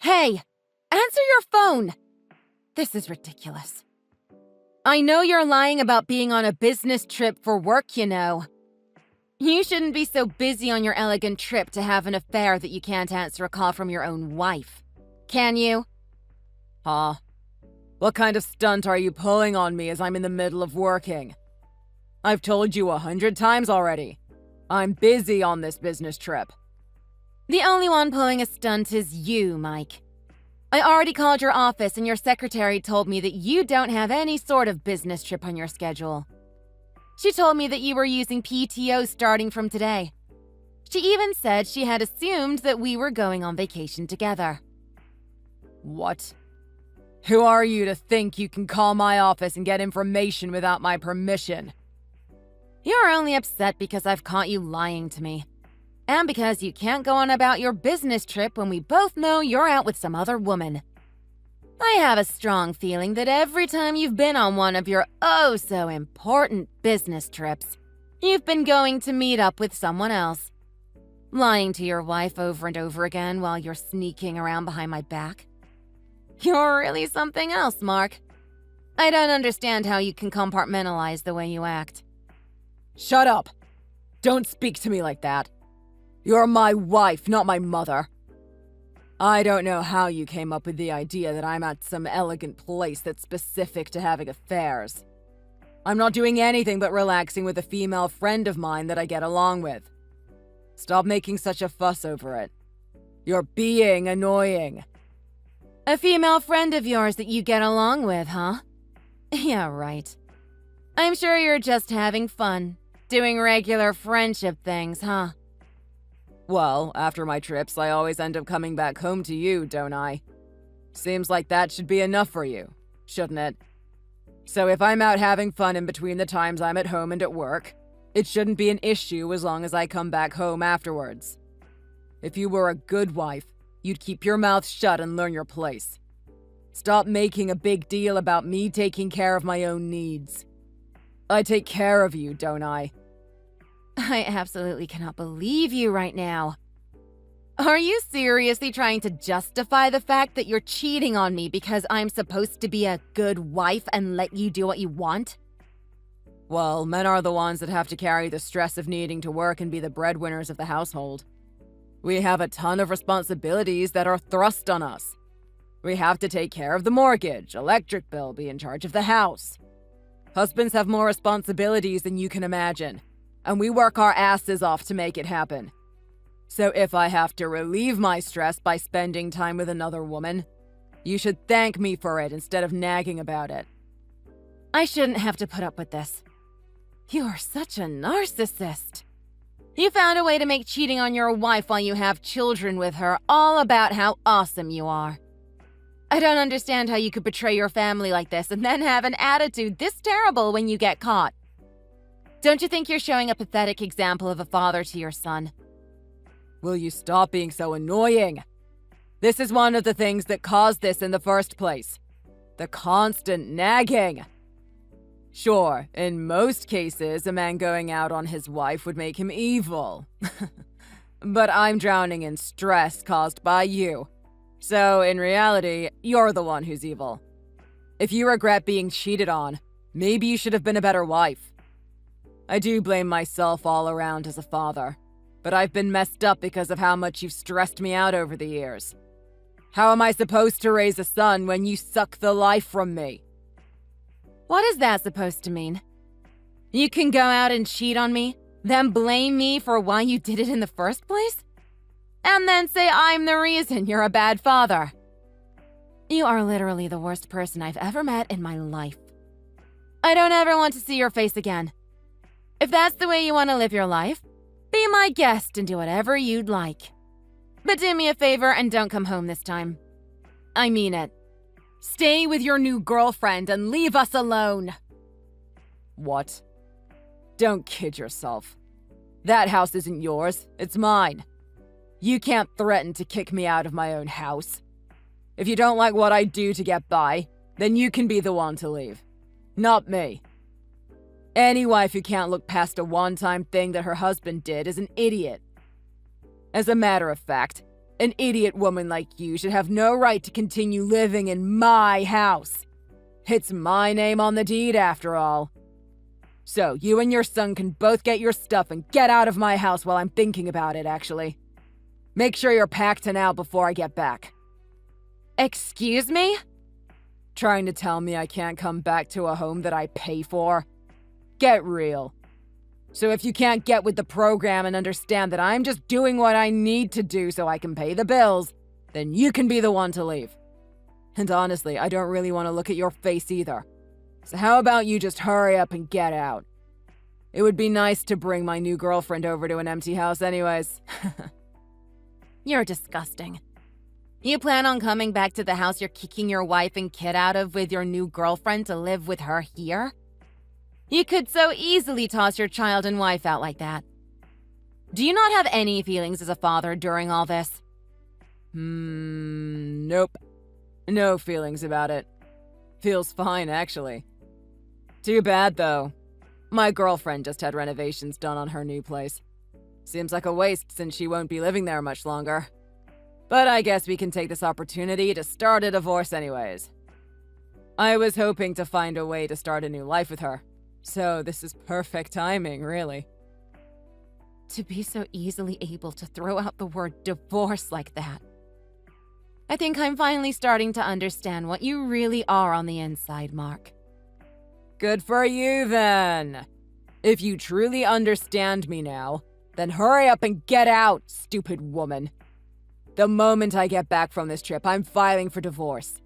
Hey, answer your phone! This is ridiculous. I know you're lying about being on a business trip for work, you know. You shouldn't be so busy on your elegant trip to have an affair that you can't answer a call from your own wife. Can you? Huh? What kind of stunt are you pulling on me as I'm in the middle of working? I've told you 100 times already. I'm busy on this business trip. The only one pulling a stunt is you, Mike. I already called your office and your secretary told me that you don't have any sort of business trip on your schedule. She told me that you were using PTO starting from today. She even said she had assumed that we were going on vacation together. What? Who are you to think you can call my office and get information without my permission? You're only upset because I've caught you lying to me. And because you can't go on about your business trip when we both know you're out with some other woman. I have a strong feeling that every time you've been on one of your oh-so-important business trips, you've been going to meet up with someone else. Lying to your wife over and over again while you're sneaking around behind my back. You're really something else, Mark. I don't understand how you can compartmentalize the way you act. Shut up! Don't speak to me like that. You're my wife, not my mother. I don't know how you came up with the idea that I'm at some elegant place that's specific to having affairs. I'm not doing anything but relaxing with a female friend of mine that I get along with. Stop making such a fuss over it. You're being annoying. A female friend of yours that you get along with, huh? Yeah, right. I'm sure you're just having fun, doing regular friendship things, huh? Well, after my trips, I always end up coming back home to you, don't I? Seems like that should be enough for you, shouldn't it? So if I'm out having fun in between the times I'm at home and at work, it shouldn't be an issue as long as I come back home afterwards. If you were a good wife, you'd keep your mouth shut and learn your place. Stop making a big deal about me taking care of my own needs. I take care of you, don't I? I absolutely cannot believe you right now. Are you seriously trying to justify the fact that you're cheating on me because I'm supposed to be a good wife and let you do what you want? Well, men are the ones that have to carry the stress of needing to work and be the breadwinners of the household. We have a ton of responsibilities that are thrust on us. We have to take care of the mortgage, electric bill, be in charge of the house. Husbands have more responsibilities than you can imagine, and we work our asses off to make it happen. So if I have to relieve my stress by spending time with another woman, you should thank me for it instead of nagging about it. I shouldn't have to put up with this. You are such a narcissist. You found a way to make cheating on your wife while you have children with her all about how awesome you are. I don't understand how you could betray your family like this and then have an attitude this terrible when you get caught. Don't you think you're showing a pathetic example of a father to your son? Will you stop being so annoying? This is one of the things that caused this in the first place. The constant nagging. Sure, in most cases, a man going out on his wife would make him evil. But I'm drowning in stress caused by you. So, in reality, you're the one who's evil. If you regret being cheated on, maybe you should have been a better wife. I do blame myself all around as a father, but I've been messed up because of how much you've stressed me out over the years. How am I supposed to raise a son when you suck the life from me? What is that supposed to mean? You can go out and cheat on me, then blame me for why you did it in the first place? And then say I'm the reason you're a bad father. You are literally the worst person I've ever met in my life. I don't ever want to see your face again. If that's the way you want to live your life, be my guest and do whatever you'd like. But do me a favor and don't come home this time. I mean it. Stay with your new girlfriend and leave us alone. What? Don't kid yourself. That house isn't yours, it's mine. You can't threaten to kick me out of my own house. If you don't like what I do to get by, then you can be the one to leave. Not me. Any wife who can't look past a one-time thing that her husband did is an idiot. As a matter of fact, An idiot woman like you should have no right to continue living in my house. It's my name on the deed, after all. So, you and your son can both get your stuff and get out of my house while I'm thinking about it, actually. Make sure you're packed and out before I get back. Excuse me? Trying to tell me I can't come back to a home that I pay for? Get real. So if you can't get with the program and understand that I'm just doing what I need to do so I can pay the bills, then you can be the one to leave. And honestly, I don't really want to look at your face either. So how about you just hurry up and get out? It would be nice to bring my new girlfriend over to an empty house anyways. You're disgusting. You plan on coming back to the house you're kicking your wife and kid out of with your new girlfriend to live with her here? You could so easily toss your child and wife out like that. Do you not have any feelings as a father during all this? Nope. No feelings about it. Feels fine, actually. Too bad, though. My girlfriend just had renovations done on her new place. Seems like a waste since she won't be living there much longer. But I guess we can take this opportunity to start a divorce anyways. I was hoping to find a way to start a new life with her. So this is perfect timing, really. To be so easily able to throw out the word divorce like that. I think I'm finally starting to understand what you really are on the inside, Mark. Good for you, then. If you truly understand me now, then hurry up and get out, stupid woman. The moment I get back from this trip, I'm filing for divorce.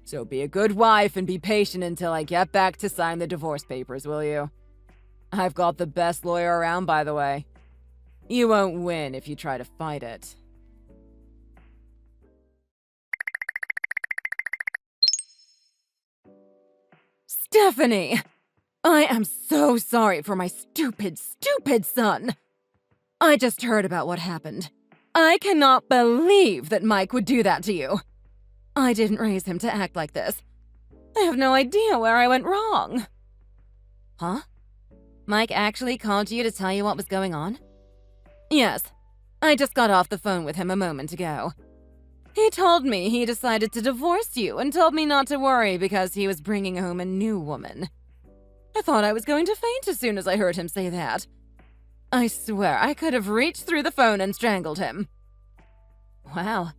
So be a good wife and be patient until I get back to sign the divorce papers, will you? I've got the best lawyer around, by the way. You won't win if you try to fight it. Stephanie! I am so sorry for my stupid son. I just heard about what happened. I cannot believe that Mike would do that to you. I didn't raise him to act like this. I have no idea where I went wrong. Huh? Mike actually called you to tell you what was going on? Yes. I just got off the phone with him a moment ago. He told me he decided to divorce you and told me not to worry because he was bringing home a new woman. I thought I was going to faint as soon as I heard him say that. I swear I could have reached through the phone and strangled him. Wow.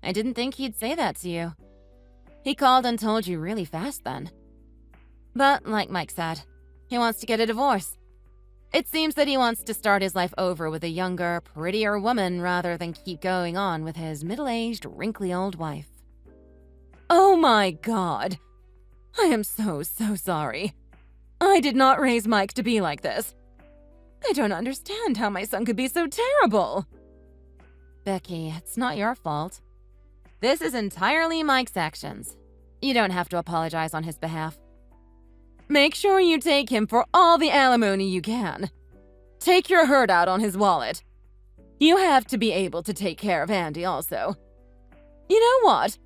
I didn't think he'd say that to you. He called and told you really fast then. But like Mike said, he wants to get a divorce. It seems that he wants to start his life over with a younger, prettier woman rather than keep going on with his middle-aged, wrinkly old wife. Oh my God. I am so sorry. I did not raise Mike to be like this. I don't understand how my son could be so terrible. Becky, it's not your fault. This is entirely Mike's actions. You don't have to apologize on his behalf. Make sure you take him for all the alimony you can. Take your hurt out on his wallet. You have to be able to take care of Andy also. You know what?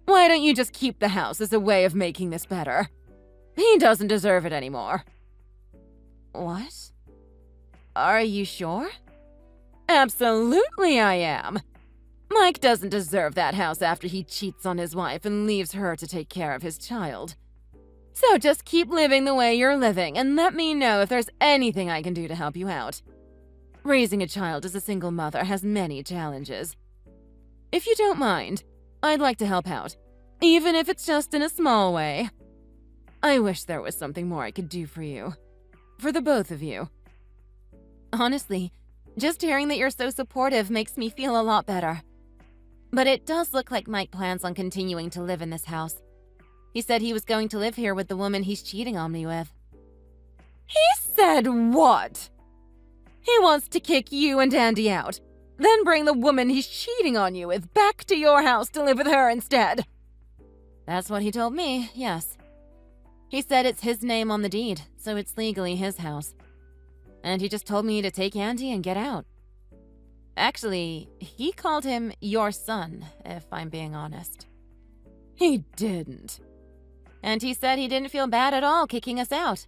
Why don't you just keep the house as a way of making this better? He doesn't deserve it anymore. What? Are you sure? Absolutely I am. Mike doesn't deserve that house after he cheats on his wife and leaves her to take care of his child. So just keep living the way you're living and let me know if there's anything I can do to help you out. Raising a child as a single mother has many challenges. If you don't mind, I'd like to help out, even if it's just in a small way. I wish there was something more I could do for you. For the both of you. Honestly, just hearing that you're so supportive makes me feel a lot better. But it does look like Mike plans on continuing to live in this house. He said he was going to live here with the woman he's cheating on me with. He said what? He wants to kick you and Andy out, then bring the woman he's cheating on you with back to your house to live with her instead. That's what he told me, yes. He said it's his name on the deed, so it's legally his house. And he just told me to take Andy and get out. Actually, he called him your son, if I'm being honest. He didn't. And he said he didn't feel bad at all kicking us out.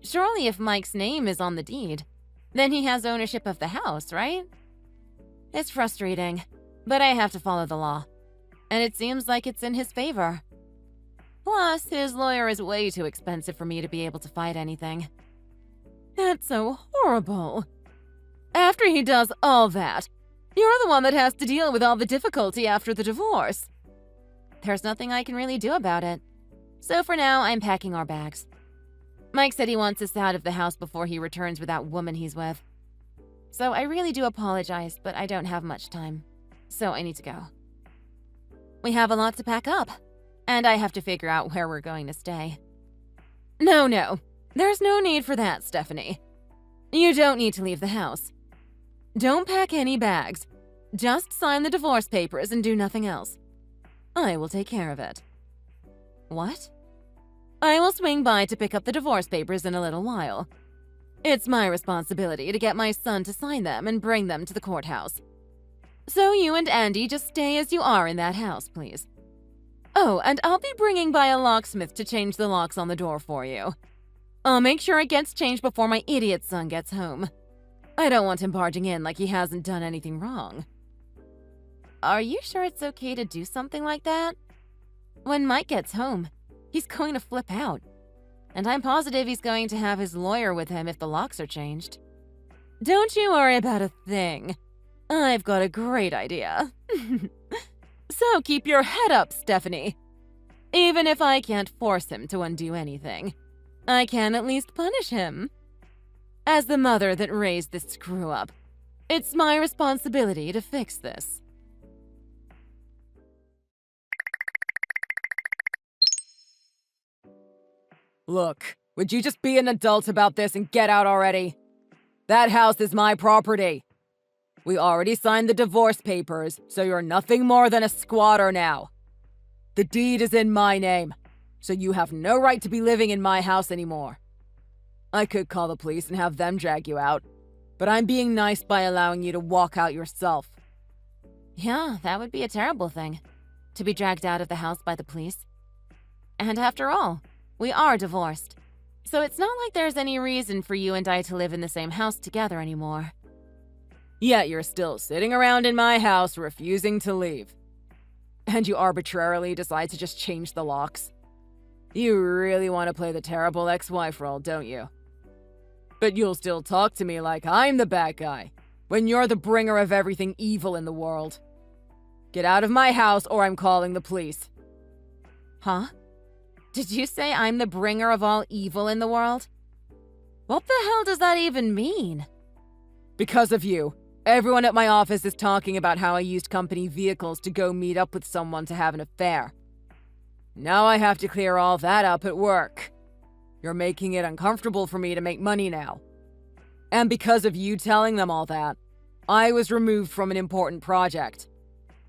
Surely if Mike's name is on the deed, then he has ownership of the house, right? It's frustrating. But I have to follow the law, and it seems like it's in his favor. Plus, his lawyer is way too expensive for me to be able to fight anything. That's so horrible. After he does all that, you're the one that has to deal with all the difficulty after the divorce. There's nothing I can really do about it. So for now, I'm packing our bags. Mike said he wants us out of the house before he returns with that woman he's with. So I really do apologize, but I don't have much time. So I need to go. We have a lot to pack up, and I have to figure out where we're going to stay. No. There's no need for that, Stephanie. You don't need to leave the house. Don't pack any bags. Just sign the divorce papers and do nothing else. I will take care of it. What? I will swing by to pick up the divorce papers in a little while. It's my responsibility to get my son to sign them and bring them to the courthouse. So you and Andy just stay as you are in that house, please. Oh, and I'll be bringing by a locksmith to change the locks on the door for you. I'll make sure it gets changed before my idiot son gets home. I don't want him barging in like he hasn't done anything wrong. Are you sure it's okay to do something like that? When Mike gets home, he's going to flip out. And I'm positive he's going to have his lawyer with him if the locks are changed. Don't you worry about a thing. I've got a great idea. So keep your head up, Stephanie. Even if I can't force him to undo anything, I can at least punish him. As the mother that raised this screw-up, it's my responsibility to fix this. Look, would you just be an adult about this and get out already? That house is my property. We already signed the divorce papers, so you're nothing more than a squatter now. The deed is in my name, so you have no right to be living in my house anymore. I could call the police and have them drag you out, but I'm being nice by allowing you to walk out yourself. Yeah, that would be a terrible thing, to be dragged out of the house by the police. And after all, we are divorced, so it's not like there's any reason for you and I to live in the same house together anymore. Yet you're still sitting around in my house refusing to leave. And you arbitrarily decide to just change the locks. You really want to play the terrible ex-wife role, don't you? But you'll still talk to me like I'm the bad guy, when you're the bringer of everything evil in the world. Get out of my house or I'm calling the police. Huh? Did you say I'm the bringer of all evil in the world? What the hell does that even mean? Because of you, everyone at my office is talking about how I used company vehicles to go meet up with someone to have an affair. Now I have to clear all that up at work. You're making it uncomfortable for me to make money now. And because of you telling them all that, I was removed from an important project.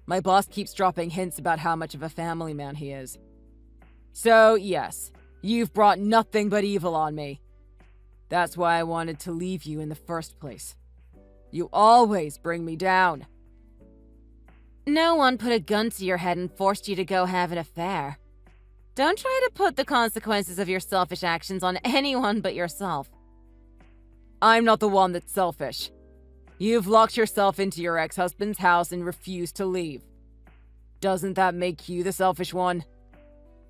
My boss keeps dropping hints about how much of a family man he is. So, yes, you've brought nothing but evil on me. That's why I wanted to leave you in the first place. You always bring me down. No one put a gun to your head and forced you to go have an affair. Don't try to put the consequences of your selfish actions on anyone but yourself. I'm not the one that's selfish. You've locked yourself into your ex-husband's house and refused to leave. Doesn't that make you the selfish one?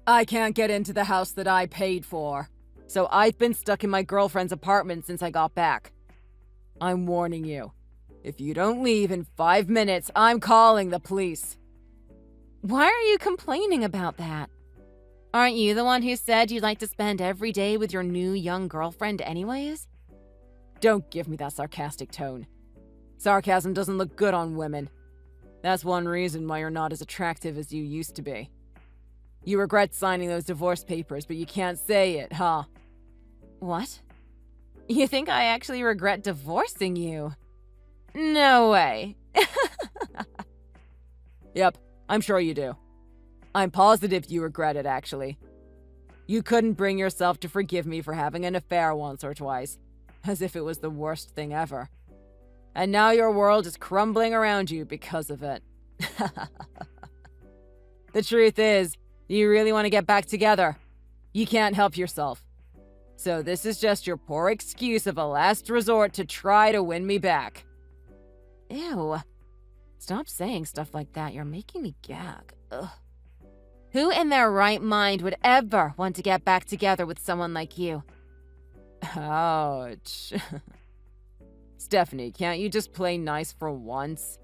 I can't get into the house that I paid for, so I've been stuck in my girlfriend's apartment since I got back. I'm warning you. If you don't leave in 5 minutes, I'm calling the police. Why are you complaining about that? Aren't you the one who said you'd like to spend every day with your new young girlfriend anyways? Don't give me that sarcastic tone. Sarcasm doesn't look good on women. That's one reason why you're not as attractive as you used to be. You regret signing those divorce papers, but you can't say it, huh? What? You think I actually regret divorcing you? No way. Yep, I'm sure you do. I'm positive you regret it, actually. You couldn't bring yourself to forgive me for having an affair once or twice, as if it was the worst thing ever. And now your world is crumbling around you because of it. The truth is, you really want to get back together. You can't help yourself. So this is just your poor excuse of a last resort to try to win me back. Ew. Stop saying stuff like that. You're making me gag. Ugh. Who in their right mind would ever want to get back together with someone like you? Ouch. Stephanie, can't you just play nice for once?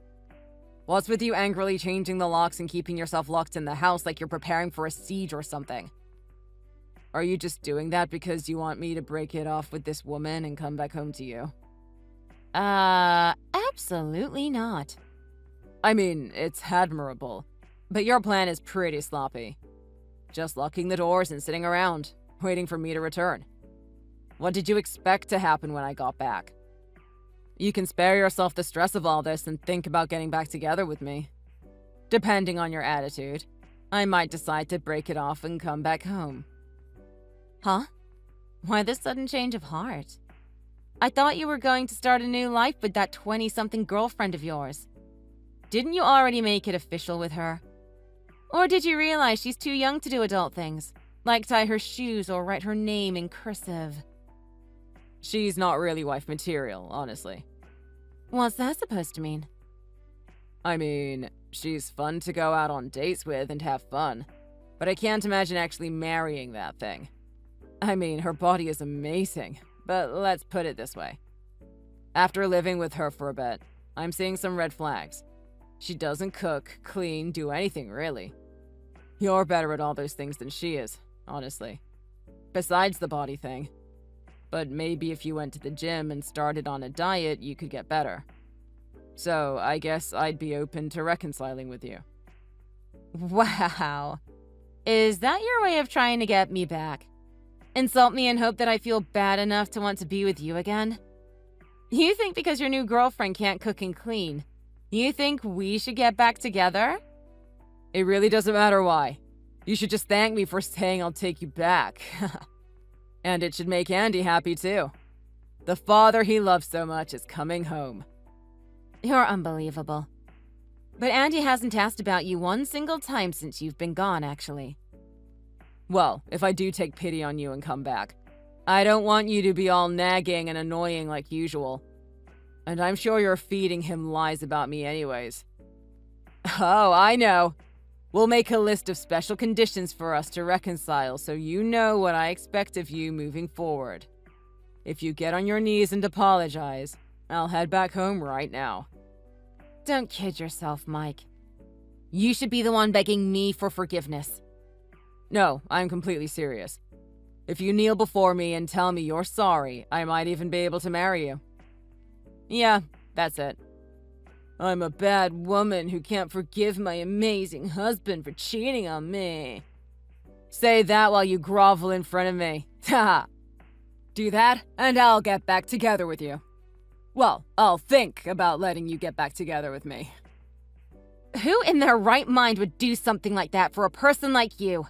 What's with you angrily changing the locks and keeping yourself locked in the house like you're preparing for a siege or something? Are you just doing that because you want me to break it off with this woman and come back home to you? Absolutely not. I mean, it's admirable, but your plan is pretty sloppy. Just locking the doors and sitting around, waiting for me to return. What did you expect to happen when I got back? You can spare yourself the stress of all this and think about getting back together with me. Depending on your attitude, I might decide to break it off and come back home. Huh? Why this sudden change of heart? I thought you were going to start a new life with that 20-something girlfriend of yours. Didn't you already make it official with her? Or did you realize she's too young to do adult things, like tie her shoes or write her name in cursive? She's not really wife material, honestly. What's that supposed to mean? I mean, she's fun to go out on dates with and have fun, but I can't imagine actually marrying that thing. I mean, her body is amazing, but let's put it this way. After living with her for a bit, I'm seeing some red flags. She doesn't cook, clean, do anything really. You're better at all those things than she is, honestly. Besides the body thing. But maybe if you went to the gym and started on a diet, you could get better. So I guess I'd be open to reconciling with you. Wow. Is that your way of trying to get me back? Insult me and hope that I feel bad enough to want to be with you again? You think because your new girlfriend can't cook and clean, you think we should get back together? It really doesn't matter why. You should just thank me for saying I'll take you back. And it should make Andy happy too. The father he loves so much is coming home. You're unbelievable. But Andy hasn't asked about you one single time since you've been gone, actually. Well, if I do take pity on you and come back, I don't want you to be all nagging and annoying like usual. And I'm sure you're feeding him lies about me anyways. Oh, I know. We'll make a list of special conditions for us to reconcile so you know what I expect of you moving forward. If you get on your knees and apologize, I'll head back home right now. Don't kid yourself, Mike. You should be the one begging me for forgiveness. No, I'm completely serious. If you kneel before me and tell me you're sorry, I might even be able to marry you. Yeah, that's it. I'm a bad woman who can't forgive my amazing husband for cheating on me. Say that while you grovel in front of me. Ha! Do that, and I'll get back together with you. Well, I'll think about letting you get back together with me. Who in their right mind would do something like that for a person like you?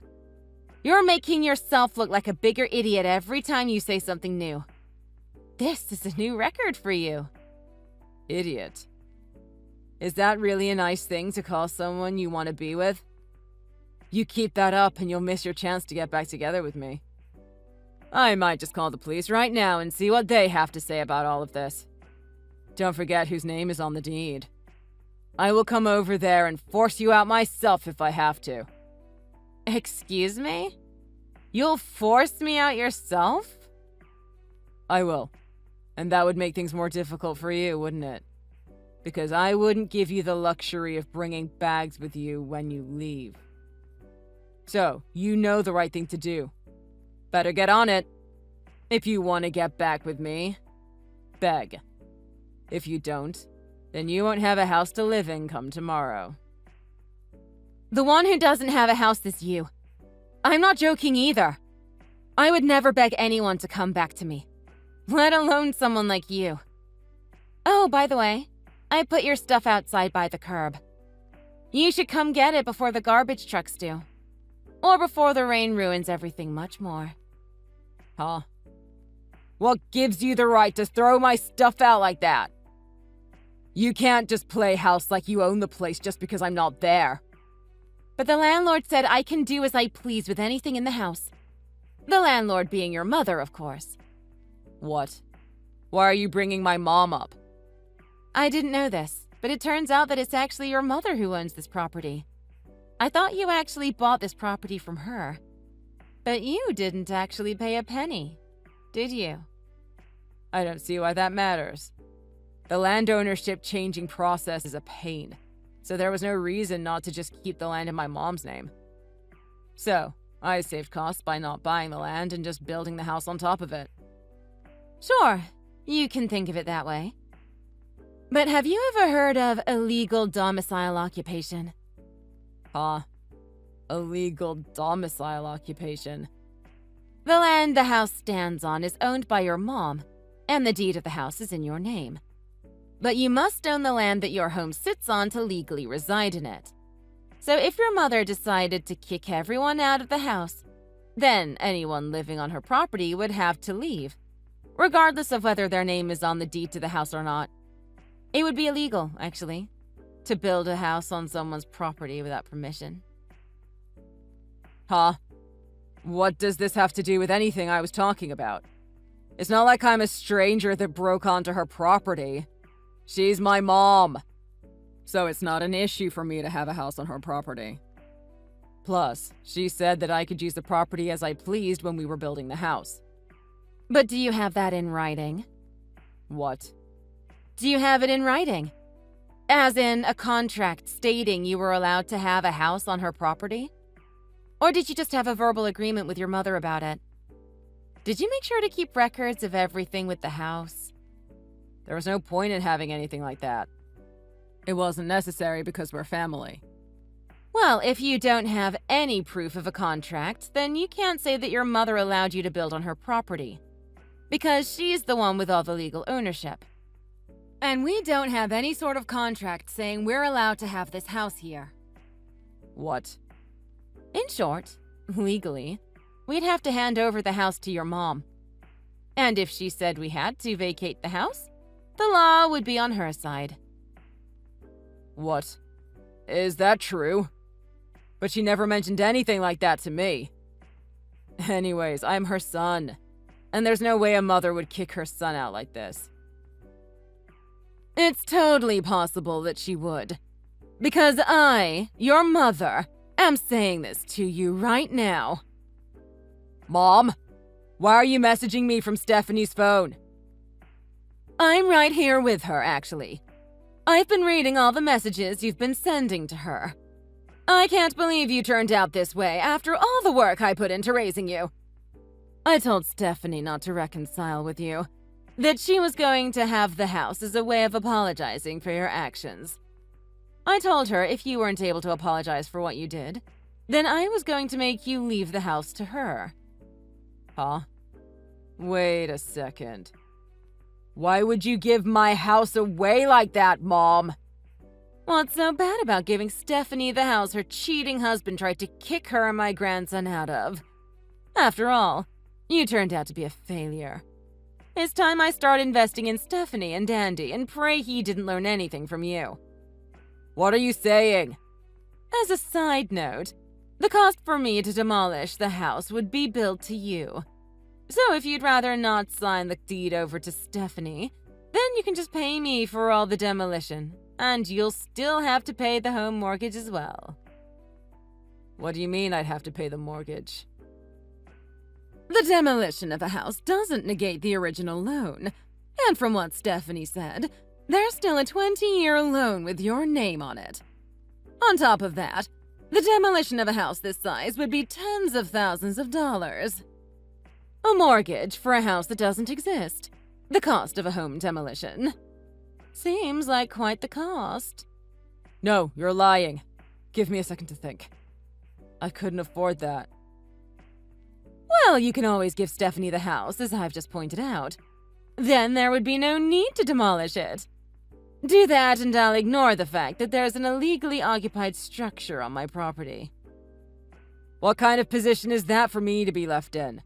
You're making yourself look like a bigger idiot every time you say something new. This is a new record for you. Idiot. Is that really a nice thing to call someone you want to be with? You keep that up and you'll miss your chance to get back together with me. I might just call the police right now and see what they have to say about all of this. Don't forget whose name is on the deed. I will come over there and force you out myself if I have to. Excuse me? You'll force me out yourself? I will. And that would make things more difficult for you, wouldn't it? Because I wouldn't give you the luxury of bringing bags with you when you leave. So, you know the right thing to do. Better get on it. If you want to get back with me, beg. If you don't, then you won't have a house to live in come tomorrow. The one who doesn't have a house is you. I'm not joking either. I would never beg anyone to come back to me, let alone someone like you. Oh, by the way, I put your stuff outside by the curb. You should come get it before the garbage trucks do. Or before the rain ruins everything much more. Huh? What gives you the right to throw my stuff out like that? You can't just play house like you own the place just because I'm not there. But the landlord said I can do as I please with anything in the house. The landlord being your mother, of course. What? Why are you bringing my mom up? I didn't know this, but it turns out that it's actually your mother who owns this property. I thought you actually bought this property from her. But you didn't actually pay a penny, did you? I don't see why that matters. The land ownership changing process is a pain, so there was no reason not to just keep the land in my mom's name. So, I saved costs by not buying the land and just building the house on top of it. Sure, you can think of it that way. But have you ever heard of illegal domicile occupation? Huh? Illegal domicile occupation? The land the house stands on is owned by your mom, and the deed of the house is in your name. But you must own the land that your home sits on to legally reside in it. So if your mother decided to kick everyone out of the house, then anyone living on her property would have to leave, regardless of whether their name is on the deed to the house or not. It would be illegal, actually, to build a house on someone's property without permission. Huh? What does this have to do with anything I was talking about? It's not like I'm a stranger that broke onto her property. She's my mom. So it's not an issue for me to have a house on her property. Plus, she said that I could use the property as I pleased when we were building the house. But do you have that in writing? What? Do you have it in writing? As in a contract stating you were allowed to have a house on her property? Or did you just have a verbal agreement with your mother about it? Did you make sure to keep records of everything with the house? There was no point in having anything like that. It wasn't necessary because we're family. Well, if you don't have any proof of a contract, then you can't say that your mother allowed you to build on her property, because she's the one with all the legal ownership. And we don't have any sort of contract saying we're allowed to have this house here. What? In short, legally, we'd have to hand over the house to your mom. And if she said we had to vacate the house, the law would be on her side. What? Is that true? But she never mentioned anything like that to me. Anyways, I'm her son, and there's no way a mother would kick her son out like this. It's totally possible that she would. Because I, your mother, am saying this to you right now. Mom, why are you messaging me from Stephanie's phone? I'm right here with her, actually. I've been reading all the messages you've been sending to her. I can't believe you turned out this way after all the work I put into raising you. I told Stephanie not to reconcile with you, that she was going to have the house as a way of apologizing for your actions. I told her if you weren't able to apologize for what you did, then I was going to make you leave the house to her. Huh? Wait a second. Why would you give my house away like that, Mom? What's so bad about giving Stephanie the house her cheating husband tried to kick her and my grandson out of? After all, you turned out to be a failure. It's time I start investing in Stephanie and Andy and pray he didn't learn anything from you. What are you saying? As a side note, the cost for me to demolish the house would be billed to you. So if you'd rather not sign the deed over to Stephanie, then you can just pay me for all the demolition, and you'll still have to pay the home mortgage as well. What do you mean I'd have to pay the mortgage? The demolition of a house doesn't negate the original loan, and from what Stephanie said, there's still a 20-year loan with your name on it. On top of that, the demolition of a house this size would be tens of thousands of dollars. A mortgage for a house that doesn't exist. The cost of a home demolition. Seems like quite the cost. No, you're lying. Give me a second to think. I couldn't afford that. Well, you can always give Stephanie the house, as I've just pointed out. Then there would be no need to demolish it. Do that and I'll ignore the fact that there's an illegally occupied structure on my property. What kind of position is that for me to be left in?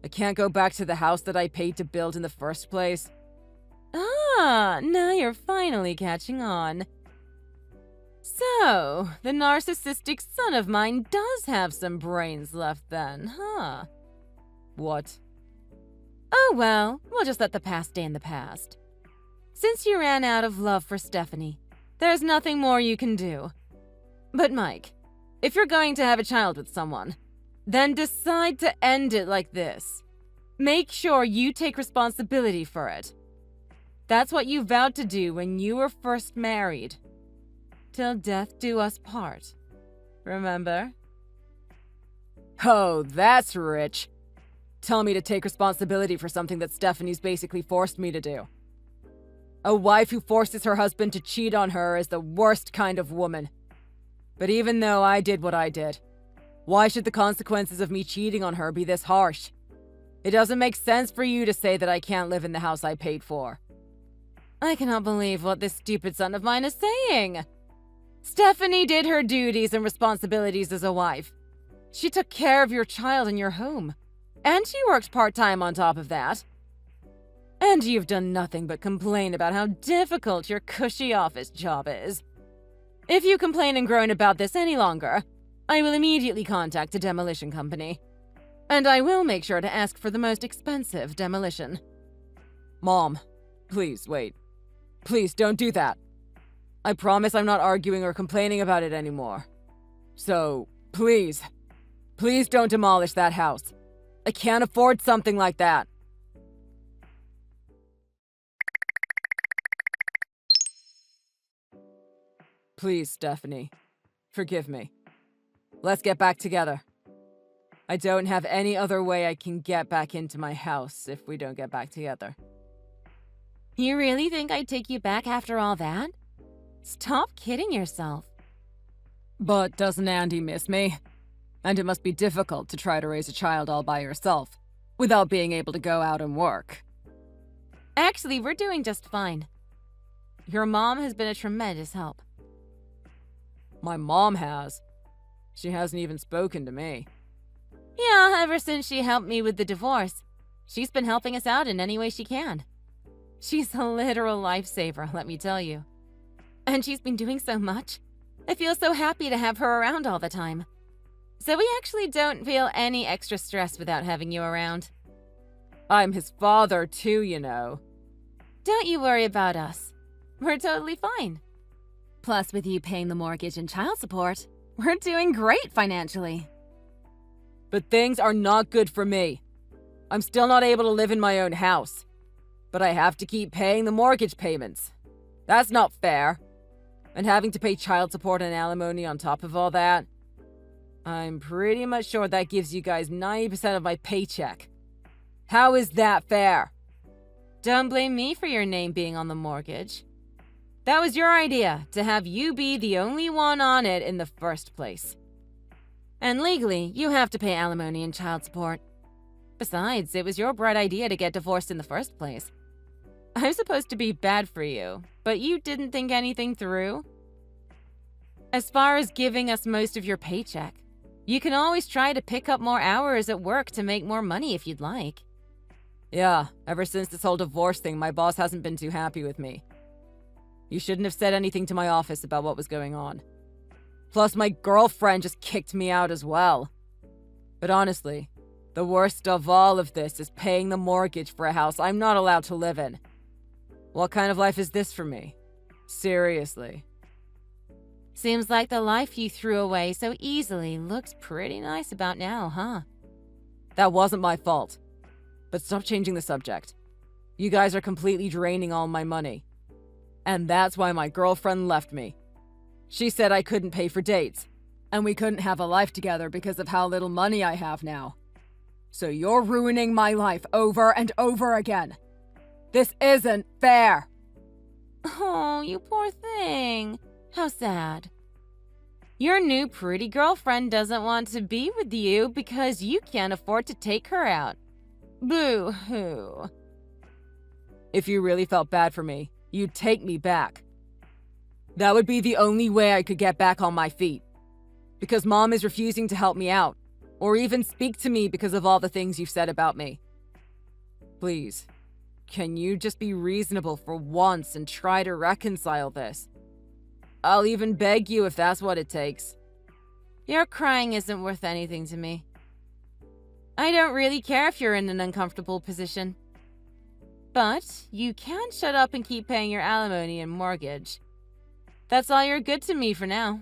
I can't go back to the house that I paid to build in the first place. Ah, now you're finally catching on. So, the narcissistic son of mine does have some brains left then, huh? What? Oh well, we'll just let the past stay in the past. Since you ran out of love for Stephanie, There's nothing more you can do. But Mike, if you're going to have a child with someone, then decide to end it like this. Make sure you take responsibility for it. That's what you vowed to do when you were first married. Till death do us part. Remember? Oh, that's rich. Tell me to take responsibility for something that Stephanie's basically forced me to do. A wife who forces her husband to cheat on her is the worst kind of woman. But even though I did what I did, why should the consequences of me cheating on her be this harsh? It doesn't make sense for you to say that I can't live in the house I paid for. I cannot believe what this stupid son of mine is saying. Stephanie did her duties and responsibilities as a wife. She took care of your child and your home. And she worked part-time on top of that. And you've done nothing but complain about how difficult your cushy office job is. If you complain and groan about this any longer, I will immediately contact a demolition company. And I will make sure to ask for the most expensive demolition. Mom, please wait. Please don't do that. I promise I'm not arguing or complaining about it anymore. So, please don't demolish that house. I can't afford something like that. Please, Stephanie. Forgive me. Let's get back together. I don't have any other way I can get back into my house if we don't get back together. You really think I'd take you back after all that? Stop kidding yourself. But doesn't Andy miss me? And it must be difficult to try to raise a child all by yourself, without being able to go out and work. Actually, we're doing just fine. Your mom has been a tremendous help. My mom has. She hasn't even spoken to me. Yeah, ever since she helped me with the divorce. She's been helping us out in any way she can. She's a literal lifesaver, let me tell you. And she's been doing so much. I feel so happy to have her around all the time. So we actually don't feel any extra stress without having you around. I'm his father too, you know. Don't you worry about us. We're totally fine. Plus, with you paying the mortgage and child support, we're doing great financially. But things are not good for me. I'm still not able to live in my own house. But I have to keep paying the mortgage payments. That's not fair. And having to pay child support and alimony on top of all that. I'm pretty much sure that gives you guys 90% of my paycheck. How is that fair? Don't blame me for your name being on the mortgage. That was your idea, to have you be the only one on it in the first place. And legally, you have to pay alimony and child support. Besides, it was your bright idea to get divorced in the first place. I'm supposed to be bad for you, but you didn't think anything through? As far as giving us most of your paycheck, you can always try to pick up more hours at work to make more money if you'd like. Yeah, ever since this whole divorce thing, my boss hasn't been too happy with me. You shouldn't have said anything to my office about what was going on. Plus, my girlfriend just kicked me out as well. But honestly, the worst of all of this is paying the mortgage for a house I'm not allowed to live in. What kind of life is this for me? Seriously. Seems like the life you threw away so easily looks pretty nice about now, huh? That wasn't my fault. But stop changing the subject. You guys are completely draining all my money. And that's why my girlfriend left me. She said I couldn't pay for dates, and we couldn't have a life together because of how little money I have now. So you're ruining my life over and over again. This isn't fair. Oh, you poor thing. How sad. Your new pretty girlfriend doesn't want to be with you because you can't afford to take her out. Boo-hoo. If you really felt bad for me, you'd take me back. That would be the only way I could get back on my feet. Because Mom is refusing to help me out, or even speak to me because of all the things you've said about me. Please, can you just be reasonable for once and try to reconcile this? I'll even beg you if that's what it takes. Your crying isn't worth anything to me. I don't really care if you're in an uncomfortable position. But you can shut up and keep paying your alimony and mortgage. That's all you're good to me for now.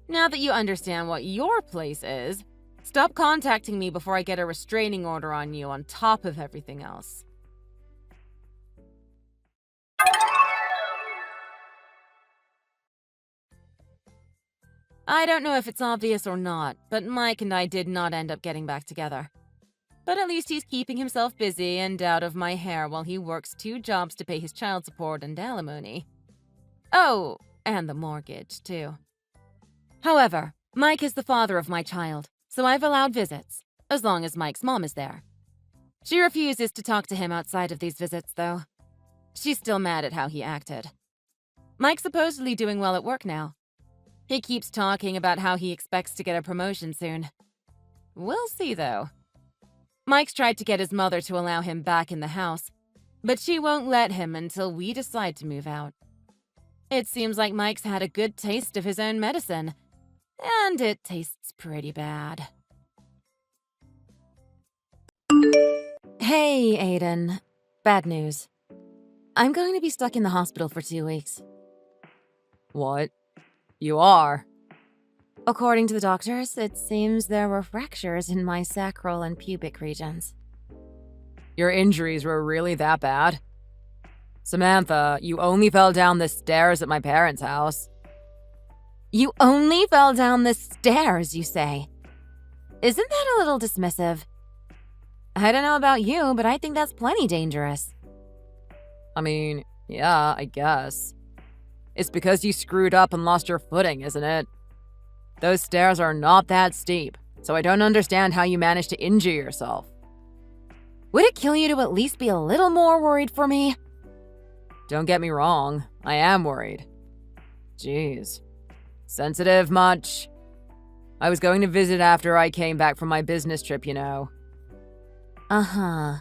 Now that you understand what your place is, stop contacting me before I get a restraining order on you on top of everything else. I don't know if it's obvious or not, but Mike and I did not end up getting back together. But at least he's keeping himself busy and out of my hair while he works 2 jobs to pay his child support and alimony. Oh, and the mortgage, too. However, Mike is the father of my child, so I've allowed visits, as long as Mike's mom is there. She refuses to talk to him outside of these visits, though. She's still mad at how he acted. Mike's supposedly doing well at work now. He keeps talking about how he expects to get a promotion soon. We'll see, though. Mike's tried to get his mother to allow him back in the house, but she won't let him until we decide to move out. It seems like Mike's had a good taste of his own medicine, and it tastes pretty bad. Hey, Aiden. Bad news. I'm going to be stuck in the hospital for 2 weeks. What? You are? According to the doctors, it seems there were fractures in my sacral and pubic regions. Your injuries were really that bad? Samantha, you only fell down the stairs at my parents' house. You only fell down the stairs, you say? Isn't that a little dismissive? I don't know about you, but I think that's plenty dangerous. I mean, yeah, I guess. It's because you screwed up and lost your footing, isn't it? Those stairs are not that steep, so I don't understand how you managed to injure yourself. Would it kill you to at least be a little more worried for me? Don't get me wrong, I am worried. Jeez. Sensitive much? I was going to visit after I came back from my business trip, you know. Uh-huh.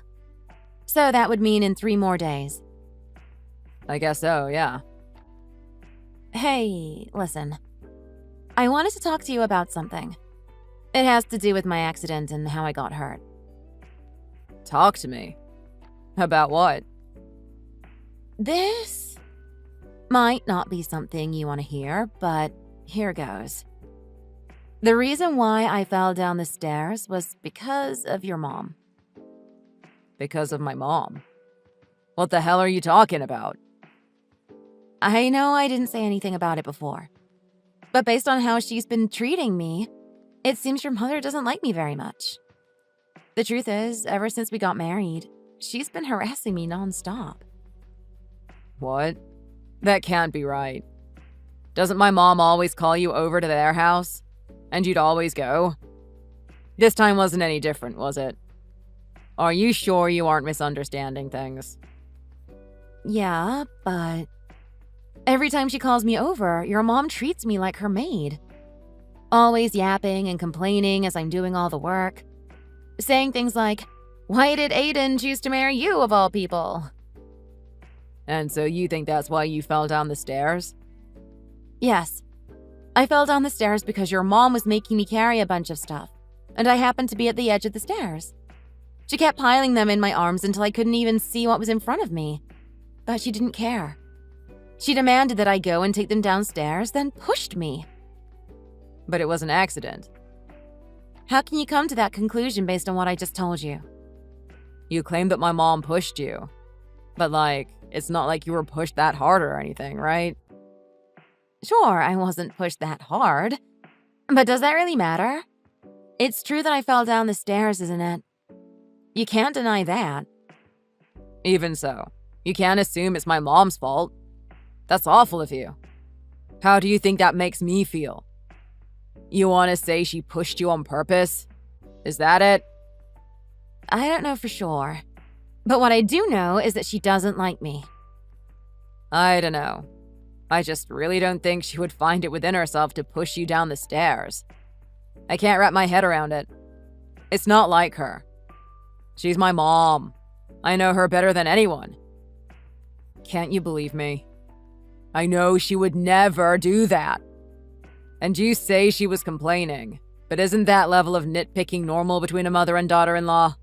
So that would mean in 3 more days. I guess so, yeah. Hey, listen. I wanted to talk to you about something. It has to do with my accident and how I got hurt. Talk to me. About what? This might not be something you want to hear, but here goes. The reason why I fell down the stairs was because of your mom. Because of my mom? What the hell are you talking about? I know I didn't say anything about it before, but based on how she's been treating me, it seems your mother doesn't like me very much. The truth is, ever since we got married, she's been harassing me nonstop. What? That can't be right. Doesn't my mom always call you over to their house? And you'd always go? This time wasn't any different, was it? Are you sure you aren't misunderstanding things? Yeah, but every time she calls me over, your mom treats me like her maid. Always yapping and complaining as I'm doing all the work. Saying things like, "Why did Aiden choose to marry you of all people?" And so you think that's why you fell down the stairs? Yes. I fell down the stairs because your mom was making me carry a bunch of stuff, and I happened to be at the edge of the stairs. She kept piling them in my arms until I couldn't even see what was in front of me. But she didn't care. She demanded that I go and take them downstairs, then pushed me. But it was an accident. How can you come to that conclusion based on what I just told you? You claim that my mom pushed you. But it's not like you were pushed that hard or anything, right? Sure, I wasn't pushed that hard. But does that really matter? It's true that I fell down the stairs, isn't it? You can't deny that. Even so, you can't assume it's my mom's fault. That's awful of you. How do you think that makes me feel? You want to say she pushed you on purpose? Is that it? I don't know for sure. But what I do know is that she doesn't like me. I don't know. I just really don't think she would find it within herself to push you down the stairs. I can't wrap my head around it. It's not like her. She's my mom. I know her better than anyone. Can't you believe me? I know she would never do that. And you say she was complaining, but isn't that level of nitpicking normal between a mother and daughter-in-law?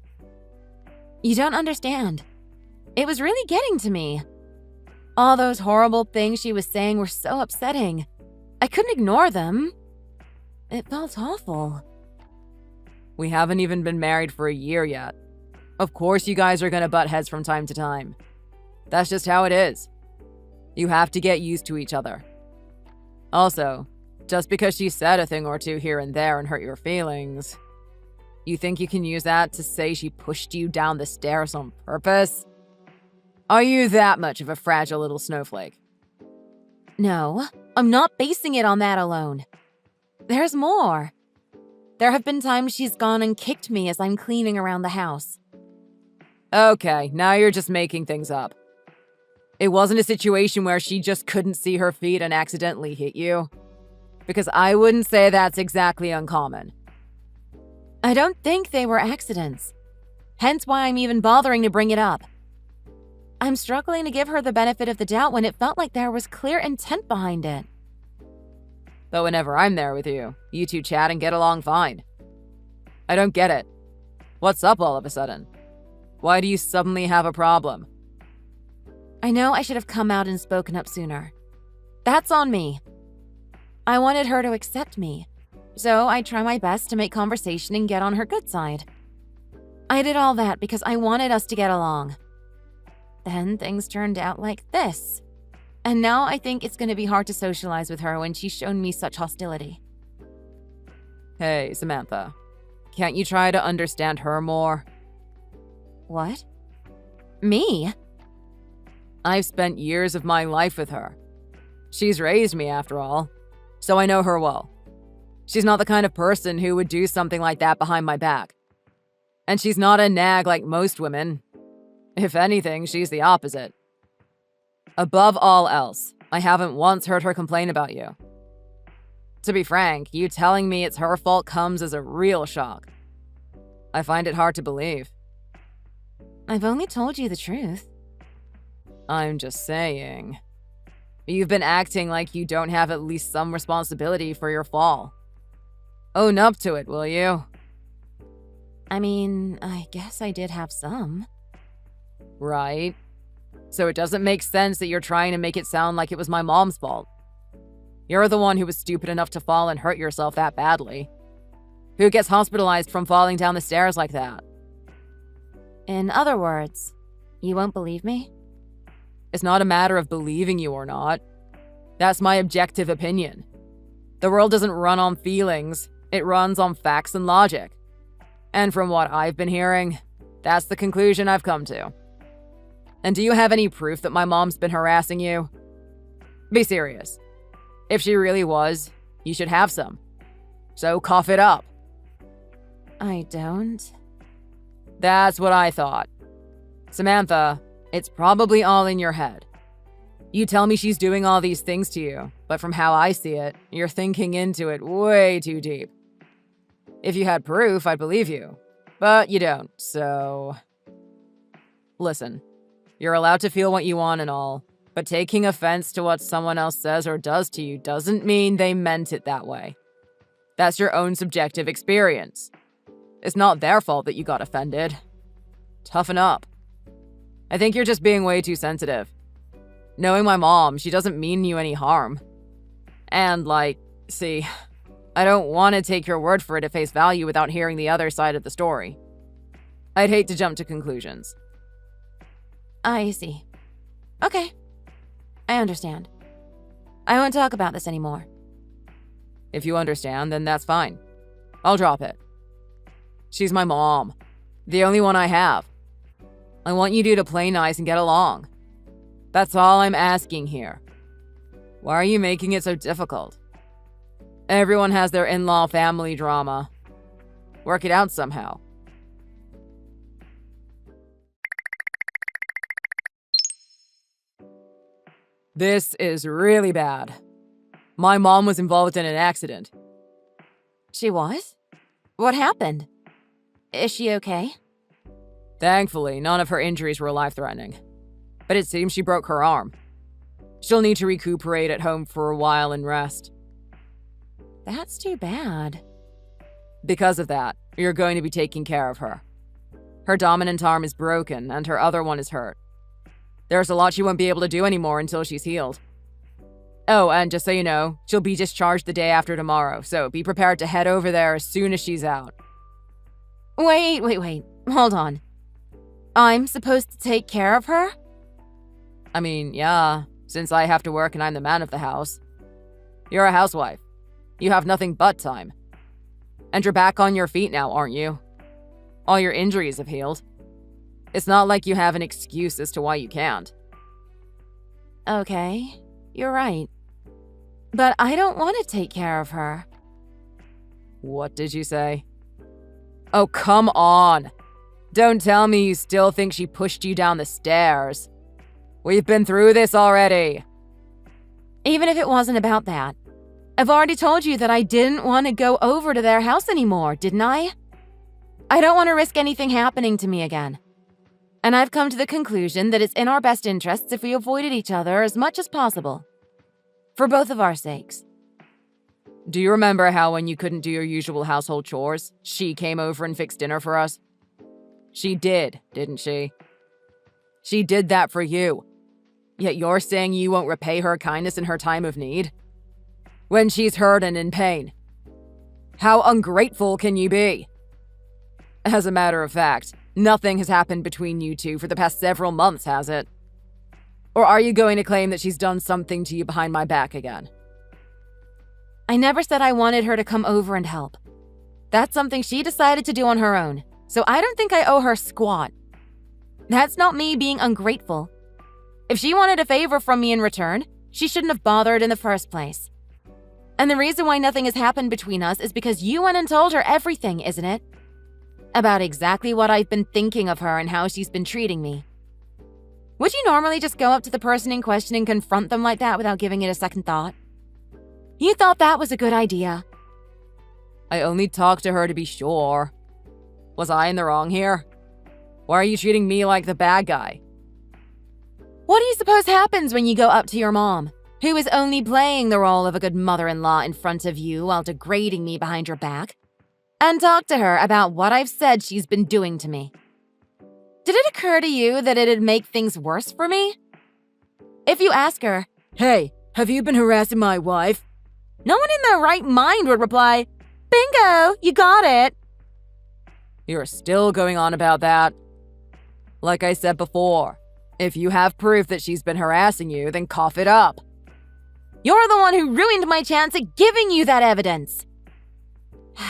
You don't understand. It was really getting to me. All those horrible things she was saying were so upsetting. I couldn't ignore them. It felt awful. We haven't even been married for a year yet. Of course you guys are gonna butt heads from time to time. That's just how it is. You have to get used to each other. Also, just because she said a thing or two here and there and hurt your feelings, you think you can use that to say she pushed you down the stairs on purpose? Are you that much of a fragile little snowflake? No, I'm not basing it on that alone. There's more. There have been times she's gone and kicked me as I'm cleaning around the house. Okay, now you're just making things up. It wasn't a situation where she just couldn't see her feet and accidentally hit you? Because I wouldn't say that's exactly uncommon. I don't think they were accidents. Hence why I'm even bothering to bring it up. I'm struggling to give her the benefit of the doubt when it felt like there was clear intent behind it. But whenever I'm there with you, you two chat and get along fine. I don't get it. What's up all of a sudden? Why do you suddenly have a problem? I know I should have come out and spoken up sooner. That's on me. I wanted her to accept me, so I try my best to make conversation and get on her good side. I did all that because I wanted us to get along. Then things turned out like this. And now I think it's going to be hard to socialize with her when she's shown me such hostility. Hey, Samantha. Can't you try to understand her more? What? Me? I've spent years of my life with her. She's raised me, after all, so I know her well. She's not the kind of person who would do something like that behind my back. And she's not a nag like most women. If anything, she's the opposite. Above all else, I haven't once heard her complain about you. To be frank, you telling me it's her fault comes as a real shock. I find it hard to believe. I've only told you the truth. I'm just saying. You've been acting like you don't have at least some responsibility for your fall. Own up to it, will you? I mean, I guess I did have some. Right. So it doesn't make sense that you're trying to make it sound like it was my mom's fault. You're the one who was stupid enough to fall and hurt yourself that badly. Who gets hospitalized from falling down the stairs like that? In other words, you won't believe me? It's not a matter of believing you or not. That's my objective opinion. The world doesn't run on feelings, it runs on facts and logic. And from what I've been hearing, that's the conclusion I've come to. And do you have any proof that my mom's been harassing you? Be serious. If she really was, you should have some. So cough it up. I don't. That's what I thought. Samantha, it's probably all in your head. You tell me she's doing all these things to you, but from how I see it, you're thinking into it way too deep. If you had proof, I'd believe you. But you don't, so... Listen, you're allowed to feel what you want and all, but taking offense to what someone else says or does to you doesn't mean they meant it that way. That's your own subjective experience. It's not their fault that you got offended. Toughen up. I think you're just being way too sensitive. Knowing my mom, she doesn't mean you any harm. And, see, I don't want to take your word for it at face value without hearing the other side of the story. I'd hate to jump to conclusions. I see. Okay. I understand. I won't talk about this anymore. If you understand, then that's fine. I'll drop it. She's my mom. The only one I have. I want you two to play nice and get along. That's all I'm asking here. Why are you making it so difficult? Everyone has their in-law family drama. Work it out somehow. This is really bad. My mom was involved in an accident. She was? What happened? Is she okay? Thankfully, none of her injuries were life-threatening. But it seems she broke her arm. She'll need to recuperate at home for a while and rest. That's too bad. Because of that, you're going to be taking care of her. Her dominant arm is broken and her other one is hurt. There's a lot she won't be able to do anymore until she's healed. Oh, and just so you know, she'll be discharged the day after tomorrow, so be prepared to head over there as soon as she's out. Wait. Hold on. I'm supposed to take care of her? I mean, yeah, since I have to work and I'm the man of the house. You're a housewife. You have nothing but time. And you're back on your feet now, aren't you? All your injuries have healed. It's not like you have an excuse as to why you can't. Okay, you're right. But I don't want to take care of her. What did you say? Oh, come on. Don't tell me you still think she pushed you down the stairs. We've been through this already. Even if it wasn't about that. I've already told you that I didn't want to go over to their house anymore, didn't I? I don't want to risk anything happening to me again. And I've come to the conclusion that it's in our best interests if we avoided each other as much as possible. For both of our sakes. Do you remember how when you couldn't do your usual household chores, she came over and fixed dinner for us? She did, didn't she? She did that for you. Yet you're saying you won't repay her kindness in her time of need? When she's hurt and in pain. How ungrateful can you be? As a matter of fact, nothing has happened between you two for the past several months, has it? Or are you going to claim that she's done something to you behind my back again? I never said I wanted her to come over and help. That's something she decided to do on her own, so I don't think I owe her squat. That's not me being ungrateful. If she wanted a favor from me in return, she shouldn't have bothered in the first place. And the reason why nothing has happened between us is because you went and told her everything, isn't it? About exactly what I've been thinking of her and how she's been treating me. Would you normally just go up to the person in question and confront them like that without giving it a second thought? You thought that was a good idea. I only talked to her to be sure. Was I in the wrong here? Why are you treating me like the bad guy? What do you suppose happens when you go up to your mom, who is only playing the role of a good mother-in-law in front of you while degrading me behind your back, and talk to her about what I've said she's been doing to me? Did it occur to you that it'd make things worse for me? If you ask her, "Hey, have you been harassing my wife?" no one in their right mind would reply, "Bingo, you got it." You're still going on about that. Like I said before, if you have proof that she's been harassing you, then cough it up. You're the one who ruined my chance at giving you that evidence.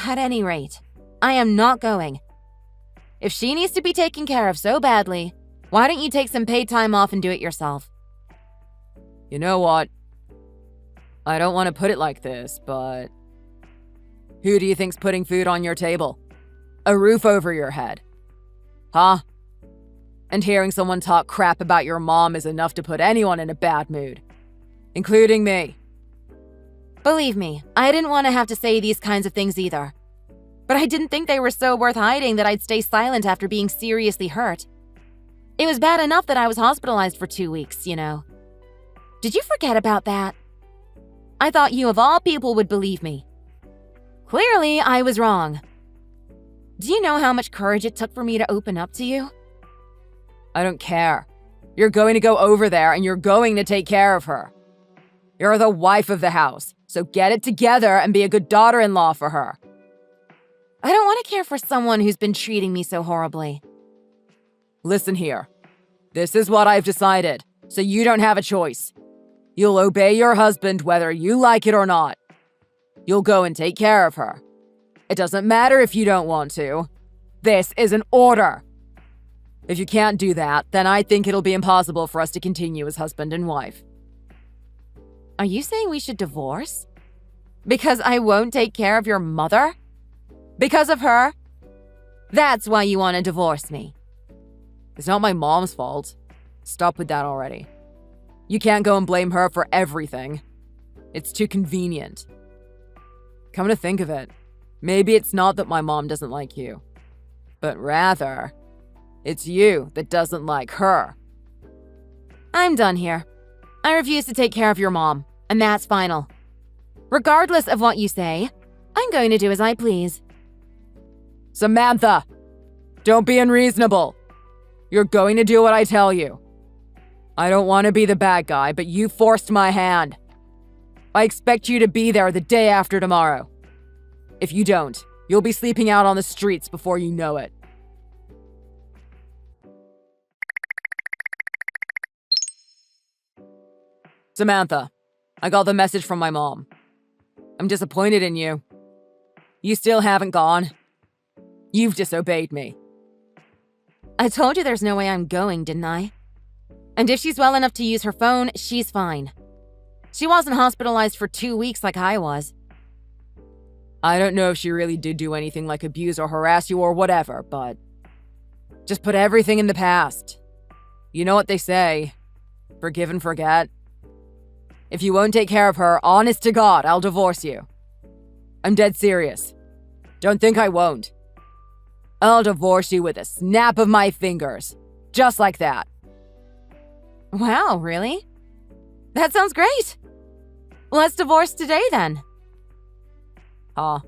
At any rate, I am not going. If she needs to be taken care of so badly, why don't you take some paid time off and do it yourself? You know what? I don't want to put it like this, but who do you think's putting food on your table? A roof over your head? Huh? And hearing someone talk crap about your mom is enough to put anyone in a bad mood, including me. Believe me, I didn't want to have to say these kinds of things either. But I didn't think they were so worth hiding that I'd stay silent after being seriously hurt. It was bad enough that I was hospitalized for 2 weeks, you know. Did you forget about that? I thought you of all people would believe me. Clearly, I was wrong. Do you know how much courage it took for me to open up to you? I don't care. You're going to go over there and you're going to take care of her. You're the wife of the house, so get it together and be a good daughter-in-law for her. I don't want to care for someone who's been treating me so horribly. Listen here. This is what I've decided, so you don't have a choice. You'll obey your husband whether you like it or not. You'll go and take care of her. It doesn't matter if you don't want to. This is an order. If you can't do that, then I think it'll be impossible for us to continue as husband and wife. Are you saying we should divorce? Because I won't take care of your mother? Because of her? That's why you want to divorce me. It's not my mom's fault. Stop with that already. You can't go and blame her for everything. It's too convenient. Come to think of it, maybe it's not that my mom doesn't like you, but rather, it's you that doesn't like her. I'm done here. I refuse to take care of your mom, and that's final. Regardless of what you say, I'm going to do as I please. Samantha, don't be unreasonable. You're going to do what I tell you. I don't want to be the bad guy, but you forced my hand. I expect you to be there the day after tomorrow. If you don't, you'll be sleeping out on the streets before you know it. Samantha, I got the message from my mom. I'm disappointed in you. You still haven't gone. You've disobeyed me. I told you there's no way I'm going, didn't I? And if she's well enough to use her phone, she's fine. She wasn't hospitalized for 2 weeks like I was. I don't know if she really did do anything like abuse or harass you or whatever, but just put everything in the past. You know what they say, forgive and forget. If you won't take care of her, honest to God, I'll divorce you. I'm dead serious. Don't think I won't. I'll divorce you with a snap of my fingers. Just like that. Wow, really? That sounds great. Let's divorce today then. Huh?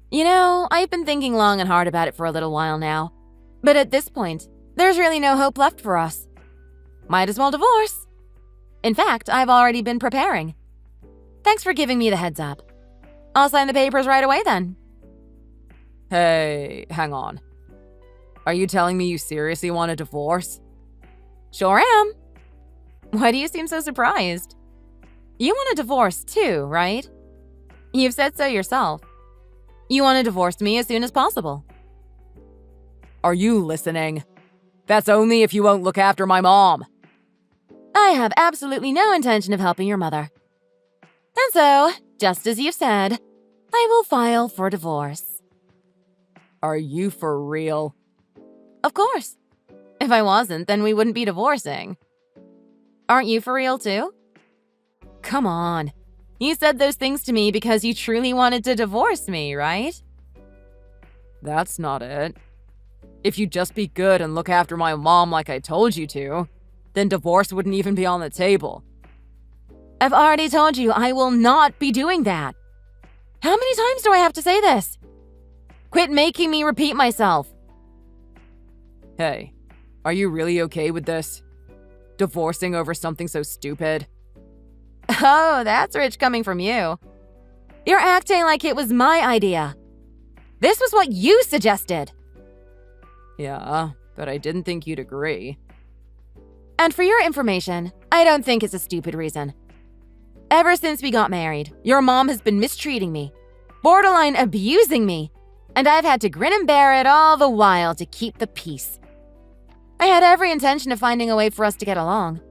You know, I've been thinking long and hard about it for a little while now. But at this point, there's really no hope left for us. Might as well divorce. In fact, I've already been preparing. Thanks for giving me the heads up. I'll sign the papers right away then. Hey, hang on. Are you telling me you seriously want a divorce? Sure am. Why do you seem so surprised? You want a divorce too, right? You've said so yourself. You want to divorce me as soon as possible. Are you listening? That's only if you won't look after my mom. I have absolutely no intention of helping your mother. And so, just as you've said, I will file for divorce. Are you for real? Of course. If I wasn't, then we wouldn't be divorcing. Aren't you for real too? Come on. You said those things to me because you truly wanted to divorce me, right? That's not it. If you'd just be good and look after my mom like I told you to, then divorce wouldn't even be on the table. I've already told you I will not be doing that. How many times do I have to say this? Quit making me repeat myself. Hey, are you really okay with this? Divorcing over something so stupid? Oh, that's rich coming from you. You're acting like it was my idea. This was what you suggested. Yeah, but I didn't think you'd agree. And for your information, I don't think it's a stupid reason. Ever since we got married, your mom has been mistreating me, borderline abusing me, and I've had to grin and bear it all the while to keep the peace. I had every intention of finding a way for us to get along.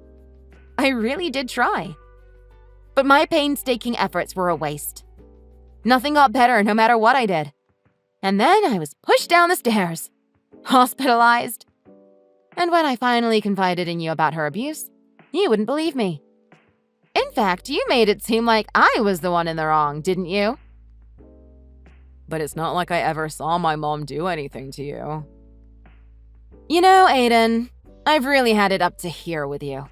I really did try. But my painstaking efforts were a waste. Nothing got better no matter what I did. And then I was pushed down the stairs, hospitalized. And when I finally confided in you about her abuse, you wouldn't believe me. In fact, you made it seem like I was the one in the wrong, didn't you? But it's not like I ever saw my mom do anything to you. You know, Aiden, I've really had it up to here with you.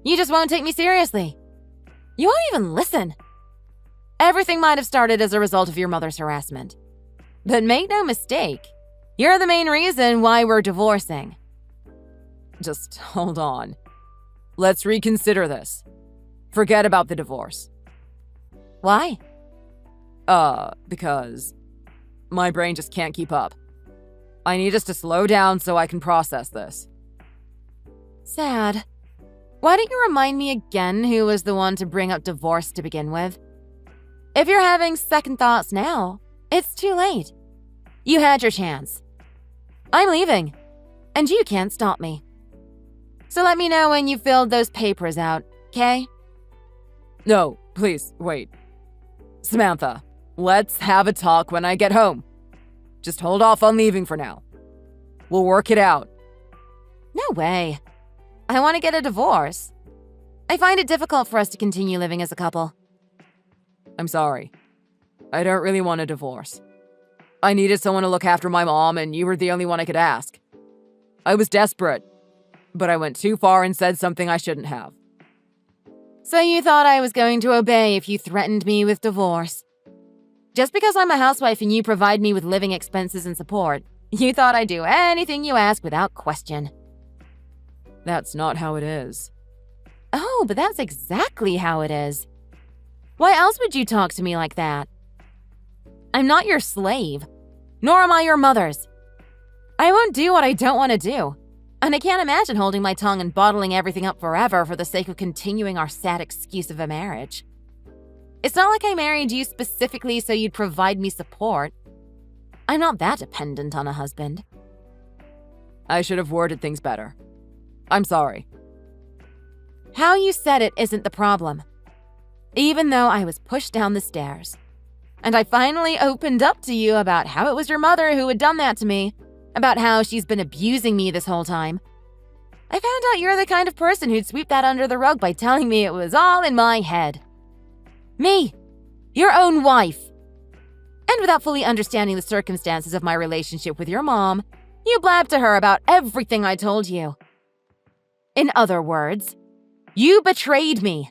You just won't take me seriously. You won't even listen. Everything might have started as a result of your mother's harassment. But make no mistake, you're the main reason why we're divorcing. Just hold on. Let's reconsider this. Forget about the divorce. Why? Because my brain just can't keep up. I need us to slow down so I can process this. Sad. Why don't you remind me again who was the one to bring up divorce to begin with? If you're having second thoughts now, it's too late. You had your chance. I'm leaving, and you can't stop me. So let me know when you filled those papers out, okay? No, please, wait. Samantha, let's have a talk when I get home. Just hold off on leaving for now. We'll work it out. No way. I want to get a divorce. I find it difficult for us to continue living as a couple. I'm sorry. I don't really want a divorce. I needed someone to look after my mom, and you were the only one I could ask. I was desperate, but I went too far and said something I shouldn't have. So you thought I was going to obey if you threatened me with divorce. Just because I'm a housewife and you provide me with living expenses and support, you thought I'd do anything you ask without question. That's not how it is. Oh, but that's exactly how it is. Why else would you talk to me like that? I'm not your slave, nor am I your mother's. I won't do what I don't want to do, and I can't imagine holding my tongue and bottling everything up forever for the sake of continuing our sad excuse of a marriage. It's not like I married you specifically so you'd provide me support. I'm not that dependent on a husband. I should have worded things better. I'm sorry. How you said it isn't the problem. Even though I was pushed down the stairs, and I finally opened up to you about how it was your mother who had done that to me, about how she's been abusing me this whole time, I found out you're the kind of person who'd sweep that under the rug by telling me it was all in my head. Me, your own wife. And without fully understanding the circumstances of my relationship with your mom, you blabbed to her about everything I told you. In other words, you betrayed me.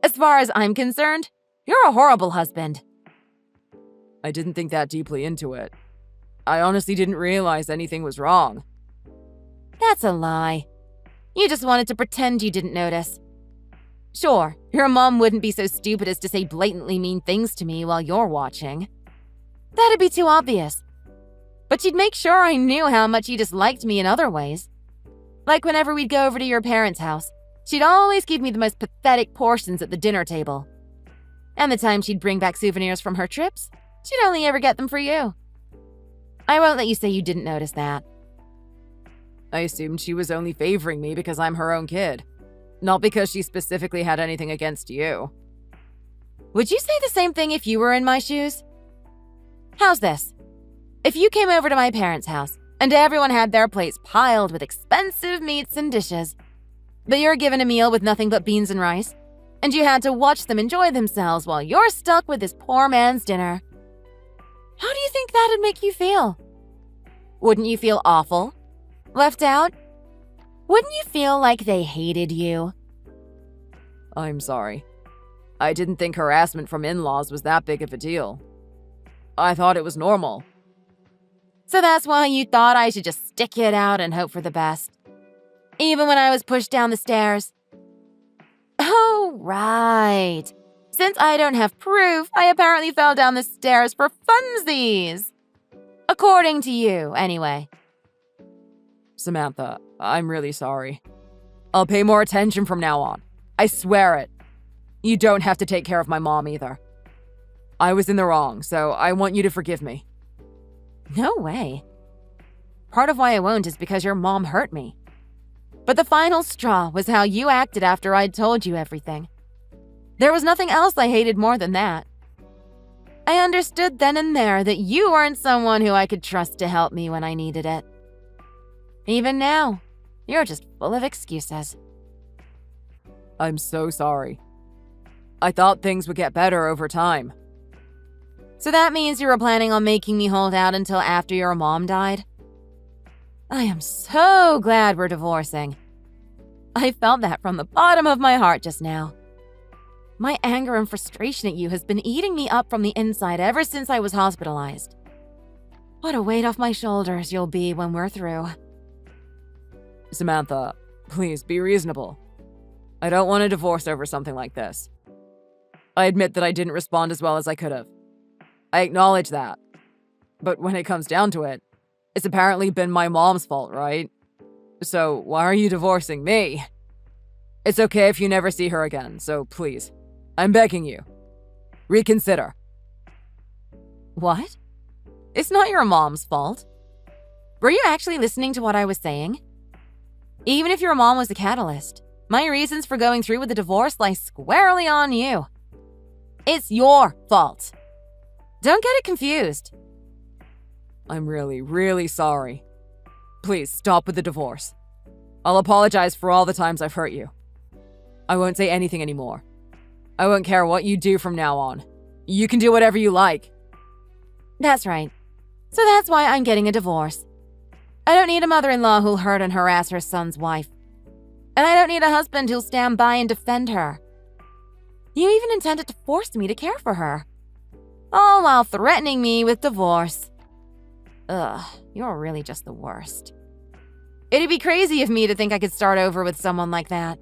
As far as I'm concerned, you're a horrible husband. I didn't think that deeply into it. I honestly didn't realize anything was wrong. That's a lie. You just wanted to pretend you didn't notice. Sure, your mom wouldn't be so stupid as to say blatantly mean things to me while you're watching. That'd be too obvious. But she'd make sure I knew how much you disliked me in other ways. Like whenever we'd go over to your parents' house, she'd always give me the most pathetic portions at the dinner table. And the time she'd bring back souvenirs from her trips, she'd only ever get them for you. I won't let you say you didn't notice that. I assumed she was only favoring me because I'm her own kid, not because she specifically had anything against you. Would you say the same thing if you were in my shoes? How's this? If you came over to my parents' house and everyone had their plates piled with expensive meats and dishes, but you're given a meal with nothing but beans and rice, and you had to watch them enjoy themselves while you're stuck with this poor man's dinner, how do you think that'd make you feel? Wouldn't you feel awful? Left out? Wouldn't you feel like they hated you? I'm sorry. I didn't think harassment from in-laws was that big of a deal. I thought it was normal. So that's why you thought I should just stick it out and hope for the best? Even when I was pushed down the stairs? Oh, right. Since I don't have proof, I apparently fell down the stairs for funsies. According to you, anyway. Samantha, I'm really sorry. I'll pay more attention from now on. I swear it. You don't have to take care of my mom either. I was in the wrong, so I want you to forgive me. No way. Part of why I won't is because your mom hurt me. But the final straw was how you acted after I'd told you everything. There was nothing else I hated more than that. I understood then and there that you weren't someone who I could trust to help me when I needed it. Even now, you're just full of excuses. I'm so sorry. I thought things would get better over time. So that means you were planning on making me hold out until after your mom died? I am so glad we're divorcing. I felt that from the bottom of my heart just now. My anger and frustration at you has been eating me up from the inside ever since I was hospitalized. What a weight off my shoulders you'll be when we're through. Samantha, please be reasonable. I don't want a divorce over something like this. I admit that I didn't respond as well as I could have. I acknowledge that. But when it comes down to it, it's apparently been my mom's fault, right? So why are you divorcing me? It's okay if you never see her again, so please, I'm begging you. Reconsider. What? It's not your mom's fault. Were you actually listening to what I was saying? Even if your mom was the catalyst, my reasons for going through with the divorce lie squarely on you. It's your fault. Don't get it confused. I'm really, really sorry. Please stop with the divorce. I'll apologize for all the times I've hurt you. I won't say anything anymore. I won't care what you do from now on. You can do whatever you like. That's right. So that's why I'm getting a divorce. I don't need a mother-in-law who'll hurt and harass her son's wife. And I don't need a husband who'll stand by and defend her. You even intended to force me to care for her. All while threatening me with divorce. Ugh, you're really just the worst. It'd be crazy of me to think I could start over with someone like that.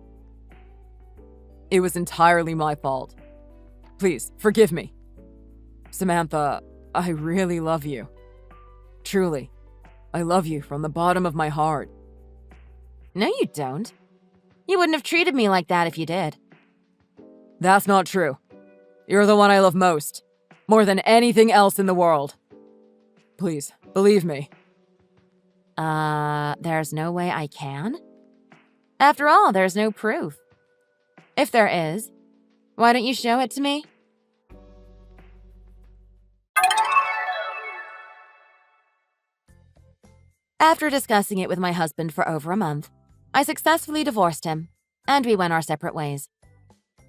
It was entirely my fault. Please, forgive me. Samantha, I really love you. Truly, I love you from the bottom of my heart. No, you don't. You wouldn't have treated me like that if you did. That's not true. You're the one I love most, more than anything else in the world. Please, believe me. There's no way I can? After all, there's no proof. If there is, why don't you show it to me? After discussing it with my husband for over a month, I successfully divorced him, and we went our separate ways.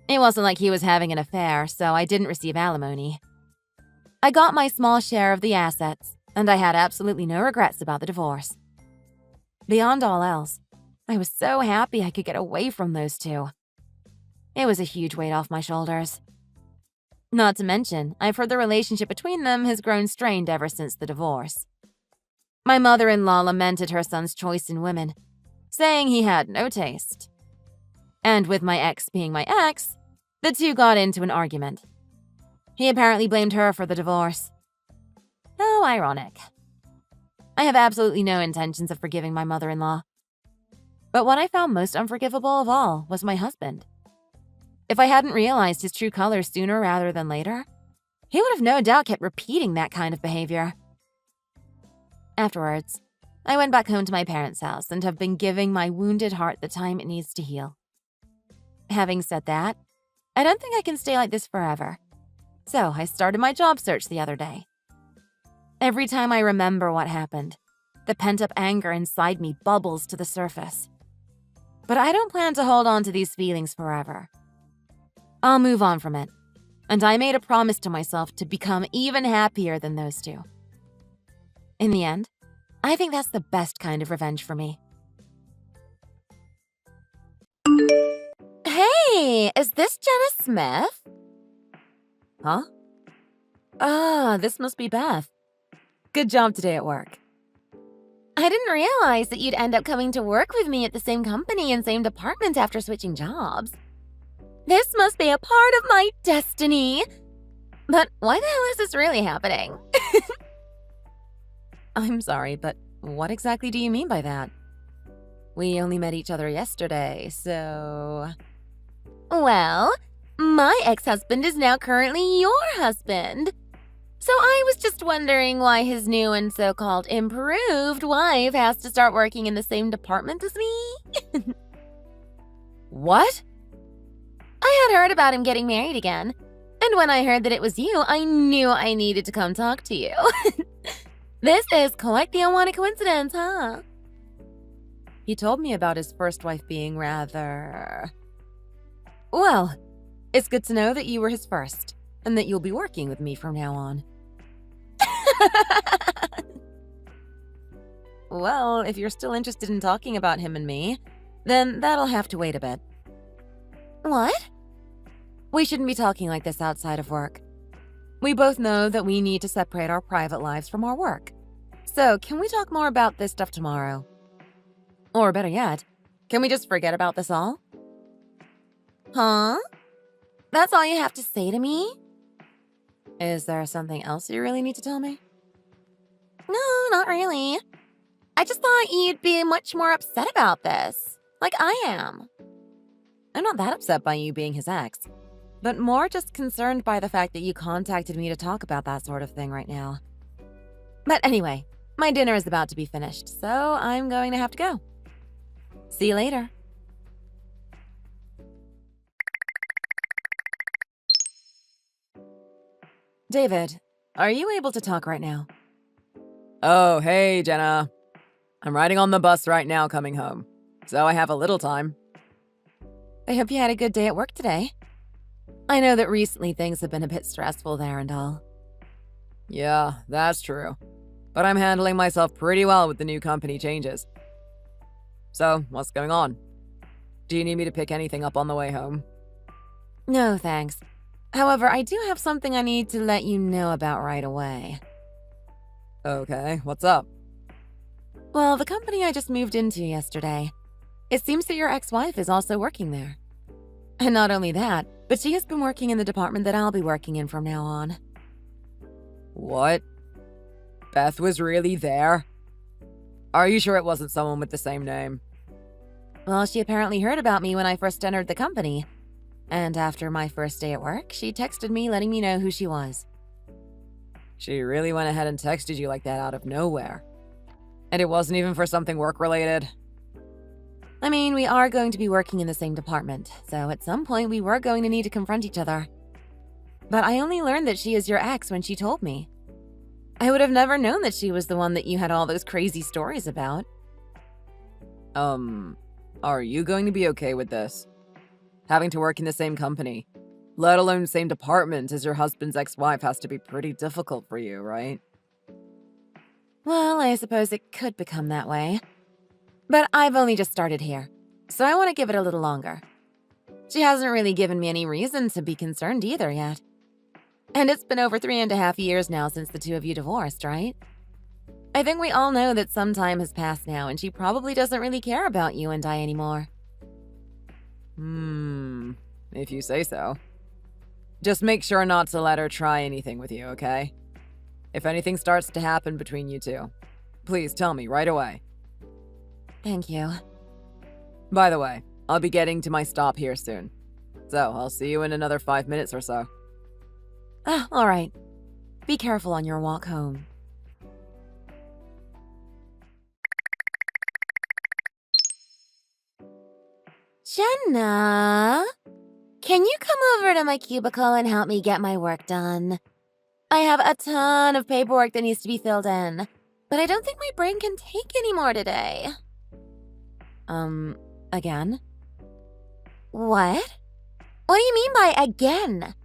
It wasn't like he was having an affair, so I didn't receive alimony. I got my small share of the assets, and I had absolutely no regrets about the divorce. Beyond all else, I was so happy I could get away from those two. It was a huge weight off my shoulders. Not to mention, I've heard the relationship between them has grown strained ever since the divorce. My mother-in-law lamented her son's choice in women, saying he had no taste. And with my ex being my ex, the two got into an argument. He apparently blamed her for the divorce. How ironic. I have absolutely no intentions of forgiving my mother-in-law. But what I found most unforgivable of all was my husband. If I hadn't realized his true colors sooner rather than later, he would have no doubt kept repeating that kind of behavior. Afterwards, I went back home to my parents' house and have been giving my wounded heart the time it needs to heal. Having said that, I don't think I can stay like this forever. So I started my job search the other day. Every time I remember what happened, the pent-up anger inside me bubbles to the surface. But I don't plan to hold on to these feelings forever. I'll move on from it, and I made a promise to myself to become even happier than those two. In the end, I think that's the best kind of revenge for me. Hey, is this Jenna Smith? Huh? This must be Beth. Good job today at work. I didn't realize that you'd end up coming to work with me at the same company and same department after switching jobs. This must be a part of my destiny. But why the hell is this really happening? I'm sorry, but what exactly do you mean by that? We only met each other yesterday, so... Well, my ex-husband is now currently your husband. So I was just wondering why his new and so-called improved wife has to start working in the same department as me. What? I had heard about him getting married again. And when I heard that it was you, I knew I needed to come talk to you. This is quite the unwanted coincidence, huh? He told me about his first wife being rather... Well, it's good to know that you were his first, and that you'll be working with me from now on. Well, if you're still interested in talking about him and me, then that'll have to wait a bit. What? We shouldn't be talking like this outside of work. We both know that we need to separate our private lives from our work. So, can we talk more about this stuff tomorrow? Or better yet, can we just forget about this all? Huh? That's all you have to say to me? Is there something else you really need to tell me? No, not really. I just thought you'd be much more upset about this, like I am. I'm not that upset by you being his ex, but more just concerned by the fact that you contacted me to talk about that sort of thing right now. But anyway, my dinner is about to be finished, so I'm going to have to go. See you later. David, are you able to talk right now? Oh, hey, Jenna. I'm riding on the bus right now coming home, so I have a little time. I hope you had a good day at work today. I know that recently things have been a bit stressful there and all. Yeah, that's true. But I'm handling myself pretty well with the new company changes. So, what's going on? Do you need me to pick anything up on the way home? No, thanks. However, I do have something I need to let you know about right away. Okay, what's up? Well, the company I just moved into yesterday. It seems that your ex-wife is also working there. And not only that, but she has been working in the department that I'll be working in from now on. What? Beth was really there? Are you sure it wasn't someone with the same name? Well, she apparently heard about me when I first entered the company. And after my first day at work, she texted me letting me know who she was. She really went ahead and texted you like that out of nowhere. And it wasn't even for something work-related? I mean, we are going to be working in the same department, so at some point we were going to need to confront each other. But I only learned that she is your ex when she told me. I would have never known that she was the one that you had all those crazy stories about. Are you going to be okay with this? Having to work in the same company, let alone same department as your husband's ex-wife, has to be pretty difficult for you, right? Well, I suppose it could become that way. But I've only just started here, so I want to give it a little longer. She hasn't really given me any reason to be concerned either yet. And it's been over 3.5 years now since the two of you divorced, right? I think we all know that some time has passed now, and she probably doesn't really care about you and I anymore. If you say so. Just make sure not to let her try anything with you, okay? If anything starts to happen between you two, please tell me right away. Thank you. By the way, I'll be getting to my stop here soon. So, I'll see you in another 5 minutes or so. All right. Be careful on your walk home. Jenna, can you come over to my cubicle and help me get my work done? I have a ton of paperwork that needs to be filled in, but I don't think my brain can take any more today. Again? What? What do you mean by again?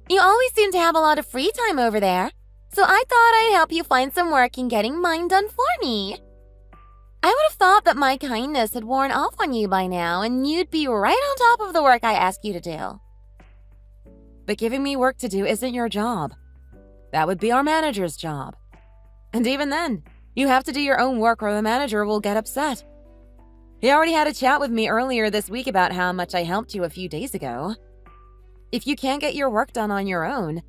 You always seem to have a lot of free time over there, so I thought I'd help you find some work in getting mine done for me. I would have thought that my kindness had worn off on you by now, and you'd be right on top of the work I ask you to do. But giving me work to do isn't your job. That would be our manager's job. And even then, you have to do your own work or the manager will get upset. He already had a chat with me earlier this week about how much I helped you a few days ago. If you can't get your work done on your own,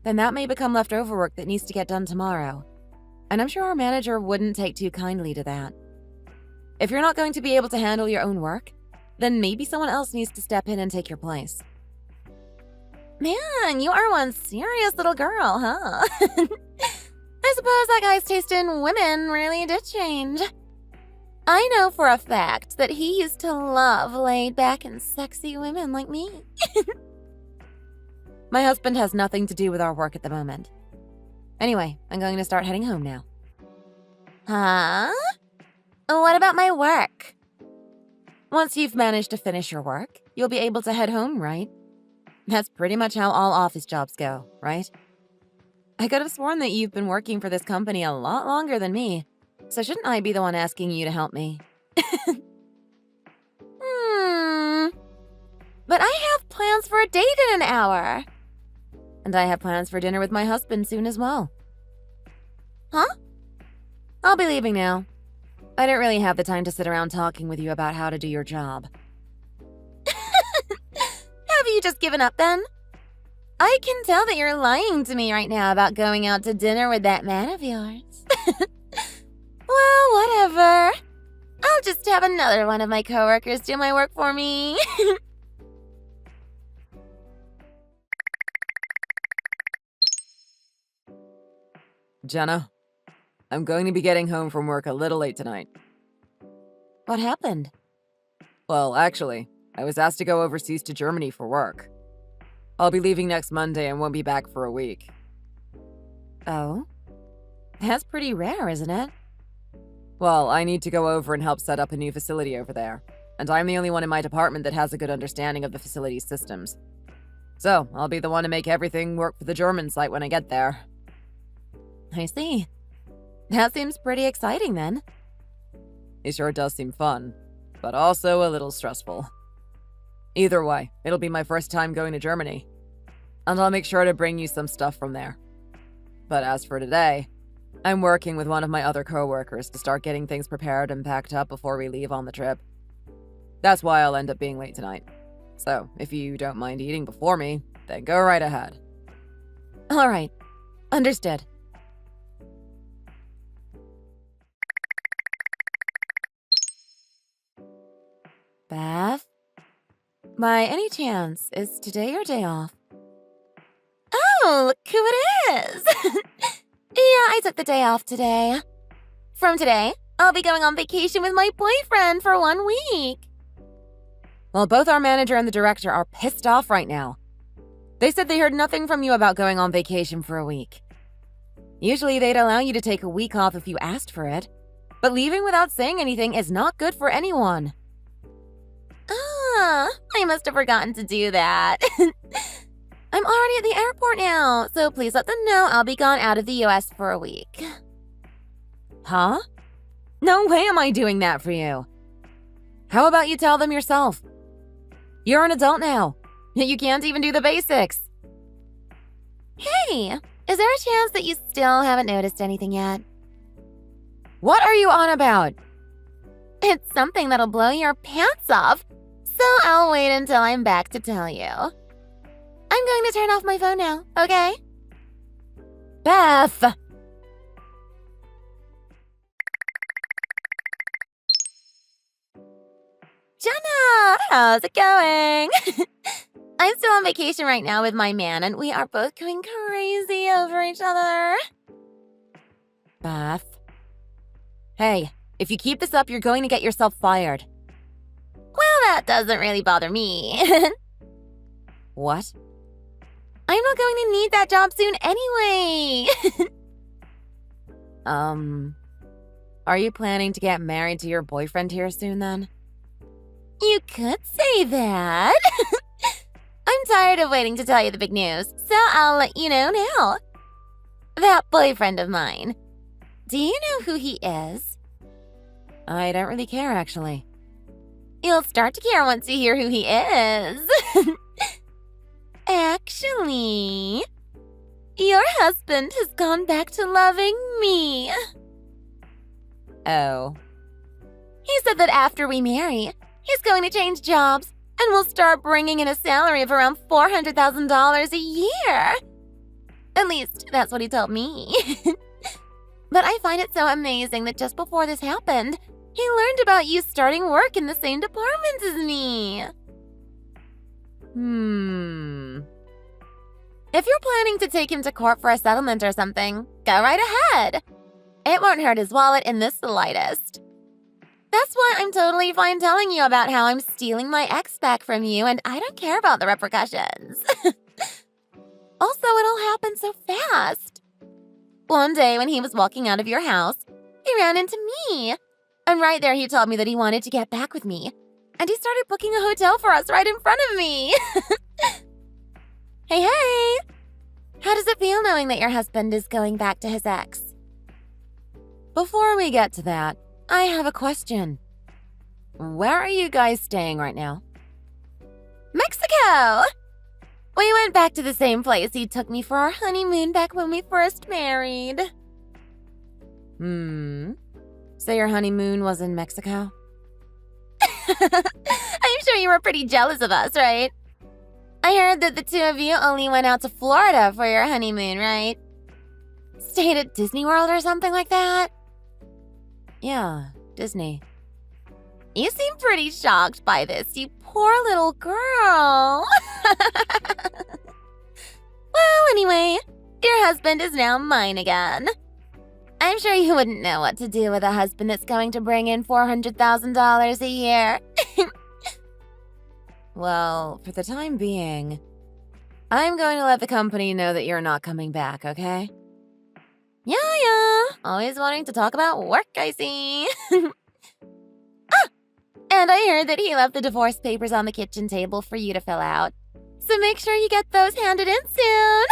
then that may become leftover work that needs to get done tomorrow. And I'm sure our manager wouldn't take too kindly to that. If you're not going to be able to handle your own work, then maybe someone else needs to step in and take your place. Man, you are one serious little girl, huh? I suppose that guy's taste in women really did change. I know for a fact that he used to love laid-back and sexy women like me. My husband has nothing to do with our work at the moment. Anyway, I'm going to start heading home now. Huh? What about my work? Once you've managed to finish your work, you'll be able to head home, right? That's pretty much how all office jobs go, right? I could have sworn that you've been working for this company a lot longer than me, so shouldn't I be the one asking you to help me? But I have plans for a date in an hour. And I have plans for dinner with my husband soon as well. Huh? I'll be leaving now. I don't really have the time to sit around talking with you about how to do your job. Have you just given up then? I can tell that you're lying to me right now about going out to dinner with that man of yours. Well, whatever. I'll just have another one of my coworkers do my work for me. Jenna, I'm going to be getting home from work a little late tonight. What happened? Well, actually, I was asked to go overseas to Germany for work. I'll be leaving next Monday and won't be back for a week. Oh? That's pretty rare, isn't it? Well, I need to go over and help set up a new facility over there, and I'm the only one in my department that has a good understanding of the facility's systems. So, I'll be the one to make everything work for the German site when I get there. I see. That seems pretty exciting then. It sure does seem fun, but also a little stressful. Either way, it'll be my first time going to Germany, and I'll make sure to bring you some stuff from there. But as for today, I'm working with one of my other coworkers to start getting things prepared and packed up before we leave on the trip. That's why I'll end up being late tonight. So, if you don't mind eating before me, then go right ahead. All right. Understood. Beth? By any chance, is today your day off? Oh, look who it is! Yeah, I took the day off today. From today, I'll be going on vacation with my boyfriend for 1 week. Well, both our manager and the director are pissed off right now. They said they heard nothing from you about going on vacation for a week. Usually they'd allow you to take a week off if you asked for it, but leaving without saying anything is not good for anyone. I must have forgotten to do that. I'm already at the airport now, so please let them know I'll be gone out of the US for a week. Huh? No way am I doing that for you. How about you tell them yourself? You're an adult now. You can't even do the basics. Hey, is there a chance that you still haven't noticed anything yet? What are you on about? It's something that'll blow your pants off, so I'll wait until I'm back to tell you. I'm going to turn off my phone now, okay? Beth! Jenna, how's it going? I'm still on vacation right now with my man, and we are both going crazy over each other. Beth? Hey, if you keep this up, you're going to get yourself fired. Well, that doesn't really bother me. What? I'm not going to need that job soon anyway. Are you planning to get married to your boyfriend here soon then? You could say that. I'm tired of waiting to tell you the big news, so I'll let you know now. That boyfriend of mine. Do you know who he is? I don't really care, actually. You'll start to care once you hear who he is. Actually, your husband has gone back to loving me. Oh. He said that after we marry, he's going to change jobs and will start bringing in a salary of around $400,000 a year. At least, that's what he told me. But I find it so amazing that just before this happened, he learned about you starting work in the same department as me. If you're planning to take him to court for a settlement or something, go right ahead. It won't hurt his wallet in the slightest. That's why I'm totally fine telling you about how I'm stealing my ex back from you, and I don't care about the repercussions. Also, it all happened so fast. One day when he was walking out of your house, he ran into me. And right there he told me that he wanted to get back with me. And he started booking a hotel for us right in front of me. Hey! How does it feel knowing that your husband is going back to his ex? Before we get to that, I have a question. Where are you guys staying right now? Mexico! We went back to the same place he took me for our honeymoon back when we first married. So your honeymoon was in Mexico? I'm sure you were pretty jealous of us, right? I heard that the two of you only went out to Florida for your honeymoon, right? Stayed at Disney World or something like that? Yeah, Disney. You seem pretty shocked by this, you poor little girl. Well, anyway, your husband is now mine again. I'm sure you wouldn't know what to do with a husband that's going to bring in $400,000 a year. Well, for the time being, I'm going to let the company know that you're not coming back, okay? Yeah. Always wanting to talk about work, I see. And I heard that he left the divorce papers on the kitchen table for you to fill out. So make sure you get those handed in soon.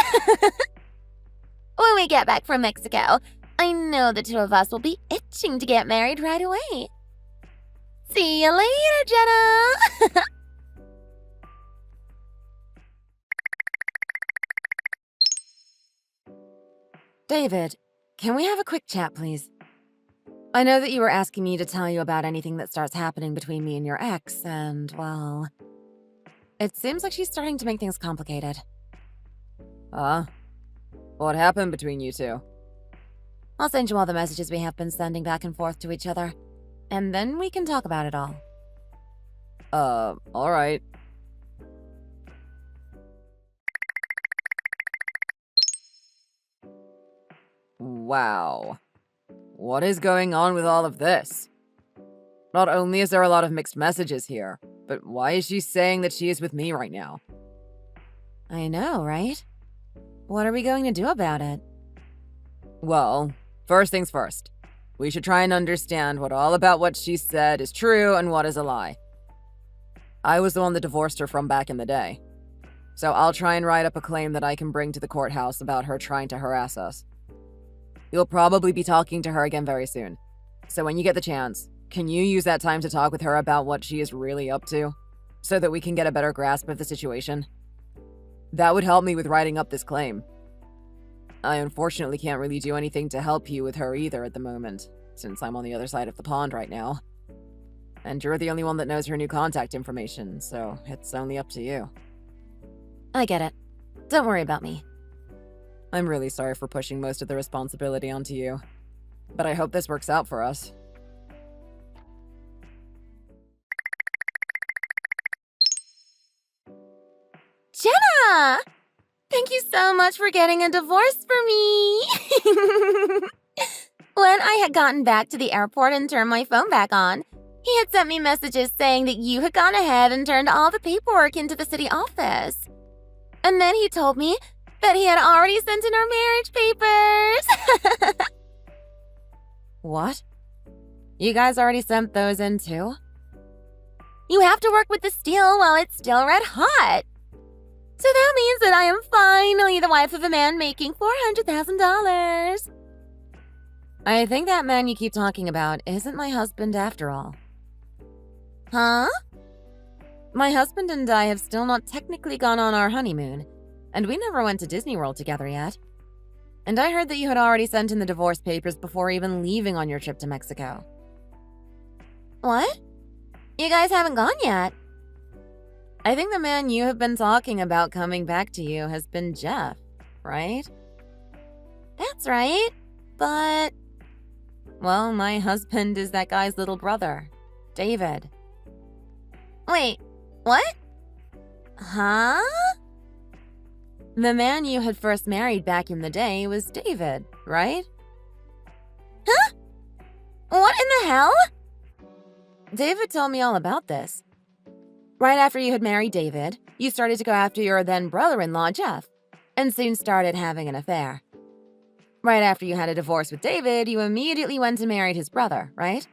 When we get back from Mexico, I know the two of us will be itching to get married right away. See you later, Jenna! David, can we have a quick chat, please? I know that you were asking me to tell you about anything that starts happening between me and your ex, and, well, it seems like she's starting to make things complicated. What happened between you two? I'll send you all the messages we have been sending back and forth to each other, and then we can talk about it all. Alright. Wow. What is going on with all of this? Not only is there a lot of mixed messages here, but why is she saying that she is with me right now? I know, right? What are we going to do about it? Well, first things first. We should try and understand what all about what she said is true and what is a lie. I was the one that divorced her from back in the day. So I'll try and write up a claim that I can bring to the courthouse about her trying to harass us. You'll probably be talking to her again very soon. So when you get the chance, can you use that time to talk with her about what she is really up to, so that we can get a better grasp of the situation? That would help me with writing up this claim. I unfortunately can't really do anything to help you with her either at the moment, since I'm on the other side of the pond right now. And you're the only one that knows her new contact information, so it's only up to you. I get it. Don't worry about me. I'm really sorry for pushing most of the responsibility onto you, but I hope this works out for us. Jenna! Thank you so much for getting a divorce for me! When I had gotten back to the airport and turned my phone back on, he had sent me messages saying that you had gone ahead and turned all the paperwork into the city office. And then he told me that he had already sent in our marriage papers. What? You guys already sent those in too? You have to work with the steel while it's still red hot. So that means that I am finally the wife of a man making $400,000. I think that man you keep talking about isn't my husband after all. Huh? My husband and I have still not technically gone on our honeymoon, and we never went to Disney World together yet. And I heard that you had already sent in the divorce papers before even leaving on your trip to Mexico. What? You guys haven't gone yet. I think the man you have been talking about coming back to you has been Jeff, right? That's right, but... Well, my husband is that guy's little brother, David. Wait, what? Huh? The man you had first married back in the day was David, right? Huh? What in the hell? David told me all about this. Right after you had married David, you started to go after your then brother-in-law, Jeff, and soon started having an affair. Right after you had a divorce with David, you immediately went and married his brother, right?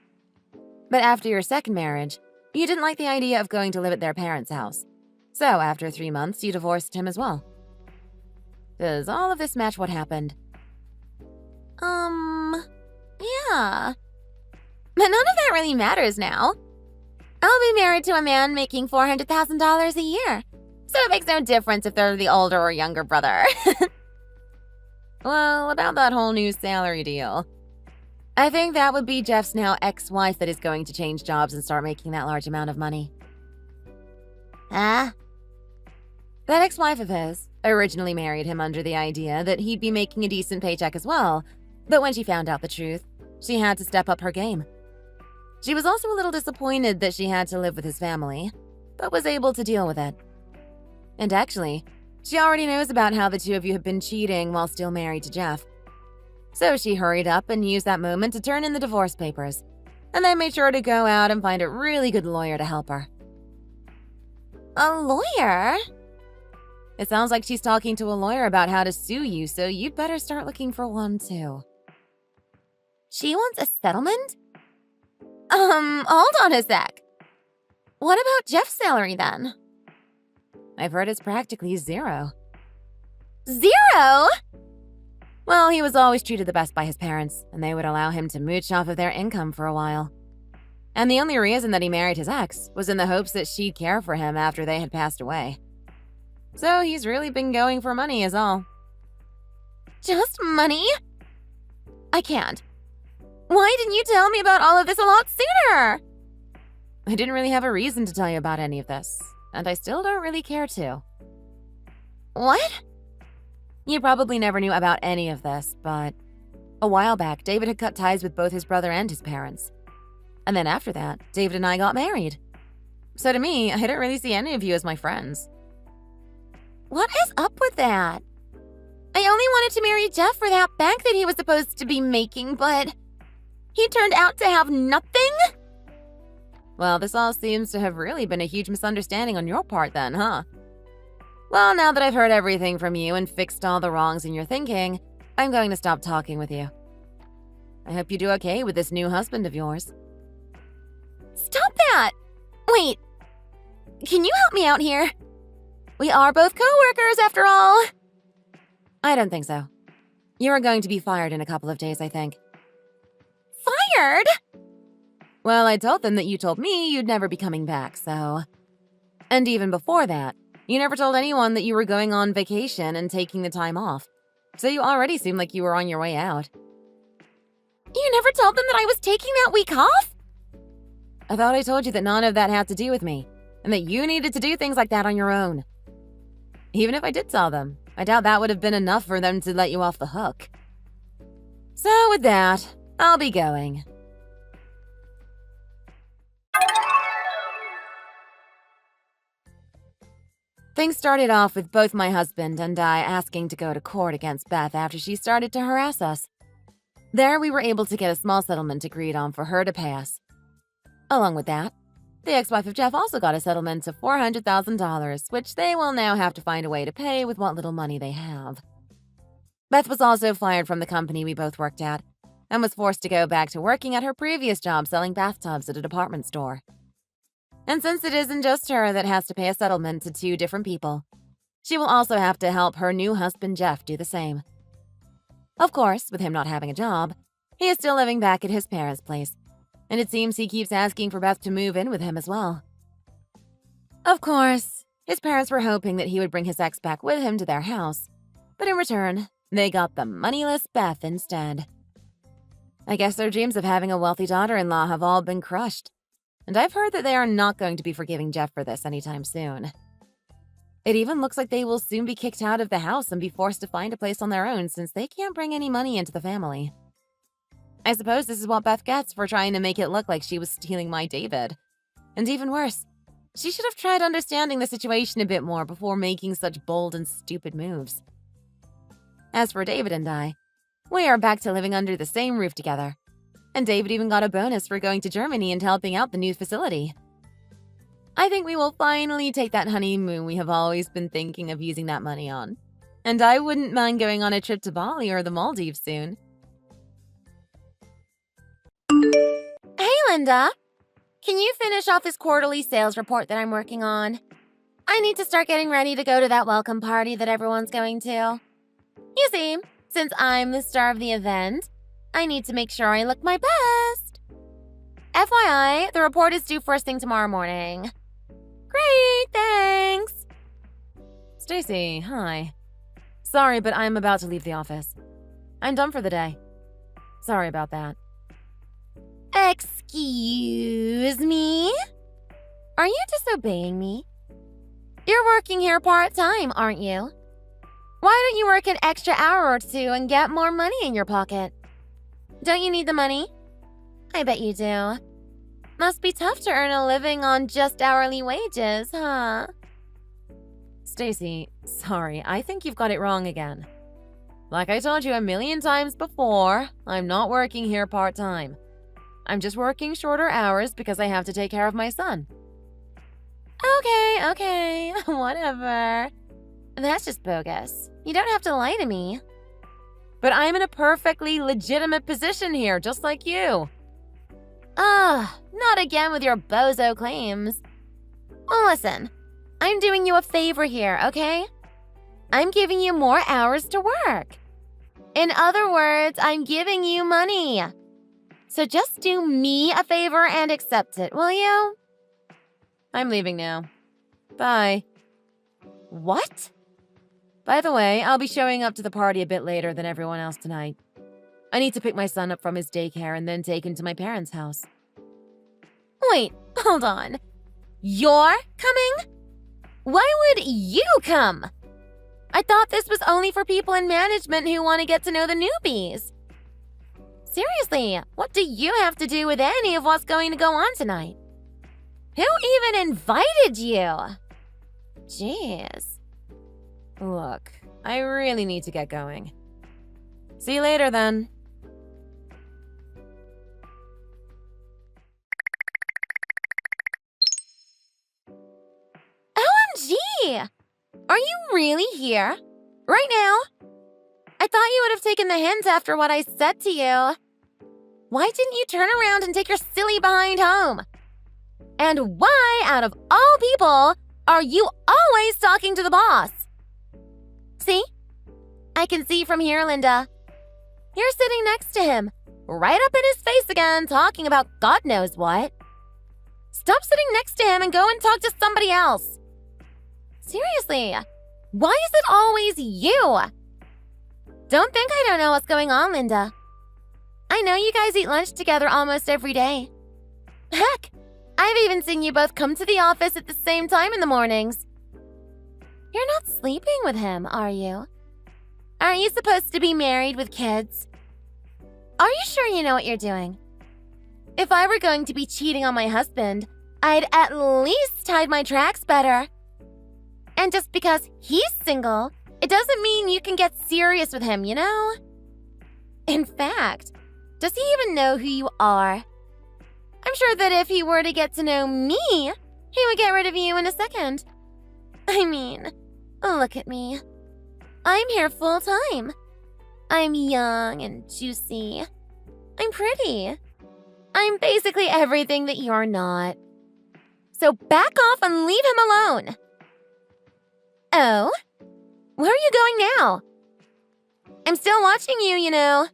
But after your second marriage, you didn't like the idea of going to live at their parents' house. So after 3 months, you divorced him as well. Does all of this match what happened? Yeah. But none of that really matters now. I'll be married to a man making $400,000 a year. So it makes no difference if they're the older or younger brother. Well, about that whole new salary deal. I think that would be Jeff's now ex-wife that is going to change jobs and start making that large amount of money. Huh? That ex-wife of his originally married him under the idea that he'd be making a decent paycheck as well, but when she found out the truth, she had to step up her game. She was also a little disappointed that she had to live with his family, but was able to deal with it. And actually, she already knows about how the two of you have been cheating while still married to Jeff. So she hurried up and used that moment to turn in the divorce papers, and then made sure to go out and find a really good lawyer to help her. A lawyer? It sounds like she's talking to a lawyer about how to sue you, so you'd better start looking for one too. She wants a settlement? Hold on a sec. What about Jeff's salary then? I've heard it's practically zero. Zero? Well, he was always treated the best by his parents, and they would allow him to mooch off of their income for a while. And the only reason that he married his ex was in the hopes that she'd care for him after they had passed away. So he's really been going for money is all. Just money? I can't. Why didn't you tell me about all of this a lot sooner? I didn't really have a reason to tell you about any of this, and I still don't really care to. What? You probably never knew about any of this, but a while back, David had cut ties with both his brother and his parents. And then after that, David and I got married. So to me, I don't really see any of you as my friends. What is up with that? I only wanted to marry Jeff for that bank that he was supposed to be making, but he turned out to have nothing? Well, this all seems to have really been a huge misunderstanding on your part then, huh? Well, now that I've heard everything from you and fixed all the wrongs in your thinking, I'm going to stop talking with you. I hope you do okay with this new husband of yours. Stop that! Wait, can you help me out here? We are both co-workers after all. I don't think so. You are going to be fired in a couple of days, I think. Fired? Well, I told them that you told me you'd never be coming back, so... And even before that, you never told anyone that you were going on vacation and taking the time off. So you already seemed like you were on your way out. You never told them that I was taking that week off? I thought I told you that none of that had to do with me, and that you needed to do things like that on your own. Even if I did tell them, I doubt that would have been enough for them to let you off the hook. So with that, I'll be going. Things started off with both my husband and I asking to go to court against Beth after she started to harass us. There, we were able to get a small settlement agreed on for her to pay us. Along with that, the ex-wife of Jeff also got a settlement of $400,000, which they will now have to find a way to pay with what little money they have. Beth was also fired from the company we both worked at and was forced to go back to working at her previous job selling bathtubs at a department store. And since it isn't just her that has to pay a settlement to two different people, she will also have to help her new husband Jeff do the same. Of course, with him not having a job, he is still living back at his parents' place, and it seems he keeps asking for Beth to move in with him as well. Of course, his parents were hoping that he would bring his ex back with him to their house, but in return, they got the moneyless Beth instead. I guess their dreams of having a wealthy daughter-in-law have all been crushed, and I've heard that they are not going to be forgiving Jeff for this anytime soon. It even looks like they will soon be kicked out of the house and be forced to find a place on their own since they can't bring any money into the family. I suppose this is what Beth gets for trying to make it look like she was stealing my David. And even worse, she should have tried understanding the situation a bit more before making such bold and stupid moves. As for David and I, we are back to living under the same roof together. And David even got a bonus for going to Germany and helping out the new facility. I think we will finally take that honeymoon we have always been thinking of using that money on. And I wouldn't mind going on a trip to Bali or the Maldives soon. Hey, Linda. Can you finish off this quarterly sales report that I'm working on? I need to start getting ready to go to that welcome party that everyone's going to. You see, since I'm the star of the event, I need to make sure I look my best. FYI, the report is due first thing tomorrow morning. Great, thanks. Stacy, hi. Sorry, but I'm about to leave the office. I'm done for the day. Sorry about that. Excuse me? Are you disobeying me? You're working here part-time, aren't you? Why don't you work an extra hour or two and get more money in your pocket? Don't you need the money? I bet you do. Must be tough to earn a living on just hourly wages, huh? Stacy, sorry, I think you've got it wrong again. Like I told you a million times before, I'm not working here part-time. I'm just working shorter hours because I have to take care of my son. Okay, whatever. That's just bogus. You don't have to lie to me. But I'm in a perfectly legitimate position here, just like you. Not again with your bozo claims. Well, listen, I'm doing you a favor here, okay? I'm giving you more hours to work. In other words, I'm giving you money. So just do me a favor and accept it, will you? I'm leaving now. Bye. What? By the way, I'll be showing up to the party a bit later than everyone else tonight. I need to pick my son up from his daycare and then take him to my parents' house. Wait, hold on. You're coming? Why would you come? I thought this was only for people in management who want to get to know the newbies. Seriously, what do you have to do with any of what's going to go on tonight? Who even invited you? Jeez. Look, I really need to get going. See you later, then. OMG! Are you really here? Right now? I thought you would have taken the hint after what I said to you. Why didn't you turn around and take your silly behind home? And why, out of all people, are you always talking to the boss? See? I can see from here, Linda. You're sitting next to him, right up in his face again, talking about God knows what. Stop sitting next to him and go and talk to somebody else. Seriously, why is it always you? Don't think I don't know what's going on, Linda. I know you guys eat lunch together almost every day. Heck, I've even seen you both come to the office at the same time in the mornings. You're not sleeping with him, are you? Aren't you supposed to be married with kids? Are you sure you know what you're doing? If I were going to be cheating on my husband, I'd at least hide my tracks better. And just because he's single, it doesn't mean you can get serious with him, you know? In fact, does he even know who you are? I'm sure that if he were to get to know me, he would get rid of you in a second. I mean, look at me. I'm here full time. I'm young and juicy. I'm pretty. I'm basically everything that you're not. So back off and leave him alone. Oh? Where are you going now? I'm still watching you, you know.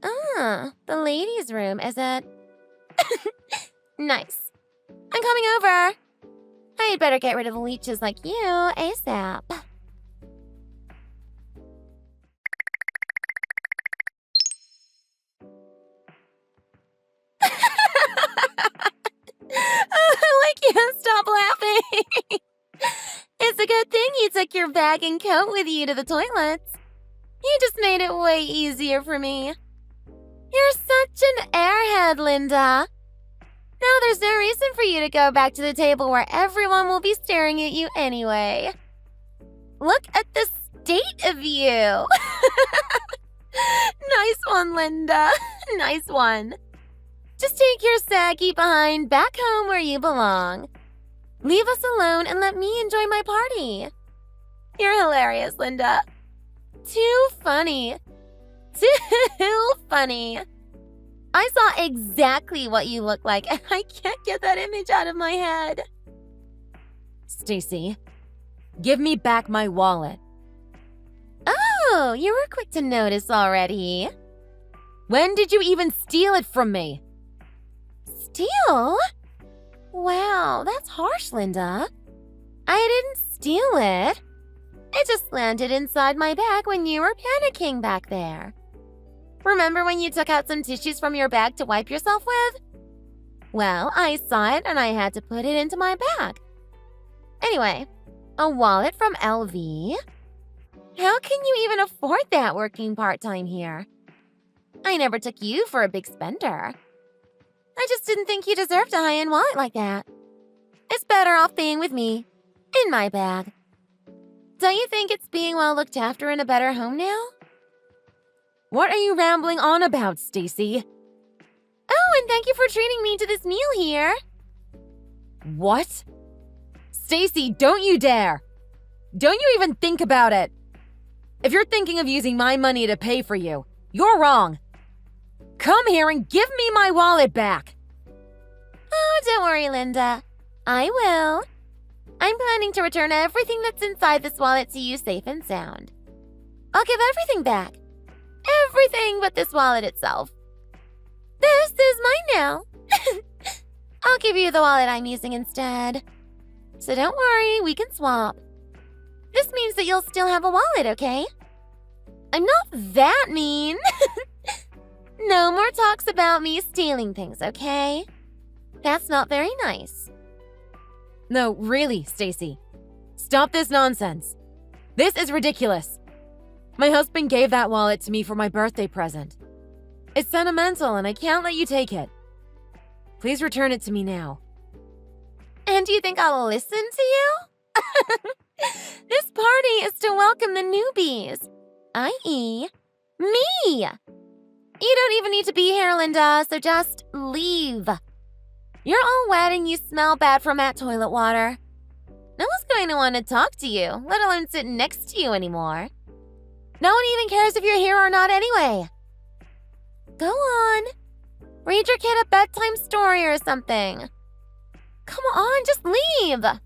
Ah, the ladies' room, is it? Nice. I'm coming over. I'd better get rid of leeches like you ASAP. I can't stop laughing. It's a good thing you took your bag and coat with you to the toilets. You just made it way easier for me. You're such an airhead, Linda. Now there's no reason for you to go back to the table where everyone will be staring at you anyway. Look at the state of you. Nice one, Linda. Nice one. Just take your saggy behind back home where you belong. Leave us alone and let me enjoy my party. You're hilarious, Linda. Too funny. Too funny. I saw exactly what you look like, and I can't get that image out of my head. Stacy, give me back my wallet. Oh, you were quick to notice already. When did you even steal it from me? Steal? Wow, that's harsh, Linda. I didn't steal it. It just landed inside my bag when you were panicking back there. Remember when you took out some tissues from your bag to wipe yourself with? Well, I saw it and I had to put it into my bag. Anyway, a wallet from LV? How can you even afford that working part-time here? I never took you for a big spender. I just didn't think you deserved a high-end wallet like that. It's better off being with me, in my bag. Don't you think it's being well looked after in a better home now? What are you rambling on about, Stacy? Oh, and thank you for treating me to this meal here. What? Stacy, don't you dare! Don't you even think about it! If you're thinking of using my money to pay for you, you're wrong. Come here and give me my wallet back. Oh, don't worry, Linda. I will. I'm planning to return everything that's inside this wallet to you safe and sound. I'll give everything back. Everything but this wallet itself. This is mine now. I'll give you the wallet I'm using instead. So don't worry, we can swap. This means that you'll still have a wallet, okay? I'm not that mean. No more talks about me stealing things, okay? That's not very nice. No, really, Stacy. Stop this nonsense. This is ridiculous. My husband gave that wallet to me for my birthday present. It's sentimental and I can't let you take it. Please return it to me now. And do you think I'll listen to you? This party is to welcome the newbies, i.e., me. You don't even need to be here, Linda, so just leave. You're all wet and you smell bad from that toilet water. No one's going to want to talk to you, let alone sit next to you anymore. No one even cares if you're here or not anyway. Go on. Read your kid a bedtime story or something. Come on, just leave. Bye.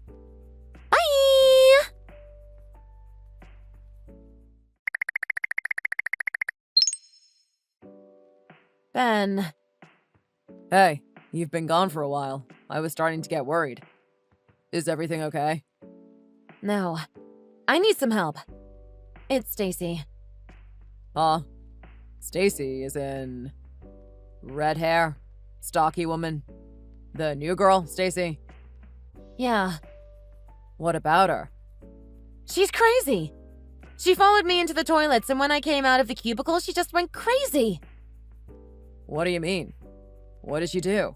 Ben. Hey, you've been gone for a while. I was starting to get worried. Is everything okay? No. I need some help. It's Stacy. Stacy is in... red hair, stocky woman. The new girl, Stacy? Yeah. What about her? She's crazy. She followed me into the toilets, and when I came out of the cubicle, she just went crazy. What do you mean? What did she do?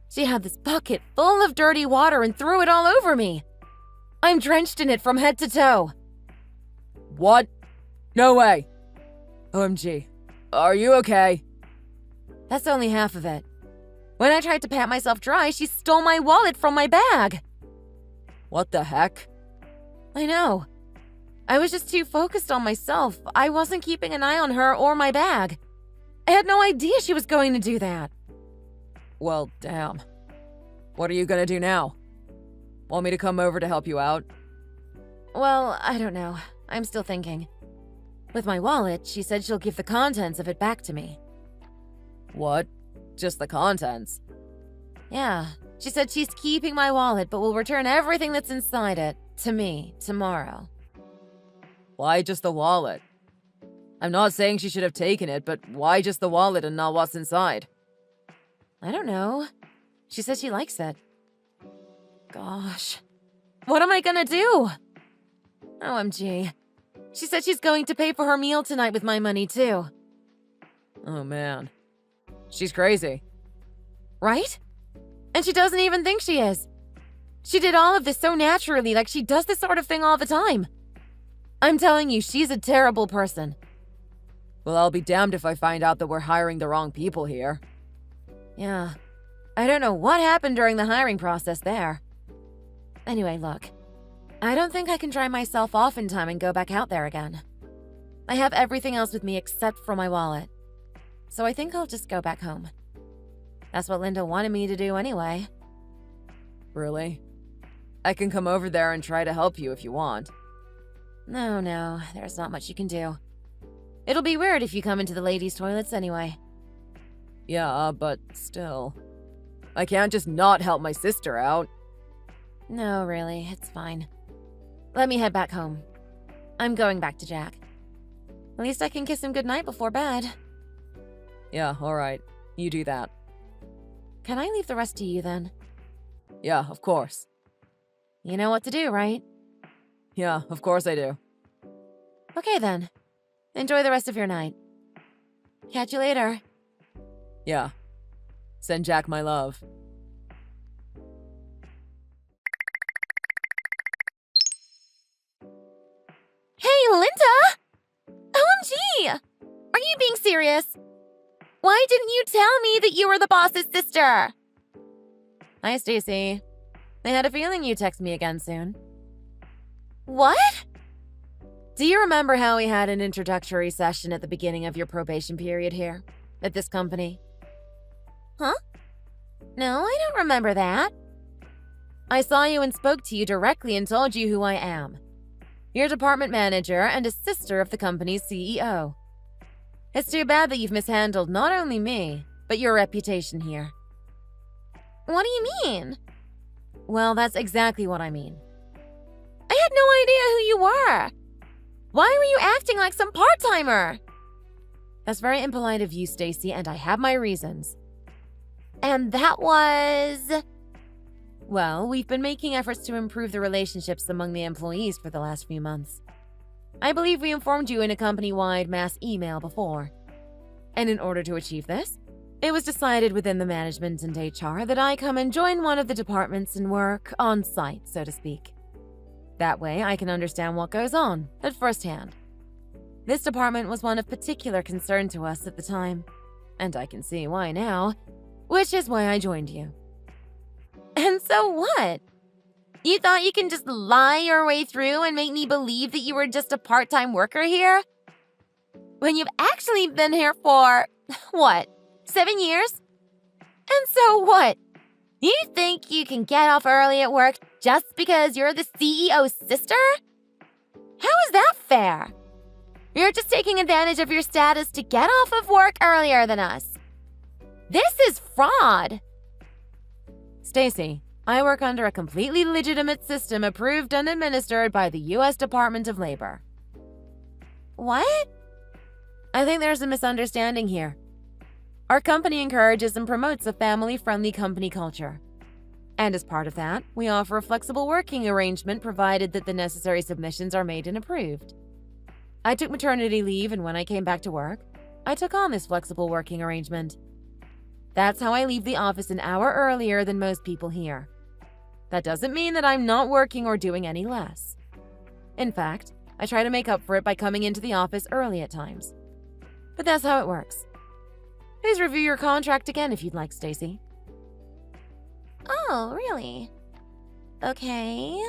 She had this bucket full of dirty water and threw it all over me. I'm drenched in it from head to toe. What? No way. OMG. Are you okay? That's only half of it. When I tried to pat myself dry, she stole my wallet from my bag. What the heck? I know. I was just too focused on myself. I wasn't keeping an eye on her or my bag. I had no idea she was going to do that. Well, damn. What are you gonna do now? Want me to come over to help you out? Well, I don't know. I'm still thinking. With my wallet, she said she'll give the contents of it back to me. What? Just the contents? Yeah. She said she's keeping my wallet, but will return everything that's inside it to me tomorrow. Why just the wallet? I'm not saying she should have taken it, but why just the wallet and not what's inside? I don't know. She said she likes it. Gosh. What am I gonna do? OMG. She said she's going to pay for her meal tonight with my money, too. Oh, man. She's crazy. Right? And she doesn't even think she is. She did all of this so naturally, like she does this sort of thing all the time. I'm telling you, she's a terrible person. Well, I'll be damned if I find out that we're hiring the wrong people here. Yeah. I don't know what happened during the hiring process there. Anyway, look. I don't think I can dry myself off in time and go back out there again. I have everything else with me except for my wallet. So I think I'll just go back home. That's what Linda wanted me to do anyway. Really? I can come over there and try to help you if you want. No, there's not much you can do. It'll be weird if you come into the ladies' toilets anyway. Yeah, but still. I can't just not help my sister out. No, really, it's fine. Let me head back home. I'm going back to Jack. At least I can kiss him goodnight before bed. Yeah, alright. You do that. Can I leave the rest to you then? Yeah, of course. You know what to do, right? Yeah, of course I do. Okay then. Enjoy the rest of your night. Catch you later. Yeah. Send Jack my love. Hey, Linda! OMG! Are you being serious? Why didn't you tell me that you were the boss's sister? Hi, Stacy. I had a feeling you'd text me again soon. What? Do you remember how we had an introductory session at the beginning of your probation period here, at this company? Huh? No, I don't remember that. I saw you and spoke to you directly and told you who I am. You're department manager and a sister of the company's CEO. It's too bad that you've mishandled not only me, but your reputation here. What do you mean? Well, that's exactly what I mean. I had no idea who you were. Why were you acting like some part-timer? That's very impolite of you, Stacy, and I have my reasons. And that was… Well, we've been making efforts to improve the relationships among the employees for the last few months. I believe we informed you in a company-wide mass email before. And in order to achieve this, it was decided within the management and HR that I come and join one of the departments and work on site, so to speak. That way, I can understand what goes on at first hand. This department was one of particular concern to us at the time, and I can see why now, which is why I joined you. And so what? You thought you can just lie your way through and make me believe that you were just a part-time worker here? When you've actually been here for, what, 7 years? And so what? You think you can get off early at work just because you're the CEO's sister? How is that fair? You're just taking advantage of your status to get off of work earlier than us. This is fraud. Stacy, I work under a completely legitimate system approved and administered by the U.S. Department of Labor. What? I think there's a misunderstanding here. Our company encourages and promotes a family-friendly company culture. And as part of that, we offer a flexible working arrangement provided that the necessary submissions are made and approved. I took maternity leave, and when I came back to work, I took on this flexible working arrangement. That's how I leave the office an hour earlier than most people here. That doesn't mean that I'm not working or doing any less. In fact, I try to make up for it by coming into the office early at times. But that's how it works. Please review your contract again if you'd like, Stacy. Oh, really? Okay.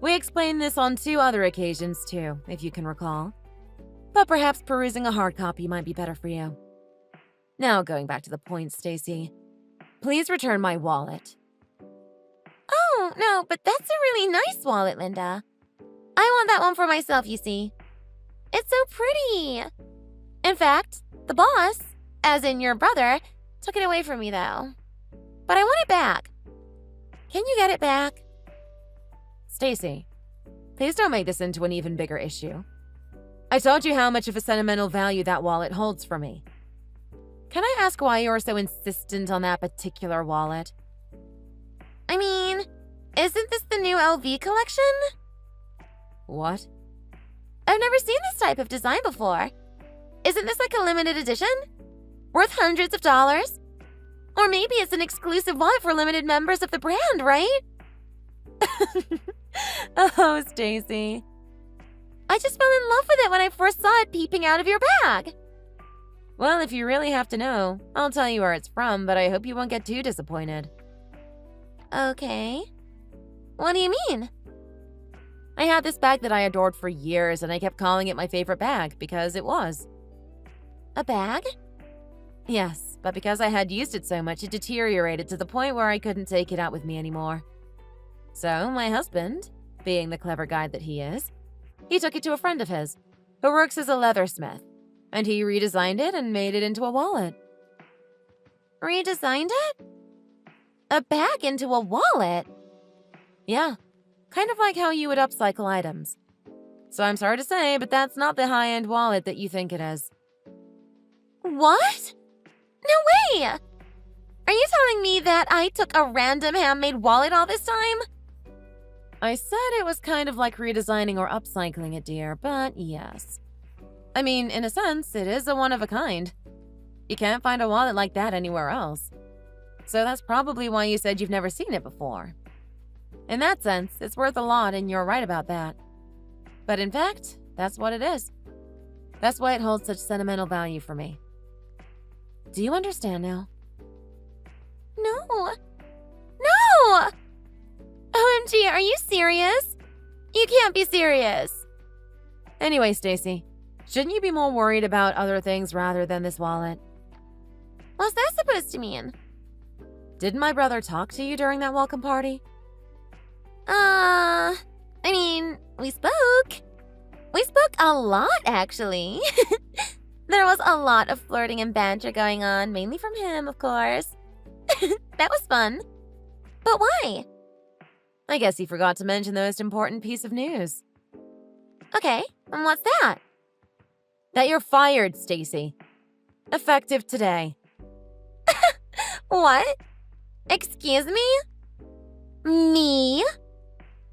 We explained this on 2 other occasions too, if you can recall. But perhaps perusing a hard copy might be better for you. Now, going back to the point, Stacy. Please return my wallet. Oh, no, but that's a really nice wallet, Linda. I want that one for myself, you see. It's so pretty. In fact, the boss, as in your brother, took it away from me, though. But I want it back. Can you get it back? Stacy, please don't make this into an even bigger issue. I told you how much of a sentimental value that wallet holds for me. Can I ask why you are so insistent on that particular wallet? I mean, isn't this the new LV collection? What? I've never seen this type of design before. Isn't this like a limited edition? Worth hundreds of dollars? Or maybe it's an exclusive wallet for limited members of the brand, right? Oh, Stacy. I just fell in love with it when I first saw it peeping out of your bag. Well, if you really have to know, I'll tell you where it's from, but I hope you won't get too disappointed. Okay. What do you mean? I had this bag that I adored for years, and I kept calling it my favorite bag because it was. A bag? Yes, but because I had used it so much, it deteriorated to the point where I couldn't take it out with me anymore. So, my husband, being the clever guy that he is, he took it to a friend of his, who works as a leathersmith, and he redesigned it and made it into a wallet. Redesigned it? A bag into a wallet? Yeah, kind of like how you would upcycle items. So I'm sorry to say, but that's not the high-end wallet that you think it is. What? No way! Are you telling me that I took a random handmade wallet all this time? I said it was kind of like redesigning or upcycling it, dear, but yes. I mean, in a sense, it is a one-of-a-kind. You can't find a wallet like that anywhere else. So that's probably why you said you've never seen it before. In that sense, it's worth a lot, and you're right about that. But in fact, that's what it is. That's why it holds such sentimental value for me. Do you understand now? No. No! OMG, are you serious? You can't be serious. Anyway, Stacy, shouldn't you be more worried about other things rather than this wallet? What's that supposed to mean? Didn't my brother talk to you during that welcome party? I mean, we spoke. We spoke a lot, actually. There was a lot of flirting and banter going on, mainly from him, of course. That was fun. But why? I guess he forgot to mention the most important piece of news. Okay, and what's that? That you're fired, Stacy. Effective today. What? Excuse me? Me?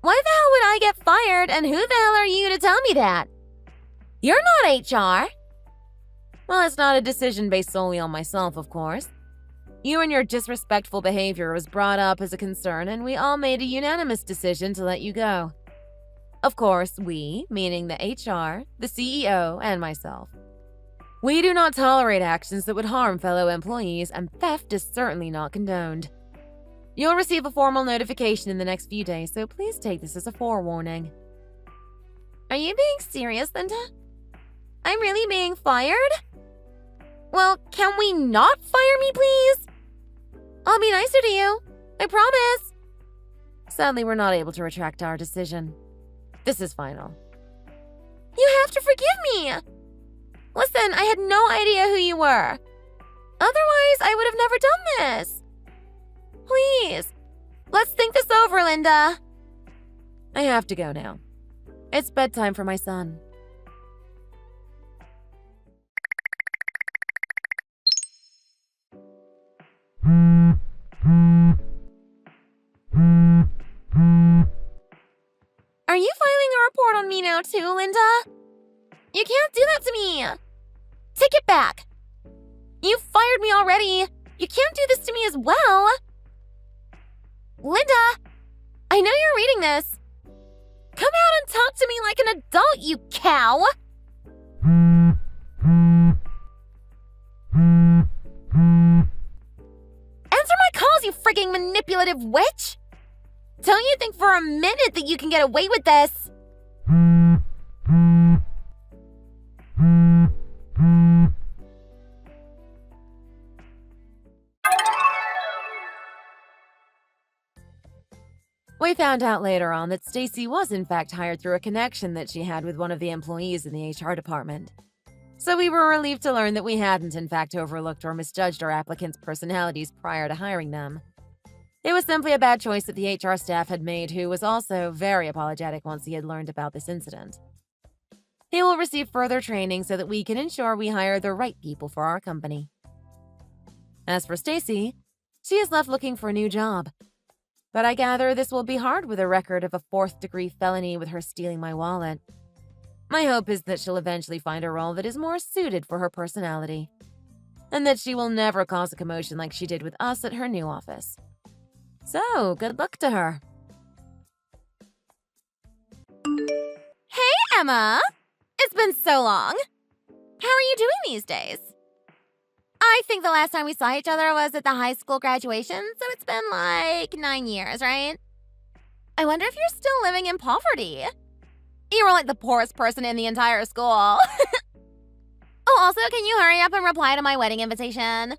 Why the hell would I get fired, and who the hell are you to tell me that? You're not HR. Well, it's not a decision based solely on myself, of course. You and your disrespectful behavior was brought up as a concern, and we all made a unanimous decision to let you go. Of course, we, meaning the HR, the CEO, and myself. We do not tolerate actions that would harm fellow employees, and theft is certainly not condoned. You'll receive a formal notification in the next few days, so please take this as a forewarning. Are you being serious, Linda? I'm really being fired? Well, can we not fire me, please? I'll be nicer to you. I promise. Sadly, we're not able to retract our decision. This is final. You have to forgive me. Listen, I had no idea who you were. Otherwise, I would have never done this. Please, let's think this over, Linda. I have to go now. It's bedtime for my son. Are you filing a report on me now too, Linda? You can't do that to me. Take it back. You fired me already. You can't do this to me as well. Linda, I know you're reading this. Come out and talk to me like an adult, you cow. Answer my calls, you frigging manipulative witch. Don't you think for a minute that you can get away with this? We found out later on that Stacy was in fact hired through a connection that she had with one of the employees in the HR department. So we were relieved to learn that we hadn't in fact overlooked or misjudged our applicants' personalities prior to hiring them. It was simply a bad choice that the HR staff had made, who was also very apologetic once he had learned about this incident. He will receive further training so that we can ensure we hire the right people for our company. As for Stacy, she is left looking for a new job. But I gather this will be hard with a record of a 4th-degree felony with her stealing my wallet. My hope is that she'll eventually find a role that is more suited for her personality, and that she will never cause a commotion like she did with us at her new office. So, good luck to her. Hey, Emma. It's been so long. How are you doing these days? I think the last time we saw each other was at the high school graduation, so it's been like 9 years, right? I wonder if you're still living in poverty. You were like the poorest person in the entire school. Oh, also, can you hurry up and reply to my wedding invitation?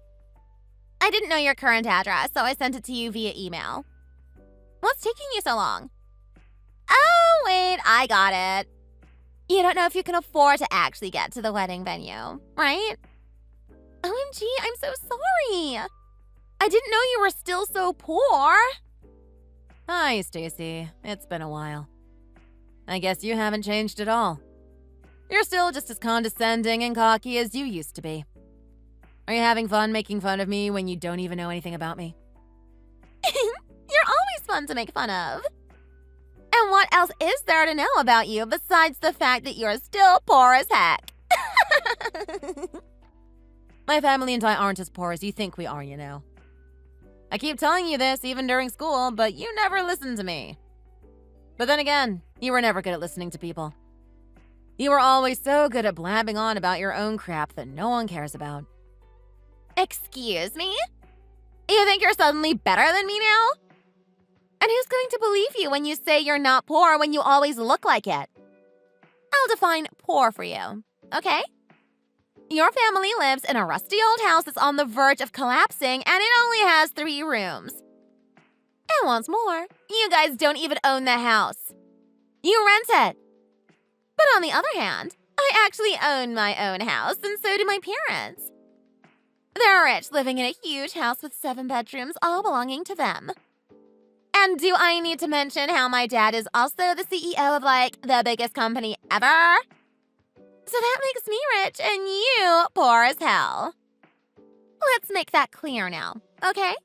I didn't know your current address, so I sent it to you via email. What's taking you so long? Oh, wait, I got it. You don't know if you can afford to actually get to the wedding venue, right? OMG, I'm so sorry. I didn't know you were still so poor. Hi, Stacy. It's been a while. I guess you haven't changed at all. You're still just as condescending and cocky as you used to be. Are you having fun making fun of me when you don't even know anything about me? You're always fun to make fun of. And what else is there to know about you besides the fact that you're still poor as heck? My family and I aren't as poor as you think we are, you know. I keep telling you this even during school, but you never listen to me. But then again, you were never good at listening to people. You were always so good at blabbing on about your own crap that no one cares about. Excuse me? You think you're suddenly better than me now? And who's going to believe you when you say you're not poor when you always look like it? I'll define poor for you, okay? Your family lives in a rusty old house that's on the verge of collapsing, and it only has 3 rooms. And what's more, you guys don't even own the house. You rent it. But on the other hand, I actually own my own house, and so do my parents. They're rich, living in a huge house with 7 bedrooms, all belonging to them. And do I need to mention how my dad is also the CEO of, the biggest company ever? So that makes me rich and you poor as hell. Let's make that clear now, okay?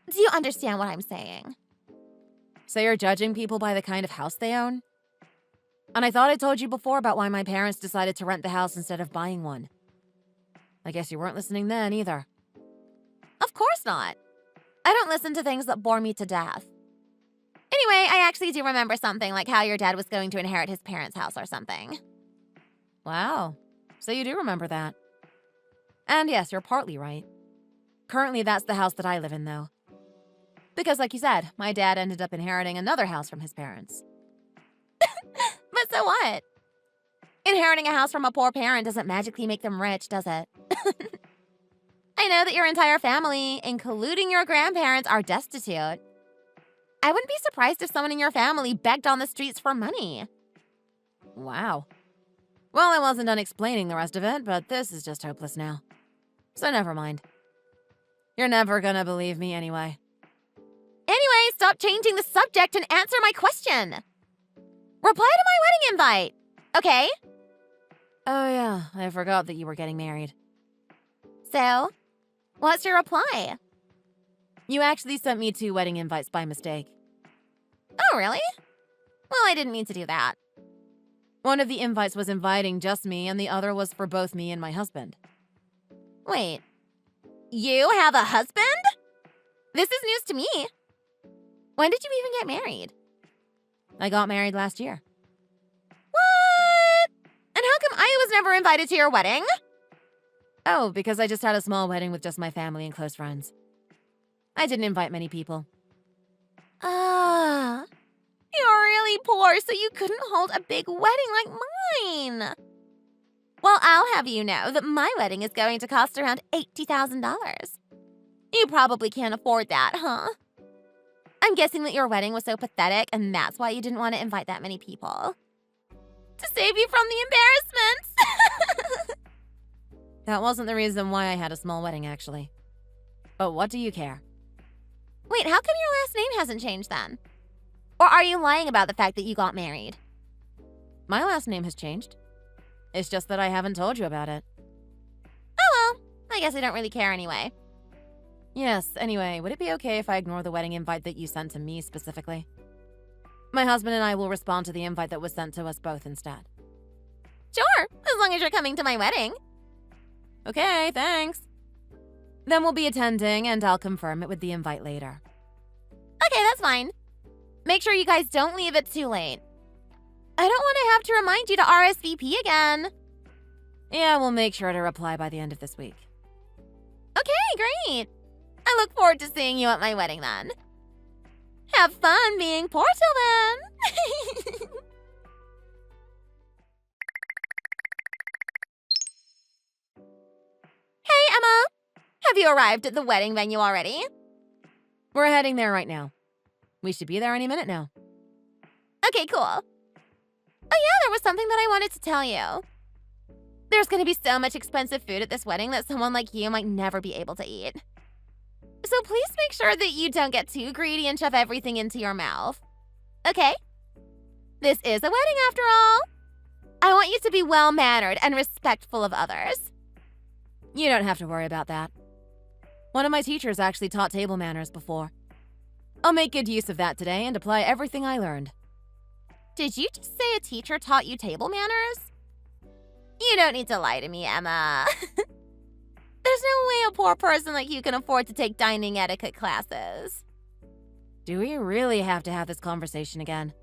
Do you understand what I'm saying? So you're judging people by the kind of house they own? And I thought I told you before about why my parents decided to rent the house instead of buying one. I guess you weren't listening then either. Of course not. I don't listen to things that bore me to death. Anyway, I actually do remember something like how your dad was going to inherit his parents' house or something. Wow. So you do remember that. And yes, you're partly right. Currently, that's the house that I live in, though. Because like you said, my dad ended up inheriting another house from his parents. But so what? Inheriting a house from a poor parent doesn't magically make them rich, does it? I know that your entire family, including your grandparents, are destitute. I wouldn't be surprised if someone in your family begged on the streets for money. Wow. Well, I wasn't done explaining the rest of it, but this is just hopeless now. So never mind. You're never gonna believe me anyway. Anyway, stop changing the subject and answer my question. Reply to my wedding invite, okay? Oh yeah, I forgot that you were getting married. So, what's your reply? You actually sent me 2 wedding invites by mistake. Oh, really? Well, I didn't mean to do that. One of the invites was inviting just me, and the other was for both me and my husband. Wait, you have a husband? This is news to me. When did you even get married? I got married last year. What? And how come I was never invited to your wedding? Oh, because I just had a small wedding with just my family and close friends. I didn't invite many people. Ah, you're really poor, so you couldn't hold a big wedding like mine. Well, I'll have you know that my wedding is going to cost around $80,000. You probably can't afford that, huh? I'm guessing that your wedding was so pathetic, and that's why you didn't want to invite that many people. To save you from the embarrassment. That wasn't the reason why I had a small wedding, actually. But what do you care? Wait, how come your last name hasn't changed then? Or are you lying about the fact that you got married? My last name has changed. It's just that I haven't told you about it. Oh well, I guess I don't really care anyway. Yes, anyway, would it be okay if I ignore the wedding invite that you sent to me specifically? My husband and I will respond to the invite that was sent to us both instead. Sure, as long as you're coming to my wedding. Okay, thanks. Then we'll be attending, and I'll confirm it with the invite later. Okay, that's fine. Make sure you guys don't leave it too late. I don't want to have to remind you to RSVP again. Yeah, we'll make sure to reply by the end of this week. Okay, great. I look forward to seeing you at my wedding then. Have fun being poor till then. Hey, Emma. Have you arrived at the wedding venue already? We're heading there right now. We should be there any minute now. Okay, cool. Oh yeah, there was something that I wanted to tell you. There's gonna be so much expensive food at this wedding that someone like you might never be able to eat. So please make sure that you don't get too greedy and shove everything into your mouth. Okay? This is a wedding after all. I want you to be well-mannered and respectful of others. You don't have to worry about that. One of my teachers actually taught table manners before. I'll make good use of that today and apply everything I learned. Did you just say a teacher taught you table manners? You don't need to lie to me, Emma. There's no way a poor person like you can afford to take dining etiquette classes. Do we really have to have this conversation again?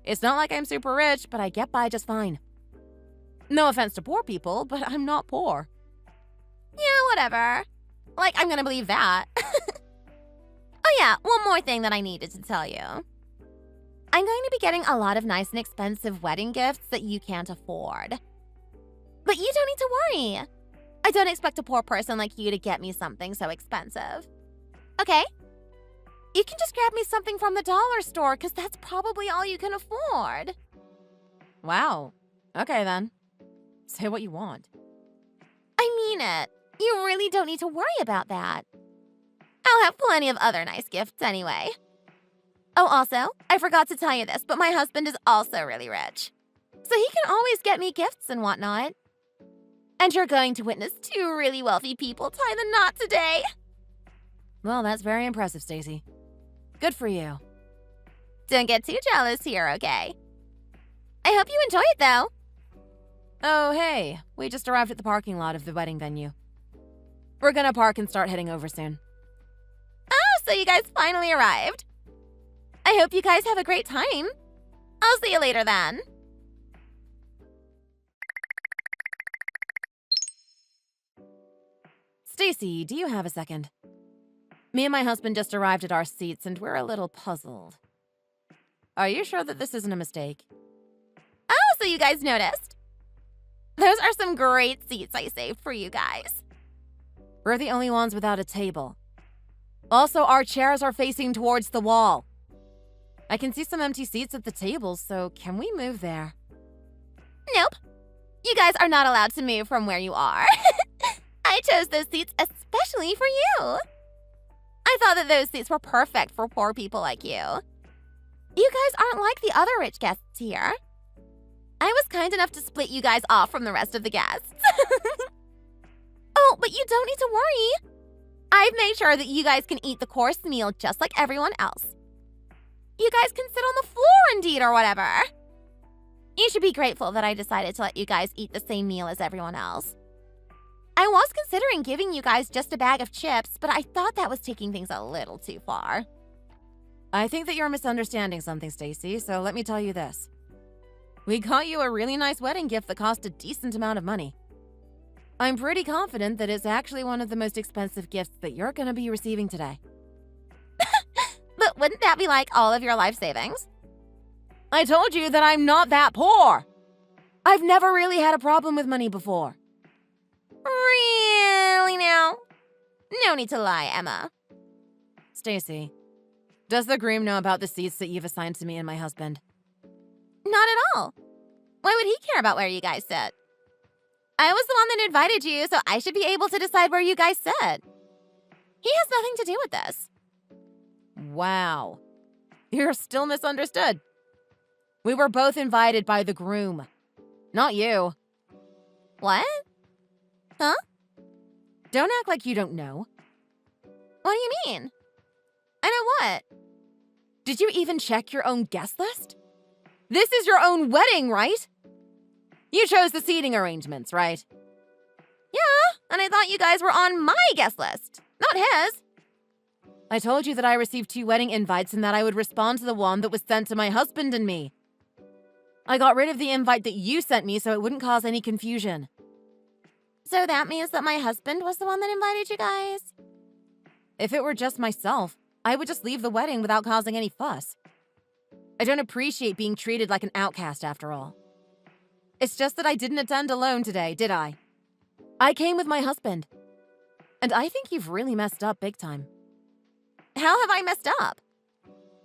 It's not like I'm super rich, but I get by just fine. No offense to poor people, but I'm not poor. Yeah, whatever. Like, I'm gonna believe that. Oh yeah, one more thing that I needed to tell you. I'm going to be getting a lot of nice and expensive wedding gifts that you can't afford. But you don't need to worry. I don't expect a poor person like you to get me something so expensive. Okay? You can just grab me something from the dollar store because that's probably all you can afford. Wow. Okay then. Say what you want. I mean it. You really don't need to worry about that. I'll have plenty of other nice gifts anyway. Oh, also, I forgot to tell you this, but my husband is also really rich. So he can always get me gifts and whatnot. And you're going to witness two really wealthy people tie the knot today. Well, that's very impressive, Stacy. Good for you. Don't get too jealous here, okay? I hope you enjoy it, though. Oh, hey, we just arrived at the parking lot of the wedding venue. We're gonna park and start heading over soon. Oh, so you guys finally arrived. I hope you guys have a great time. I'll see you later then. Stacy, do you have a second? Me and my husband just arrived at our seats and we're a little puzzled. Are you sure that this isn't a mistake? Oh, so you guys noticed? Those are some great seats I saved for you guys. We're the only ones without a table. Also, our chairs are facing towards the wall. I can see some empty seats at the tables, so can we move there? Nope. You guys are not allowed to move from where you are. I chose those seats especially for you. I thought that those seats were perfect for poor people like you. You guys aren't like the other rich guests here. I was kind enough to split you guys off from the rest of the guests. Oh, but you don't need to worry. I've made sure that you guys can eat the course meal just like everyone else. You guys can sit on the floor indeed or whatever. You should be grateful that I decided to let you guys eat the same meal as everyone else. I was considering giving you guys just a bag of chips, but I thought that was taking things a little too far. I think that you're misunderstanding something, Stacy, so let me tell you this. We got you a really nice wedding gift that cost a decent amount of money. I'm pretty confident that it's actually one of the most expensive gifts that you're going to be receiving today. But wouldn't that be like all of your life savings? I told you that I'm not that poor. I've never really had a problem with money before. Really now? No need to lie, Emma. Stacy, does the groom know about the seats that you've assigned to me and my husband? Not at all. Why would he care about where you guys sit? I was the one that invited you, so I should be able to decide where you guys sit. He has nothing to do with this. Wow. You're still misunderstood. We were both invited by the groom. Not you. What? Huh? Don't act like you don't know. What do you mean? I know what? Did you even check your own guest list? This is your own wedding, right? You chose the seating arrangements, right? Yeah, and I thought you guys were on my guest list, not his. I told you that I received 2 wedding invites and that I would respond to the one that was sent to my husband and me. I got rid of the invite that you sent me so it wouldn't cause any confusion. So that means that my husband was the one that invited you guys? If it were just myself, I would just leave the wedding without causing any fuss. I don't appreciate being treated like an outcast after all. It's just that I didn't attend alone today, did I? I came with my husband. And I think you've really messed up big time. How have I messed up?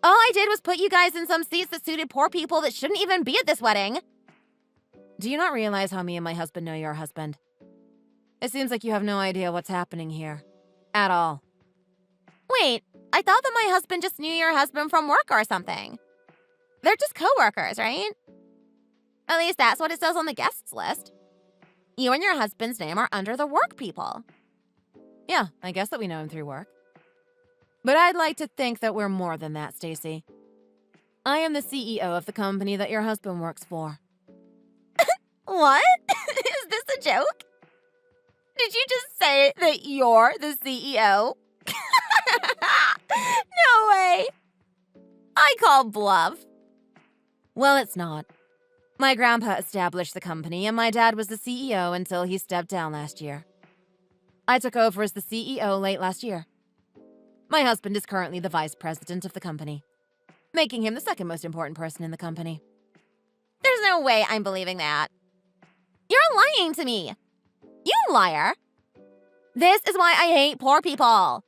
All I did was put you guys in some seats that suited poor people that shouldn't even be at this wedding. Do you not realize how me and my husband know your husband? It seems like you have no idea what's happening here. At all. Wait, I thought that my husband just knew your husband from work or something. They're just co-workers, right? At least that's what it says on the guests list. You and your husband's name are under the work people. Yeah, I guess that we know him through work. But I'd like to think that we're more than that, Stacy. I am the CEO of the company that your husband works for. What? Is this a joke? Did you just say that you're the CEO? No way. I call bluff. Well, it's not. My grandpa established the company, and my dad was the CEO until he stepped down last year. I took over as the CEO late last year. My husband is currently the vice president of the company, making him the second most important person in the company. There's no way I'm believing that. You're lying to me. You liar. This is why I hate poor people.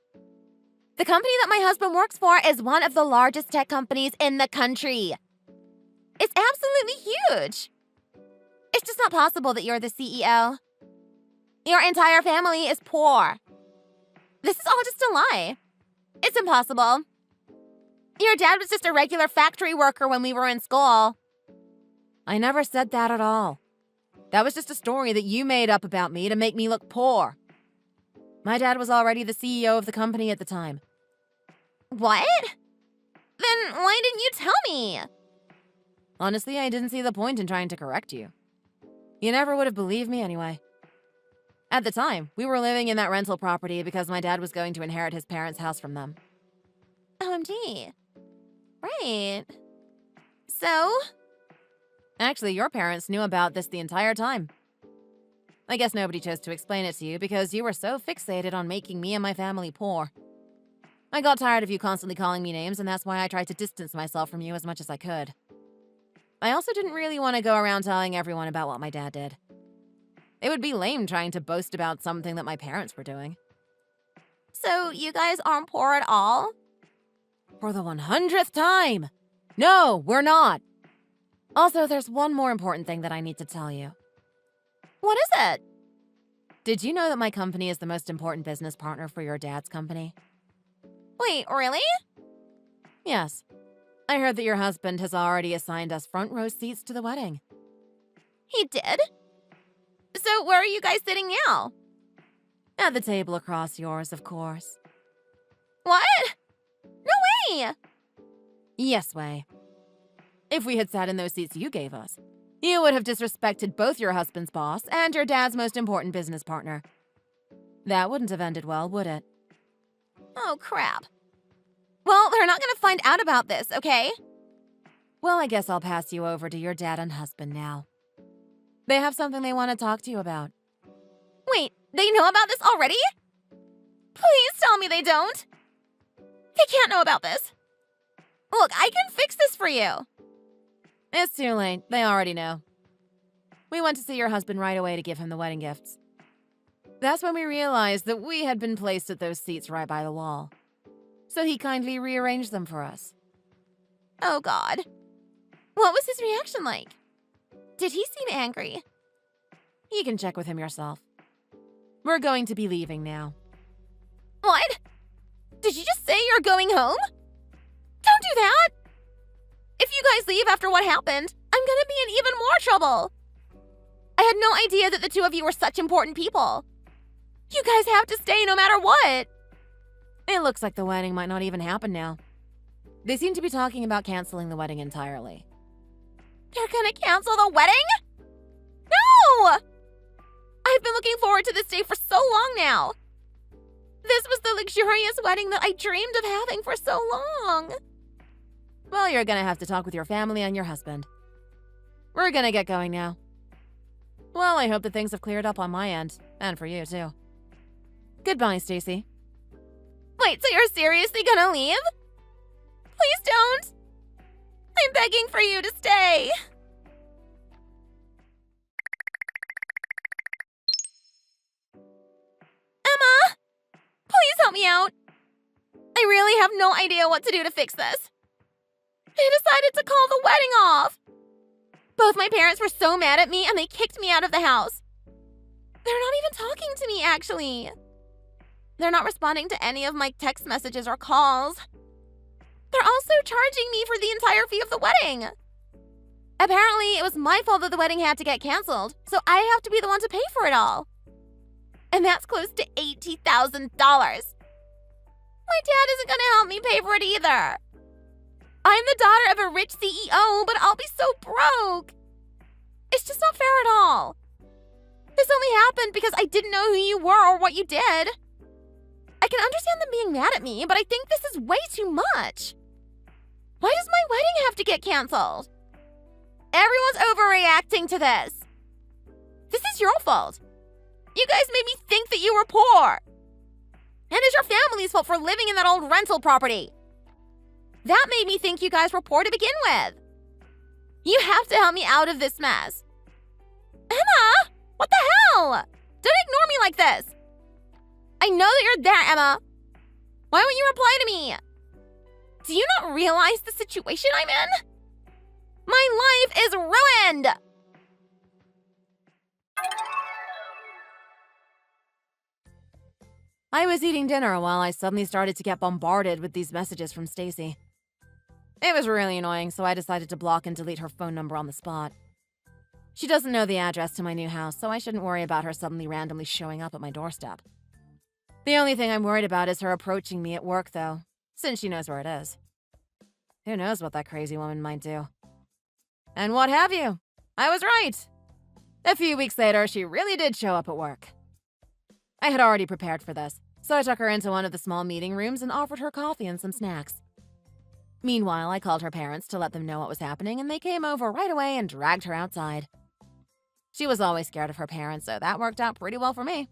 The company that my husband works for is one of the largest tech companies in the country. It's absolutely huge. It's just not possible that you're the CEO. Your entire family is poor. This is all just a lie. It's impossible. Your dad was just a regular factory worker when we were in school. I never said that at all. That was just a story that you made up about me to make me look poor. My dad was already the CEO of the company at the time. What? Then why didn't you tell me? Honestly, I didn't see the point in trying to correct you. You never would have believed me anyway. At the time, we were living in that rental property because my dad was going to inherit his parents' house from them. OMG. Right. So? Actually, your parents knew about this the entire time. I guess nobody chose to explain it to you because you were so fixated on making me and my family poor. I got tired of you constantly calling me names, and that's why I tried to distance myself from you as much as I could. I also didn't really want to go around telling everyone about what my dad did. It would be lame trying to boast about something that my parents were doing. So you guys aren't poor at all? For the 100th time! No, we're not! Also, there's one more important thing that I need to tell you. What is it? Did you know that my company is the most important business partner for your dad's company? Wait, really? Yes. I heard that your husband has already assigned us front row seats to the wedding. He did? So where are you guys sitting now? At the table across yours, of course. What? No way! Yes way. If we had sat in those seats you gave us, you would have disrespected both your husband's boss and your dad's most important business partner. That wouldn't have ended well, would it? Oh, crap. Well, they're not gonna find out about this, okay? Well, I guess I'll pass you over to your dad and husband now. They have something they want to talk to you about. Wait, they know about this already? Please tell me they don't. They can't know about this. Look, I can fix this for you. It's too late. They already know. We went to see your husband right away to give him the wedding gifts. That's when we realized that we had been placed at those seats right by the wall. So he kindly rearranged them for us. Oh, God. What was his reaction like? Did he seem angry? You can check with him yourself. We're going to be leaving now. What? Did you just say you're going home? Don't do that! If you guys leave after what happened, I'm gonna be in even more trouble. I had no idea that the two of you were such important people. You guys have to stay no matter what. It looks like the wedding might not even happen now. They seem to be talking about canceling the wedding entirely. They're gonna cancel the wedding? No! I've been looking forward to this day for so long now. This was the luxurious wedding that I dreamed of having for so long. Well, you're gonna have to talk with your family and your husband. We're gonna get going now. Well, I hope that things have cleared up on my end, and for you too. Goodbye, Stacy. Wait, so you're seriously gonna leave? Please don't. I'm begging for you to stay. Emma! Please help me out. I really have no idea what to do to fix this. I decided to call the wedding off. Both my parents were so mad at me and they kicked me out of the house. They're not even talking to me, actually. They're not responding to any of my text messages or calls. They're also charging me for the entire fee of the wedding. Apparently, it was my fault that the wedding had to get canceled, so I have to be the one to pay for it all. And that's close to $80,000. My dad isn't gonna help me pay for it either. I'm the daughter of a rich CEO, but I'll be so broke. It's just not fair at all. This only happened because I didn't know who you were or what you did. I can understand them being mad at me, but I think this is way too much. Why does my wedding have to get canceled? Everyone's overreacting to this. This is your fault. You guys made me think that you were poor. And it's your family's fault for living in that old rental property. That made me think you guys were poor to begin with. You have to help me out of this mess. Emma! What the hell? Don't ignore me like this. I know that you're there, Emma. Why won't you reply to me? Do you not realize the situation I'm in? My life is ruined! I was eating dinner while I suddenly started to get bombarded with these messages from Stacy. It was really annoying, so I decided to block and delete her phone number on the spot. She doesn't know the address to my new house, so I shouldn't worry about her suddenly randomly showing up at my doorstep. The only thing I'm worried about is her approaching me at work, though, since she knows where it is. Who knows what that crazy woman might do? And what have you? I was right! A few weeks later, she really did show up at work. I had already prepared for this, so I took her into one of the small meeting rooms and offered her coffee and some snacks. Meanwhile, I called her parents to let them know what was happening, and they came over right away and dragged her outside. She was always scared of her parents, so that worked out pretty well for me.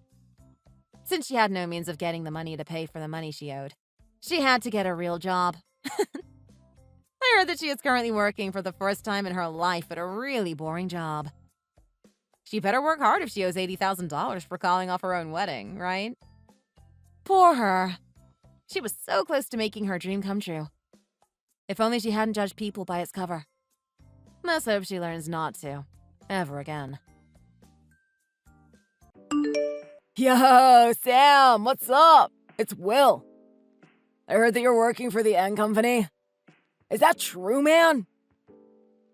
Since she had no means of getting the money to pay for the money she owed, she had to get a real job. I heard that she is currently working for the first time in her life at a really boring job. She better work hard if she owes $80,000 for calling off her own wedding, right? Poor her. She was so close to making her dream come true. If only she hadn't judged people by its cover. Let's hope she learns not to, ever again. Yo, Sam, what's up? It's Will. I heard that you're working for the N Company. Is that true, man?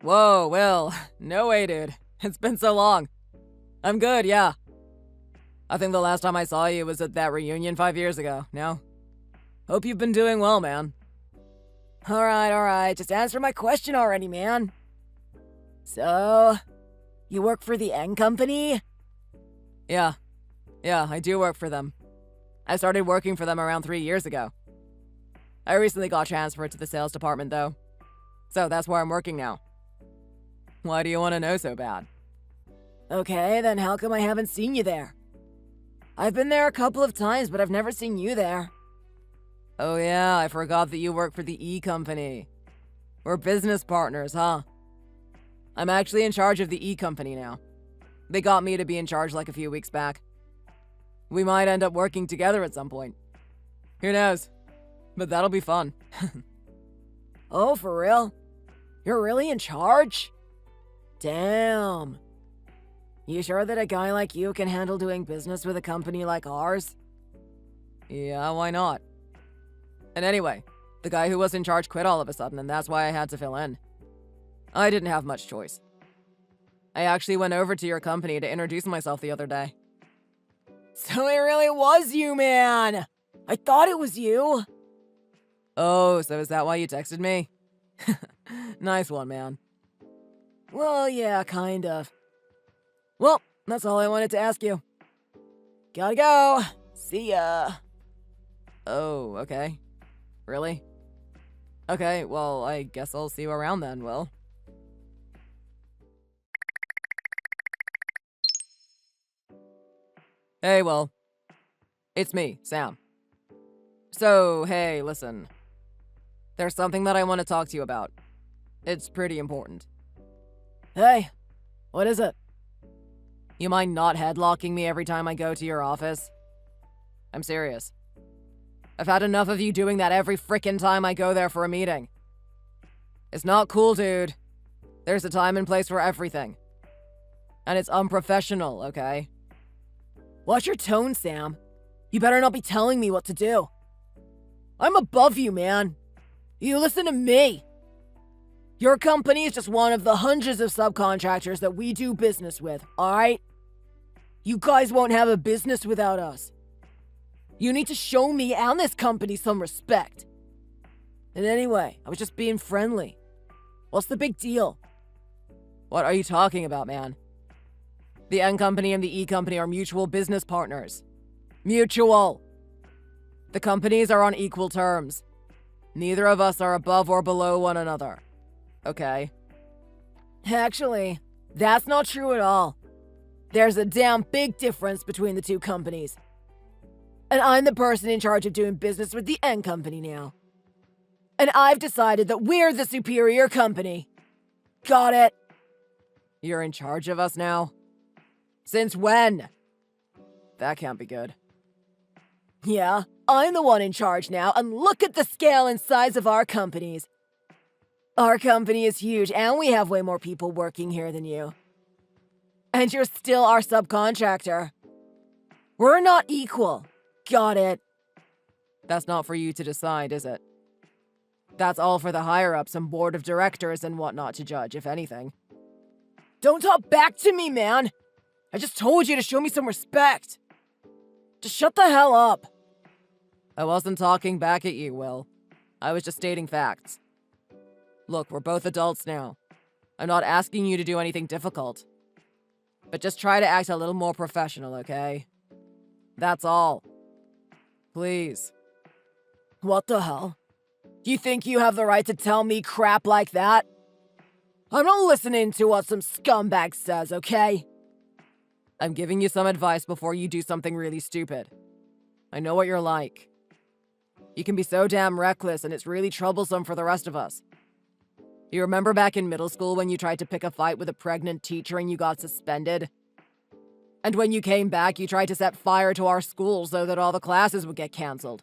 Whoa, Will. No way, dude. It's been so long. I'm good, yeah. I think the last time I saw you was at that reunion 5 years ago, no? Hope you've been doing well, man. Alright. Just answer my question already, man. So, you work for the N Company? Yeah, I do work for them. I started working for them around 3 years ago. I recently got transferred to the sales department, though. So that's where I'm working now. Why do you want to know so bad? Okay, then how come I haven't seen you there? I've been there a couple of times, but I've never seen you there. Oh yeah, I forgot that you work for the E Company. We're business partners, huh? I'm actually in charge of the E Company now. They got me to be in charge like a few weeks back. We might end up working together at some point. Who knows? But that'll be fun. Oh, for real? You're really in charge? Damn. You sure that a guy like you can handle doing business with a company like ours? Yeah, why not? And anyway, the guy who was in charge quit all of a sudden, and that's why I had to fill in. I didn't have much choice. I actually went over to your company to introduce myself the other day. So it really was you, man! I thought it was you! Oh, so is that why you texted me? Nice one, man. Well, yeah, kind of. Well, that's all I wanted to ask you. Gotta go. See ya. Oh, okay. Really? Okay, well, I guess I'll see you around then, Will. Hey, Will. It's me, Sam. So, hey, listen. There's something that I want to talk to you about. It's pretty important. Hey, what is it? You mind not headlocking me every time I go to your office? I'm serious. I've had enough of you doing that every frickin' time I go there for a meeting. It's not cool, dude. There's a time and place for everything. And it's unprofessional, okay? Watch your tone, Sam. You better not be telling me what to do. I'm above you, man. You listen to me. Your company is just one of the hundreds of subcontractors that we do business with, alright? You guys won't have a business without us. You need to show me and this company some respect. And anyway, I was just being friendly. What's the big deal? What are you talking about, man? The N Company and the E Company are mutual business partners. Mutual. The companies are on equal terms. Neither of us are above or below one another. Okay? Actually, that's not true at all. There's a damn big difference between the two companies. And I'm the person in charge of doing business with the N Company now. And I've decided that we're the superior company. Got it? You're in charge of us now? Since when? That can't be good. Yeah, I'm the one in charge now, and look at the scale and size of our companies. Our company is huge, and we have way more people working here than you. And you're still our subcontractor. We're not equal. Got it. That's not for you to decide, is it? That's all for the higher-ups and board of directors and whatnot to judge, if anything. Don't talk back to me, man! I just told you to show me some respect! Just shut the hell up! I wasn't talking back at you, Will. I was just stating facts. Look, we're both adults now. I'm not asking you to do anything difficult. But just try to act a little more professional, okay? That's all. Please. What the hell? Do you think you have the right to tell me crap like that? I'm not listening to what some scumbag says, okay? I'm giving you some advice before you do something really stupid. I know what you're like. You can be so damn reckless and it's really troublesome for the rest of us. You remember back in middle school when you tried to pick a fight with a pregnant teacher and you got suspended? And when you came back, you tried to set fire to our school so that all the classes would get cancelled.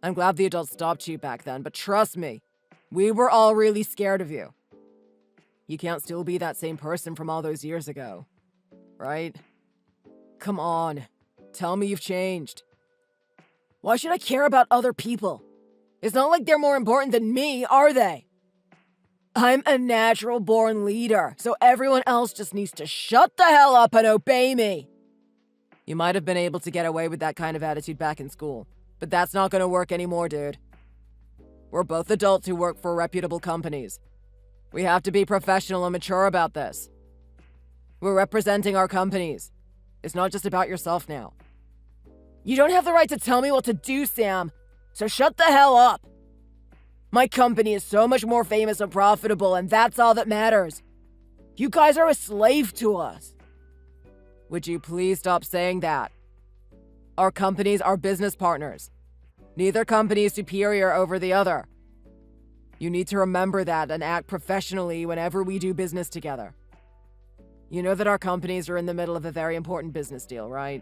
I'm glad the adults stopped you back then, but trust me, we were all really scared of you. You can't still be that same person from all those years ago, right? Come on, tell me you've changed. Why should I care about other people? It's not like they're more important than me, are they? I'm a natural-born leader, so everyone else just needs to shut the hell up and obey me. You might have been able to get away with that kind of attitude back in school, but that's not going to work anymore, dude. We're both adults who work for reputable companies. We have to be professional and mature about this. We're representing our companies. It's not just about yourself now. You don't have the right to tell me what to do, Sam, so shut the hell up. My company is so much more famous and profitable, and that's all that matters. You guys are a slave to us. Would you please stop saying that? Our companies are business partners. Neither company is superior over the other. You need to remember that and act professionally whenever we do business together. You know that our companies are in the middle of a very important business deal, right?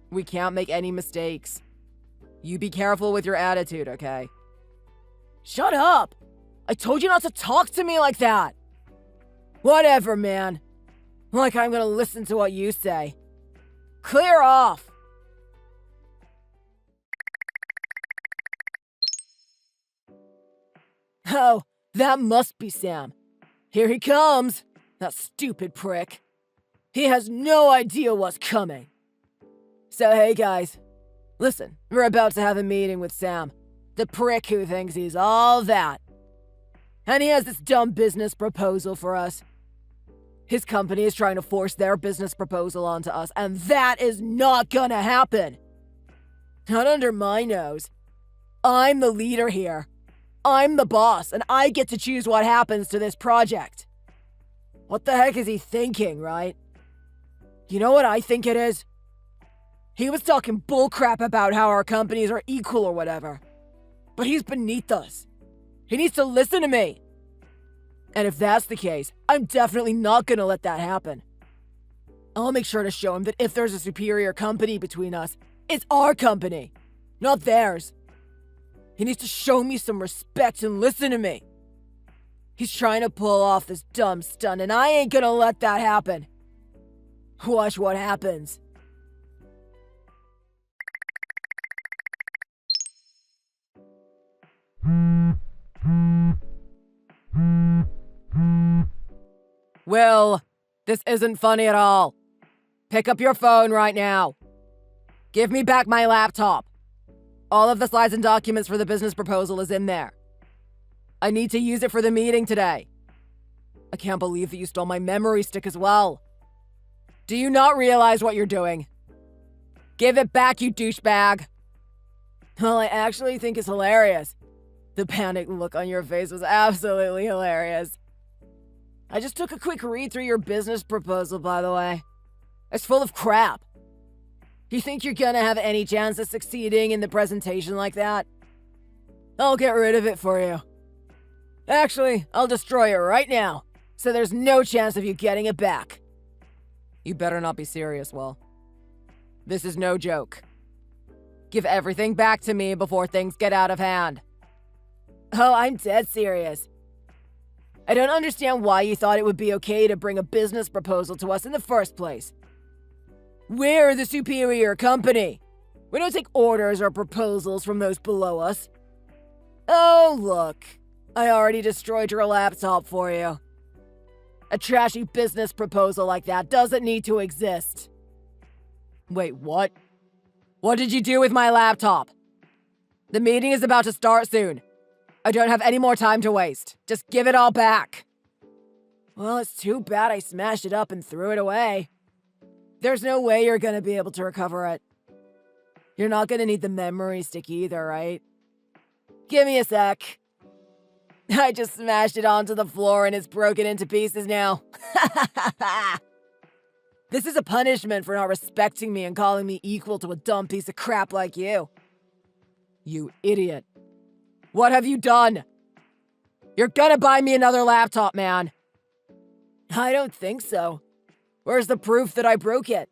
We can't make any mistakes. You be careful with your attitude, okay? Shut up! I told you not to talk to me like that! Whatever, man. Like I'm gonna listen to what you say. Clear off! Oh, that must be Sam. Here he comes! That stupid prick. He has no idea what's coming. So hey guys, listen, we're about to have a meeting with Sam, the prick who thinks he's all that. And he has this dumb business proposal for us. His company is trying to force their business proposal onto us, and that is not gonna happen. Not under my nose. I'm the leader here. I'm the boss, and I get to choose what happens to this project. What the heck is he thinking, right? You know what I think it is? He was talking bullcrap about how our companies are equal or whatever. But he's beneath us. He needs to listen to me. And if that's the case, I'm definitely not gonna let that happen. I'll make sure to show him that if there's a superior company between us, it's our company, not theirs. He needs to show me some respect and listen to me. He's trying to pull off this dumb stunt, and I ain't gonna let that happen. Watch what happens. Will, this isn't funny at all. Pick up your phone right now. Give me back my laptop. All of the slides and documents for the business proposal is in there. I need to use it for the meeting today. I can't believe that you stole my memory stick as well. Do you not realize what you're doing? Give it back, you douchebag. Well, I actually think it's hilarious. The panicked look on your face was absolutely hilarious. I just took a quick read through your business proposal, by the way. It's full of crap. Do you think you're gonna have any chance of succeeding in the presentation like that? I'll get rid of it for you. Actually, I'll destroy it right now, so there's no chance of you getting it back. You better not be serious, Will. This is no joke. Give everything back to me before things get out of hand. Oh, I'm dead serious. I don't understand why you thought it would be okay to bring a business proposal to us in the first place. We're the superior company. We don't take orders or proposals from those below us. Oh, look. I already destroyed your laptop for you. A trashy business proposal like that doesn't need to exist. Wait, what? What did you do with my laptop? The meeting is about to start soon. I don't have any more time to waste. Just give it all back. Well, it's too bad I smashed it up and threw it away. There's no way you're gonna be able to recover it. You're not gonna need the memory stick either, right? Give me a sec. I just smashed it onto the floor and it's broken into pieces now. This is a punishment for not respecting me and calling me equal to a dumb piece of crap like you. You idiot. What have you done? You're gonna buy me another laptop, man. I don't think so. Where's the proof that I broke it?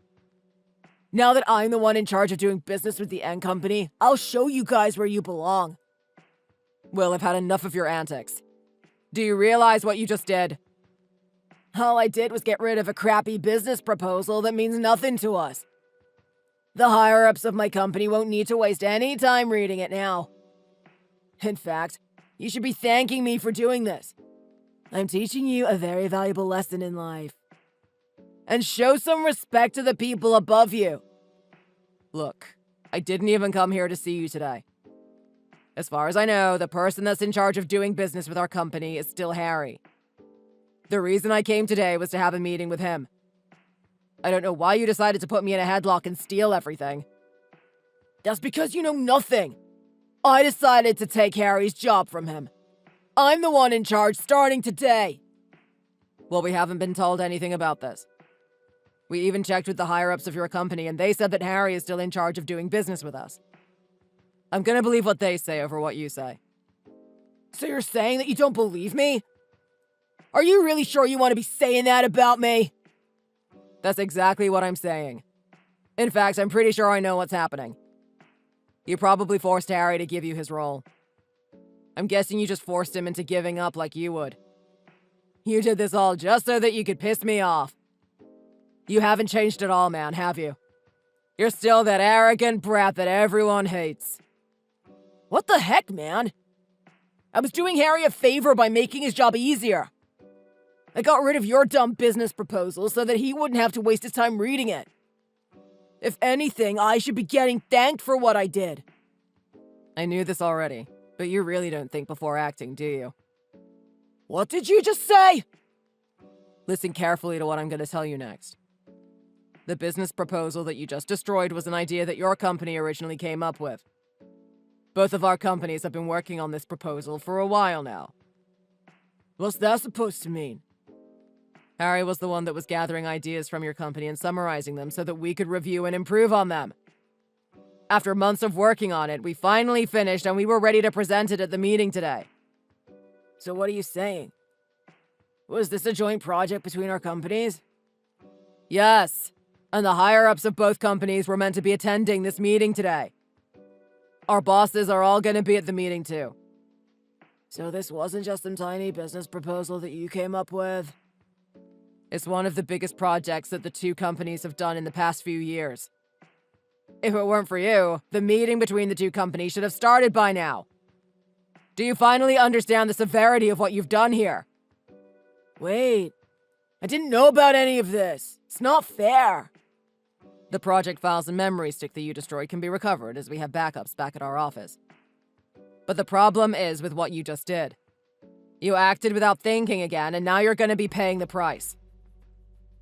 Now that I'm the one in charge of doing business with the N company, I'll show you guys where you belong. Well, I've had enough of your antics. Do you realize what you just did? All I did was get rid of a crappy business proposal that means nothing to us. The higher-ups of my company won't need to waste any time reading it now. In fact, you should be thanking me for doing this. I'm teaching you a very valuable lesson in life. And show some respect to the people above you. Look, I didn't even come here to see you today. As far as I know, the person that's in charge of doing business with our company is still Harry. The reason I came today was to have a meeting with him. I don't know why you decided to put me in a headlock and steal everything. That's because you know nothing. I decided to take Harry's job from him. I'm the one in charge starting today. Well, we haven't been told anything about this. We even checked with the higher-ups of your company, and they said that Harry is still in charge of doing business with us. I'm gonna believe what they say over what you say. So you're saying that you don't believe me? Are you really sure you want to be saying that about me? That's exactly what I'm saying. In fact, I'm pretty sure I know what's happening. You probably forced Harry to give you his role. I'm guessing you just forced him into giving up like you would. You did this all just so that you could piss me off. You haven't changed at all, man, have you? You're still that arrogant brat that everyone hates. What the heck, man? I was doing Harry a favor by making his job easier. I got rid of your dumb business proposal so that he wouldn't have to waste his time reading it. If anything, I should be getting thanked for what I did. I knew this already, but you really don't think before acting, do you? What did you just say? Listen carefully to what I'm going to tell you next. The business proposal that you just destroyed was an idea that your company originally came up with. Both of our companies have been working on this proposal for a while now. What's that supposed to mean? Harry was the one that was gathering ideas from your company and summarizing them so that we could review and improve on them. After months of working on it, we finally finished and we were ready to present it at the meeting today. So what are you saying? Was this a joint project between our companies? Yes, and the higher-ups of both companies were meant to be attending this meeting today. Our bosses are all going to be at the meeting too. So this wasn't just some tiny business proposal that you came up with? It's one of the biggest projects that the two companies have done in the past few years. If it weren't for you, the meeting between the two companies should have started by now. Do you finally understand the severity of what you've done here? Wait, I didn't know about any of this. It's not fair. The project files and memory stick that you destroyed can be recovered as we have backups back at our office. But the problem is with what you just did. You acted without thinking again, and now you're going to be paying the price.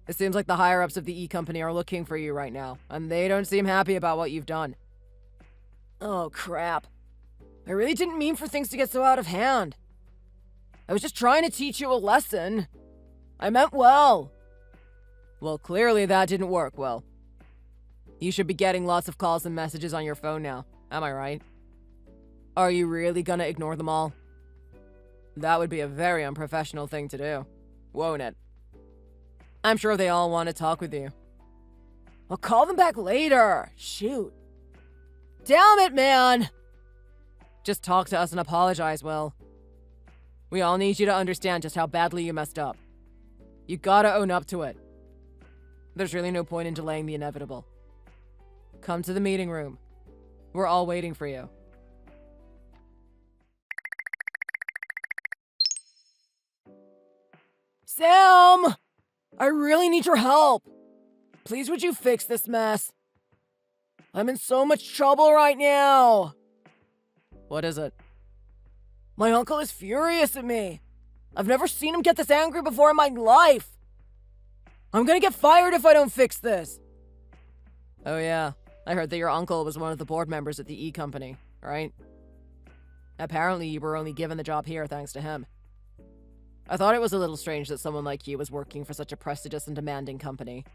It seems like the higher-ups of the E-company are looking for you right now, and they don't seem happy about what you've done. Oh, crap. I really didn't mean for things to get so out of hand. I was just trying to teach you a lesson. I meant well. Well, clearly that didn't work well. You should be getting lots of calls and messages on your phone now, am I right? Are you really gonna ignore them all? That would be a very unprofessional thing to do, won't it? I'm sure they all want to talk with you. I'll call them back later. Shoot. Damn it, man! Just talk to us and apologize, Will. We all need you to understand just how badly you messed up. You gotta own up to it. There's really no point in delaying the inevitable. Come to the meeting room. We're all waiting for you. Sam! I really need your help. Please would you fix this mess? I'm in so much trouble right now. What is it? My uncle is furious at me. I've never seen him get this angry before in my life. I'm gonna get fired if I don't fix this. Oh yeah, I heard that your uncle was one of the board members at the E-Company, right? Apparently you were only given the job here thanks to him. I thought it was a little strange that someone like you was working for such a prestigious and demanding company.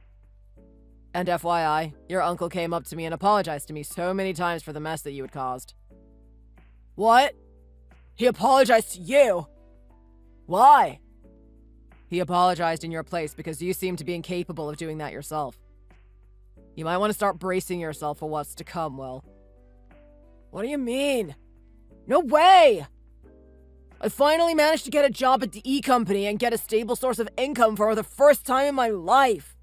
And FYI, your uncle came up to me and apologized to me so many times for the mess that you had caused. What? He apologized to you? Why? He apologized in your place because you seem to be incapable of doing that yourself. You might want to start bracing yourself for what's to come, Will. What do you mean? No way! I finally managed to get a job at the E-Company and get a stable source of income for the first time in my life.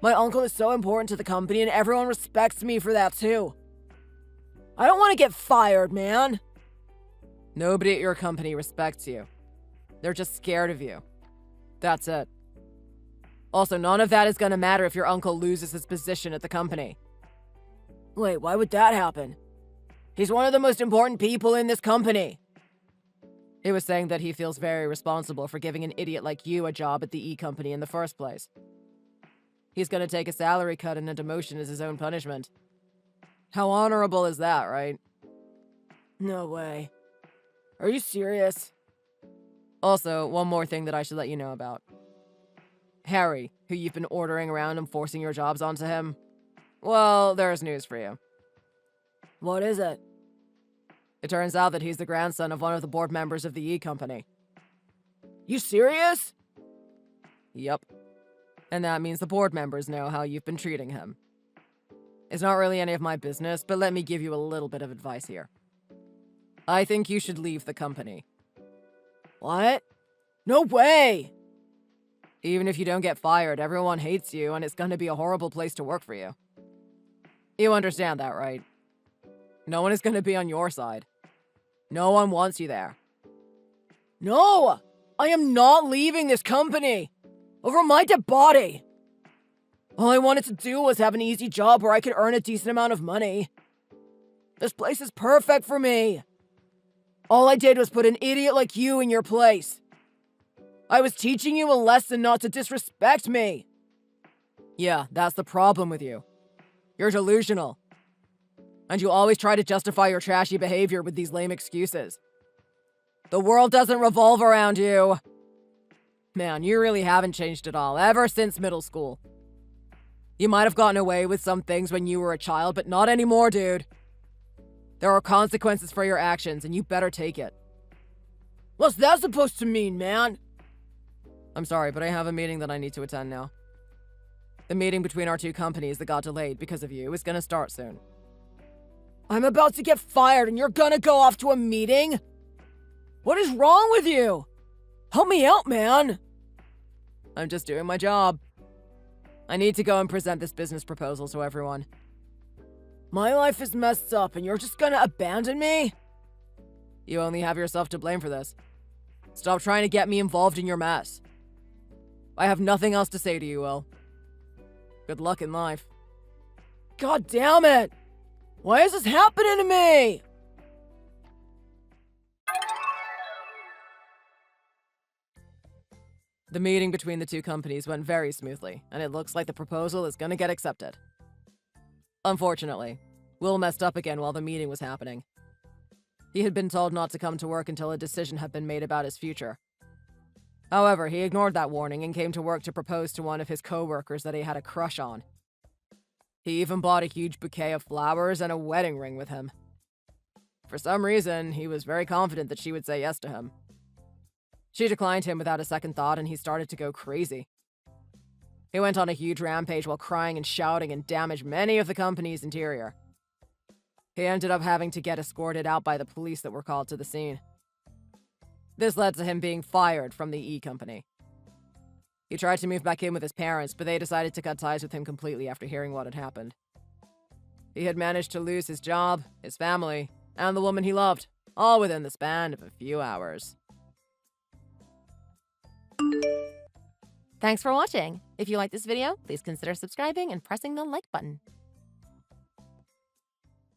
My uncle is so important to the company and everyone respects me for that too. I don't want to get fired, man. Nobody at your company respects you. They're just scared of you. That's it. Also, none of that is gonna matter if your uncle loses his position at the company. Wait, why would that happen? He's one of the most important people in this company. He was saying that he feels very responsible for giving an idiot like you a job at the E-Company in the first place. He's gonna take a salary cut and a demotion as his own punishment. How honorable is that, right? No way. Are you serious? Also, one more thing that I should let you know about. Harry, who you've been ordering around and forcing your jobs onto him. Well, there's news for you. What is it? It turns out that he's the grandson of one of the board members of the E-Company. You serious? Yup. And that means the board members know how you've been treating him. It's not really any of my business, but let me give you a little bit of advice here. I think you should leave the company. What? No way! Even if you don't get fired, everyone hates you, and it's gonna be a horrible place to work for you. You understand that, right? No one is gonna be on your side. No one wants you there. No! I am not leaving this company! Over my dead body! All I wanted to do was have an easy job where I could earn a decent amount of money. This place is perfect for me. All I did was put an idiot like you in your place. I was teaching you a lesson not to disrespect me. Yeah, that's the problem with you. You're delusional. And you always try to justify your trashy behavior with these lame excuses. The world doesn't revolve around you. Man, you really haven't changed at all, ever since middle school. You might have gotten away with some things when you were a child, but not anymore, dude. There are consequences for your actions, and you better take it. What's that supposed to mean, man? I'm sorry, but I have a meeting that I need to attend now. The meeting between our two companies that got delayed because of you is gonna start soon. I'm about to get fired and you're gonna go off to a meeting? What is wrong with you? Help me out, man. I'm just doing my job. I need to go and present this business proposal to everyone. My life is messed up and you're just gonna abandon me? You only have yourself to blame for this. Stop trying to get me involved in your mess. I have nothing else to say to you, Will. Good luck in life. God damn it! Why is this happening to me? The meeting between the two companies went very smoothly, and it looks like the proposal is gonna get accepted. Unfortunately, Will messed up again while the meeting was happening. He had been told not to come to work until a decision had been made about his future. However, he ignored that warning and came to work to propose to one of his co-workers that he had a crush on. He even bought a huge bouquet of flowers and a wedding ring with him. For some reason, he was very confident that she would say yes to him. She declined him without a second thought, and he started to go crazy. He went on a huge rampage while crying and shouting and damaged many of the company's interior. He ended up having to get escorted out by the police that were called to the scene. This led to him being fired from the E-Company. He tried to move back in with his parents, but they decided to cut ties with him completely after hearing what had happened. He had managed to lose his job, his family, and the woman he loved, all within the span of a few hours. Thanks for watching. If you like this video, please consider subscribing and pressing the like button.